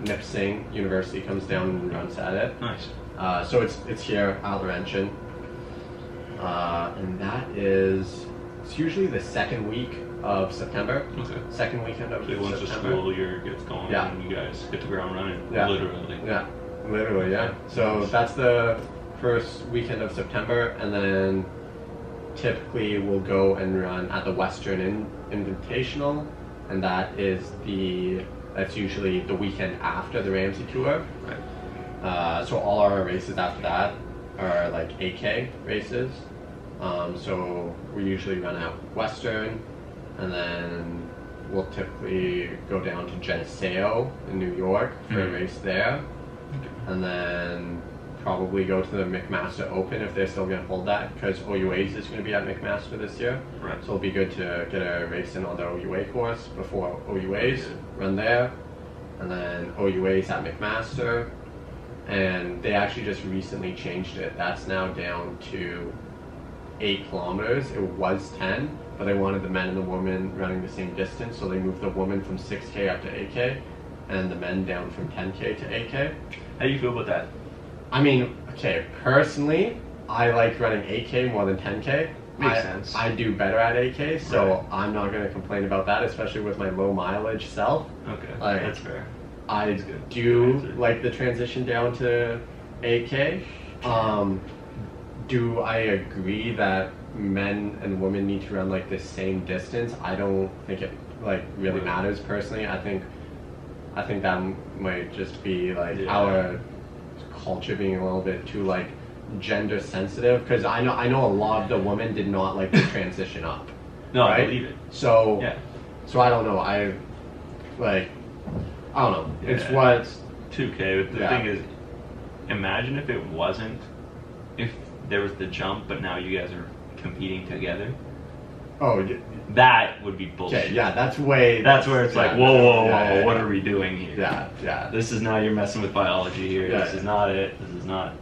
[SPEAKER 2] Nip Singh University comes down and runs at it.
[SPEAKER 1] Nice.
[SPEAKER 2] So it's here at Laurentian, and it's usually the second week of September.
[SPEAKER 1] Okay.
[SPEAKER 2] Second weekend of
[SPEAKER 1] So once the
[SPEAKER 2] September.
[SPEAKER 1] school year gets going,
[SPEAKER 2] Yeah.
[SPEAKER 1] and you guys hit the ground running,
[SPEAKER 2] Yeah.
[SPEAKER 1] literally.
[SPEAKER 2] Yeah, literally, yeah. So that's the first weekend of September, and then typically we'll go and run at the Western Invitational, and that's usually the weekend after the Ramsey Tour.
[SPEAKER 1] Right.
[SPEAKER 2] So all our races after that are like 8K races. So we usually run out Western, and then we'll typically go down to Geneseo in New York for a race there, and then probably go to the McMaster Open if they're still going to hold that, because OUA's is going to be at McMaster this year.
[SPEAKER 1] Right.
[SPEAKER 2] So it'll be good to get a race in on the OUA course before OUA's, run there, and then OUA's at McMaster. And they actually just recently changed it. That's now down to 8 kilometers. It was 10, but they wanted the men and the women running the same distance, so they moved the women from 6K up to 8K, and the men down from 10K to 8K.
[SPEAKER 1] How do you feel about that?
[SPEAKER 2] I mean, okay, personally, I like running 8K more than 10K.
[SPEAKER 1] Makes sense.
[SPEAKER 2] I do better at 8K, so
[SPEAKER 1] Right.
[SPEAKER 2] I'm not going to complain about that, especially with my low mileage self.
[SPEAKER 1] Okay,
[SPEAKER 2] Like,
[SPEAKER 1] that's fair.
[SPEAKER 2] I
[SPEAKER 1] That's good.
[SPEAKER 2] do
[SPEAKER 1] Good answer.
[SPEAKER 2] like the transition down to 8K. Do I agree that men and women need to run like the same distance? I don't think it like really
[SPEAKER 1] Right.
[SPEAKER 2] matters personally. I think that might just be like
[SPEAKER 1] Yeah.
[SPEAKER 2] our culture being a little bit too like gender sensitive, because I know a lot of the women did not like the transition up.
[SPEAKER 1] No, I
[SPEAKER 2] right?
[SPEAKER 1] believe it.
[SPEAKER 2] So
[SPEAKER 1] Yeah.
[SPEAKER 2] so I don't know. I don't know. It's
[SPEAKER 1] Yeah.
[SPEAKER 2] what
[SPEAKER 1] 2K, but the
[SPEAKER 2] Yeah.
[SPEAKER 1] thing is, imagine if it wasn't, if there was the jump, but now you guys are competing together.
[SPEAKER 2] oh
[SPEAKER 1] That would be bullshit.
[SPEAKER 2] okay, yeah, that's way
[SPEAKER 1] That's where it's like,
[SPEAKER 2] yeah,
[SPEAKER 1] whoa,
[SPEAKER 2] yeah,
[SPEAKER 1] what
[SPEAKER 2] yeah.
[SPEAKER 1] are we doing here?
[SPEAKER 2] Yeah.
[SPEAKER 1] This is not, you're messing with biology here.
[SPEAKER 2] Yeah,
[SPEAKER 1] This
[SPEAKER 2] yeah.
[SPEAKER 1] is not it. This is not.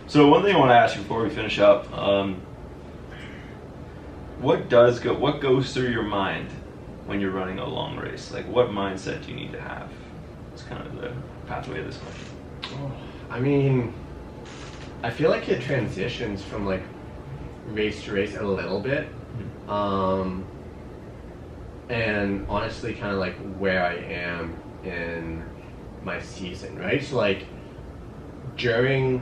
[SPEAKER 1] So one thing I want to ask you before we finish up, what goes through your mind when you're running a long race? Like, what mindset do you need to have? It's kind of the pathway of this question.
[SPEAKER 2] I mean, I feel like it transitions from like race to race a little bit. And honestly kind of like where I am in my season, right? So like during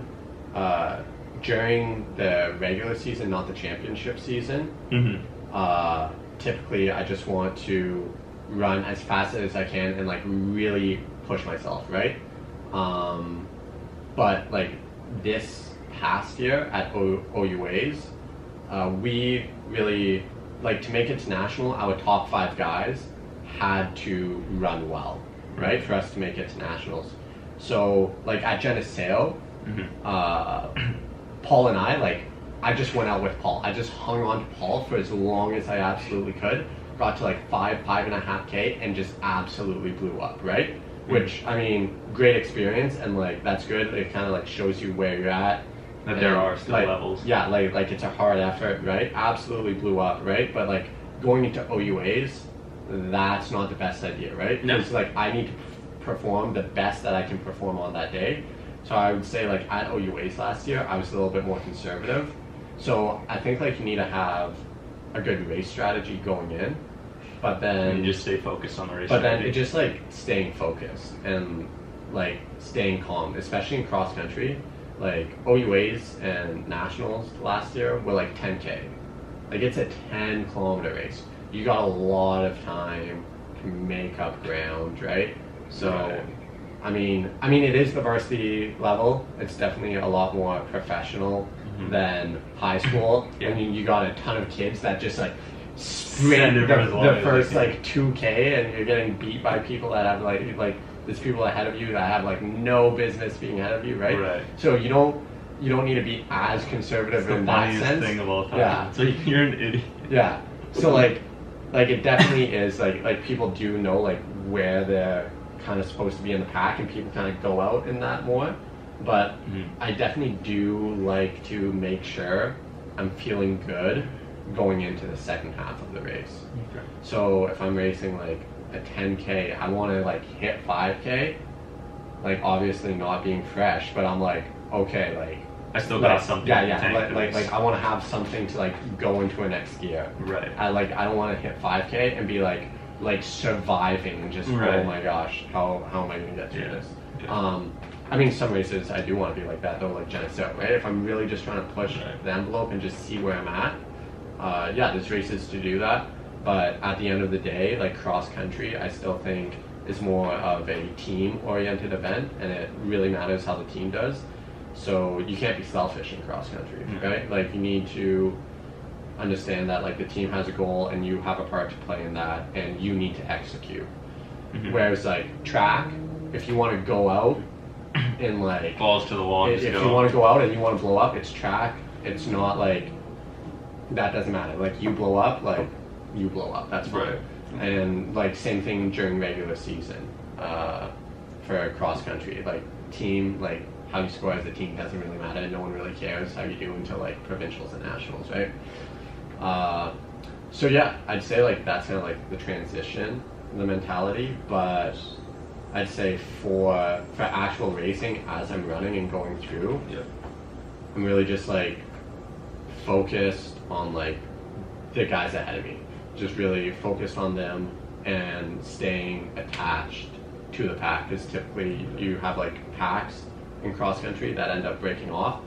[SPEAKER 2] the regular season, not the championship season, typically I just want to run as fast as I can and like really push myself, right? But like this past year at OUAs, we really, like, to make it to national, our top 5 guys had to run well, right, for us to make it to nationals. So like at Geneseo, Paul and I just went out with Paul. I just hung on to Paul for as long as I absolutely could. Got to like 5.5K and just absolutely blew up, right? Which, I mean, great experience, and like that's good. It kind of like shows you where you're at.
[SPEAKER 1] That there are still
[SPEAKER 2] like,
[SPEAKER 1] levels.
[SPEAKER 2] Yeah, like it's a hard effort, right? Absolutely blew up, right? But like going into OUAs, that's not the best idea, right?
[SPEAKER 1] No.
[SPEAKER 2] Because like I need to perform the best that I can perform on that day. So I would say like at OUAs last year, I was a little bit more conservative. So I think like you need to have a good race strategy going in, but then
[SPEAKER 1] And you just stay focused on the race.
[SPEAKER 2] but then
[SPEAKER 1] strategy.
[SPEAKER 2] it just like staying focused and like staying calm, especially in cross country. Like OUAs and nationals last year were like 10K. Like it's a 10-kilometer race. You got a lot of time to make up ground, right? So,
[SPEAKER 1] Right.
[SPEAKER 2] I mean, it is the varsity level. It's definitely a lot more professional than high school.
[SPEAKER 1] Yeah.
[SPEAKER 2] I mean, you got a ton of kids that just like
[SPEAKER 1] Send
[SPEAKER 2] sprint
[SPEAKER 1] it for as long
[SPEAKER 2] the
[SPEAKER 1] as
[SPEAKER 2] first
[SPEAKER 1] they can.
[SPEAKER 2] like 2K, and you're getting beat by people that have like there's people ahead of you that have like no business being ahead of you, right?
[SPEAKER 1] Right.
[SPEAKER 2] So you don't need to be as conservative
[SPEAKER 1] It's the
[SPEAKER 2] in that
[SPEAKER 1] funniest
[SPEAKER 2] sense.
[SPEAKER 1] thing of all time.
[SPEAKER 2] Yeah.
[SPEAKER 1] So you're an idiot.
[SPEAKER 2] Yeah. So like it definitely is like people do know like where they're kind of supposed to be in the pack, and people kind of go out in that more. But I definitely do like to make sure I'm feeling good going into the second half of the race.
[SPEAKER 1] Okay.
[SPEAKER 2] So if I'm racing like a 10K, I want to like hit 5K, like obviously not being fresh, but I'm like, okay, like
[SPEAKER 1] I still
[SPEAKER 2] like,
[SPEAKER 1] got something.
[SPEAKER 2] yeah,
[SPEAKER 1] in the
[SPEAKER 2] yeah,
[SPEAKER 1] tank
[SPEAKER 2] like I want to have something to like go into a next gear.
[SPEAKER 1] Right.
[SPEAKER 2] I don't want to hit 5K and be like surviving and just
[SPEAKER 1] Right.
[SPEAKER 2] oh my gosh, how am I gonna get through
[SPEAKER 1] Yeah.
[SPEAKER 2] this?
[SPEAKER 1] Okay.
[SPEAKER 2] I mean, some races I do want to be like that though, like Geneseo, right? If I'm really just trying to push
[SPEAKER 1] Right.
[SPEAKER 2] the envelope and just see where I'm at, yeah, there's races to do that. But at the end of the day, like cross country, I still think is more of a team-oriented event, and it really matters how the team does. So you can't be selfish in cross country, right? Like you need to understand that like the team has a goal and you have a part to play in that, and you need to execute. Whereas like track, if you want to go out and like
[SPEAKER 1] Balls to the wall. And
[SPEAKER 2] if
[SPEAKER 1] just
[SPEAKER 2] you
[SPEAKER 1] go.
[SPEAKER 2] want to go out and you want to blow up, it's track. It's not like that doesn't matter. Like you blow up, like you blow up. That's fine.
[SPEAKER 1] Right.
[SPEAKER 2] And like same thing during regular season for cross country. Like team, like how you score as a team doesn't really matter. No one really cares how you do until like provincials and nationals, right? So yeah, I'd say like that's kind of like the transition, the mentality. But I'd say for actual racing, as I'm running and going through,
[SPEAKER 1] Yep.
[SPEAKER 2] I'm really just like focused on like the guys ahead of me. Just really focused on them and staying attached to the pack, because typically you have like packs in cross country that end up breaking off,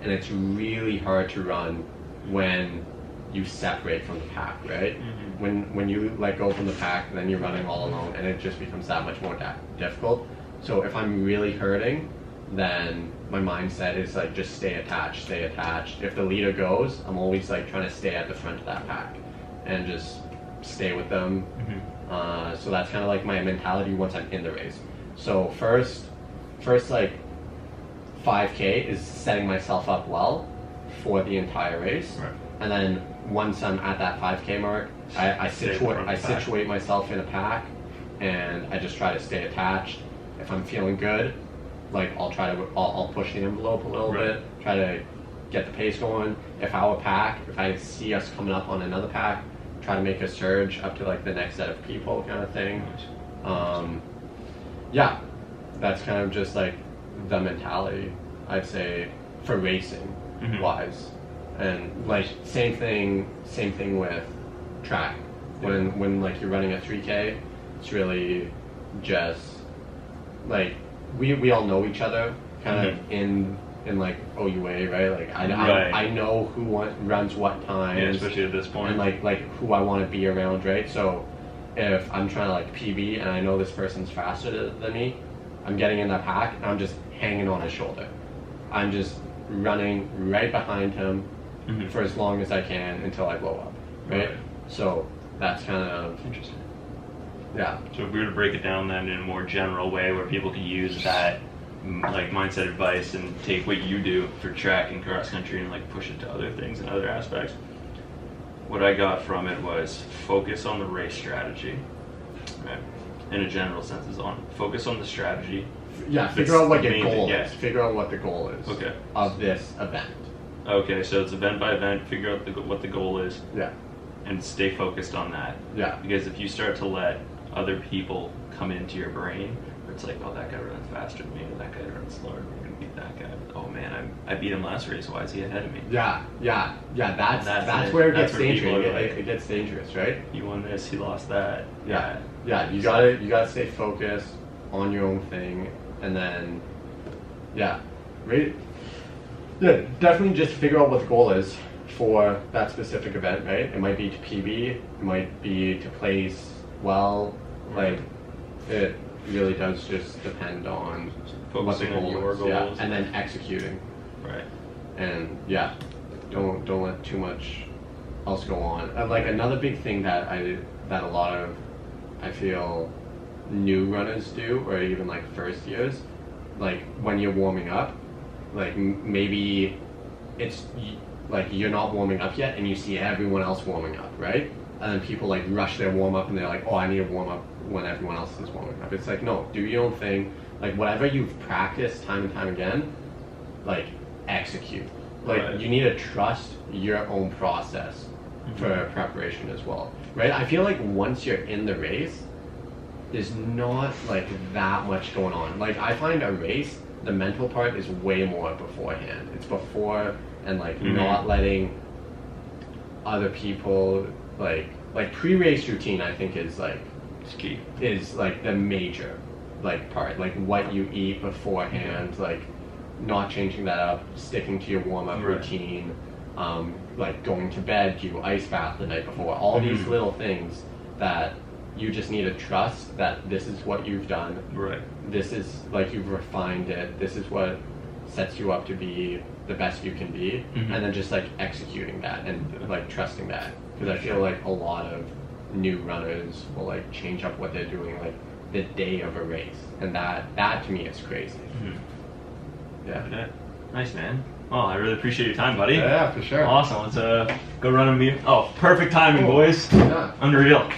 [SPEAKER 2] and it's really hard to run when you separate from the pack, right? When you let go from the pack, then you're running all alone, and it just becomes that much more difficult. So if I'm really hurting, then my mindset is like just stay attached. If the leader goes, I'm always like trying to stay at the front of that pack and just stay with them. So that's kind of like my mentality once I'm in the race. So first like 5K is setting myself up well for the entire race.
[SPEAKER 1] Right.
[SPEAKER 2] And then once I'm at that 5K mark, I situate myself in a pack, and I just try to stay attached. If I'm feeling good, like I'll push the envelope a little
[SPEAKER 1] Right.
[SPEAKER 2] bit, try to get the pace going. If I see us coming up on another pack, try to make a surge up to like the next set of people kind of thing. Yeah, that's kind of just like the mentality, I'd say, for racing wise. And like same thing with track. When like you're running a 3K, it's really just like we all know each other kind of in like OUA, right? Like I know who runs what times,
[SPEAKER 1] Yeah, especially at this point.
[SPEAKER 2] and like who I want to be around, right? So if I'm trying to like PB and I know this person's faster than me, I'm getting in that pack and I'm just hanging on his shoulder. I'm just running right behind him for as long as I can until I blow up, right? So that's kind of
[SPEAKER 1] Interesting.
[SPEAKER 2] yeah.
[SPEAKER 1] So if we were to break it down then in a more general way where people can use that like mindset advice and take what you do for track and cross country and like push it to other things and other aspects, what I got from it was focus on the race strategy, right? In a general sense is on focus on the strategy.
[SPEAKER 2] Yeah, figure out what your
[SPEAKER 1] main
[SPEAKER 2] goal
[SPEAKER 1] thing, yeah.
[SPEAKER 2] is. Figure out what the goal is
[SPEAKER 1] Okay.
[SPEAKER 2] of this event.
[SPEAKER 1] Okay, so it's event by event, figure out what the goal is
[SPEAKER 2] Yeah,
[SPEAKER 1] and stay focused on that.
[SPEAKER 2] yeah,
[SPEAKER 1] Because if you start to let other people come into your brain, where it's like, oh, that guy runs faster than me, or that guy runs slower than me, beat that guy. Oh man, I beat him last race. Why is he ahead of me?
[SPEAKER 2] Yeah. That's
[SPEAKER 1] it.
[SPEAKER 2] where it
[SPEAKER 1] That's
[SPEAKER 2] gets
[SPEAKER 1] where people
[SPEAKER 2] dangerous.
[SPEAKER 1] are like,
[SPEAKER 2] It gets dangerous, right?
[SPEAKER 1] He won this. He lost that.
[SPEAKER 2] Yeah. You gotta stay focused on your own thing, and then, right. Yeah, definitely just figure out what the goal is for that specific event, right? It might be to PB, it might be to place well, like it really does just depend on
[SPEAKER 1] Focusing
[SPEAKER 2] what
[SPEAKER 1] on
[SPEAKER 2] the goal
[SPEAKER 1] your
[SPEAKER 2] is,
[SPEAKER 1] goals.
[SPEAKER 2] and then executing.
[SPEAKER 1] Right.
[SPEAKER 2] And don't let too much else go on. And like another big thing that a lot of I feel new runners do, or even like first years, like when you're warming up, like maybe it's like you're not warming up yet and you see everyone else warming up, right? And then people like rush their warm up and they're like, oh, I need to warm up when everyone else is warming up. It's like, no, do your own thing. Like whatever you've practiced time and time again, like execute. Like
[SPEAKER 1] Right.
[SPEAKER 2] you need to trust your own process for preparation as well, right? I feel like once you're in the race, there's not like that much going on. Like I find a race, the mental part is way more beforehand. It's before and like not letting other people like pre-race routine. I think is like
[SPEAKER 1] It's key.
[SPEAKER 2] is like the major like part, like what you eat beforehand, like not changing that up, sticking to your warm-up
[SPEAKER 1] Right.
[SPEAKER 2] routine, like going to bed, do ice bath the night before, all these little things that you just need to trust that this is what you've done,
[SPEAKER 1] Right.
[SPEAKER 2] this is like you've refined it, this is what sets you up to be the best you can be, and then just like executing that and like trusting that, because I feel like a lot of new runners will like change up what they're doing like the day of a race, and that to me is crazy. Yeah.
[SPEAKER 1] Okay. Nice, man. Oh, I really appreciate your time, buddy.
[SPEAKER 2] Yeah, for sure.
[SPEAKER 1] Awesome. Let's go run a meet. Oh, perfect timing, boys.
[SPEAKER 2] Yeah.
[SPEAKER 1] Unreal.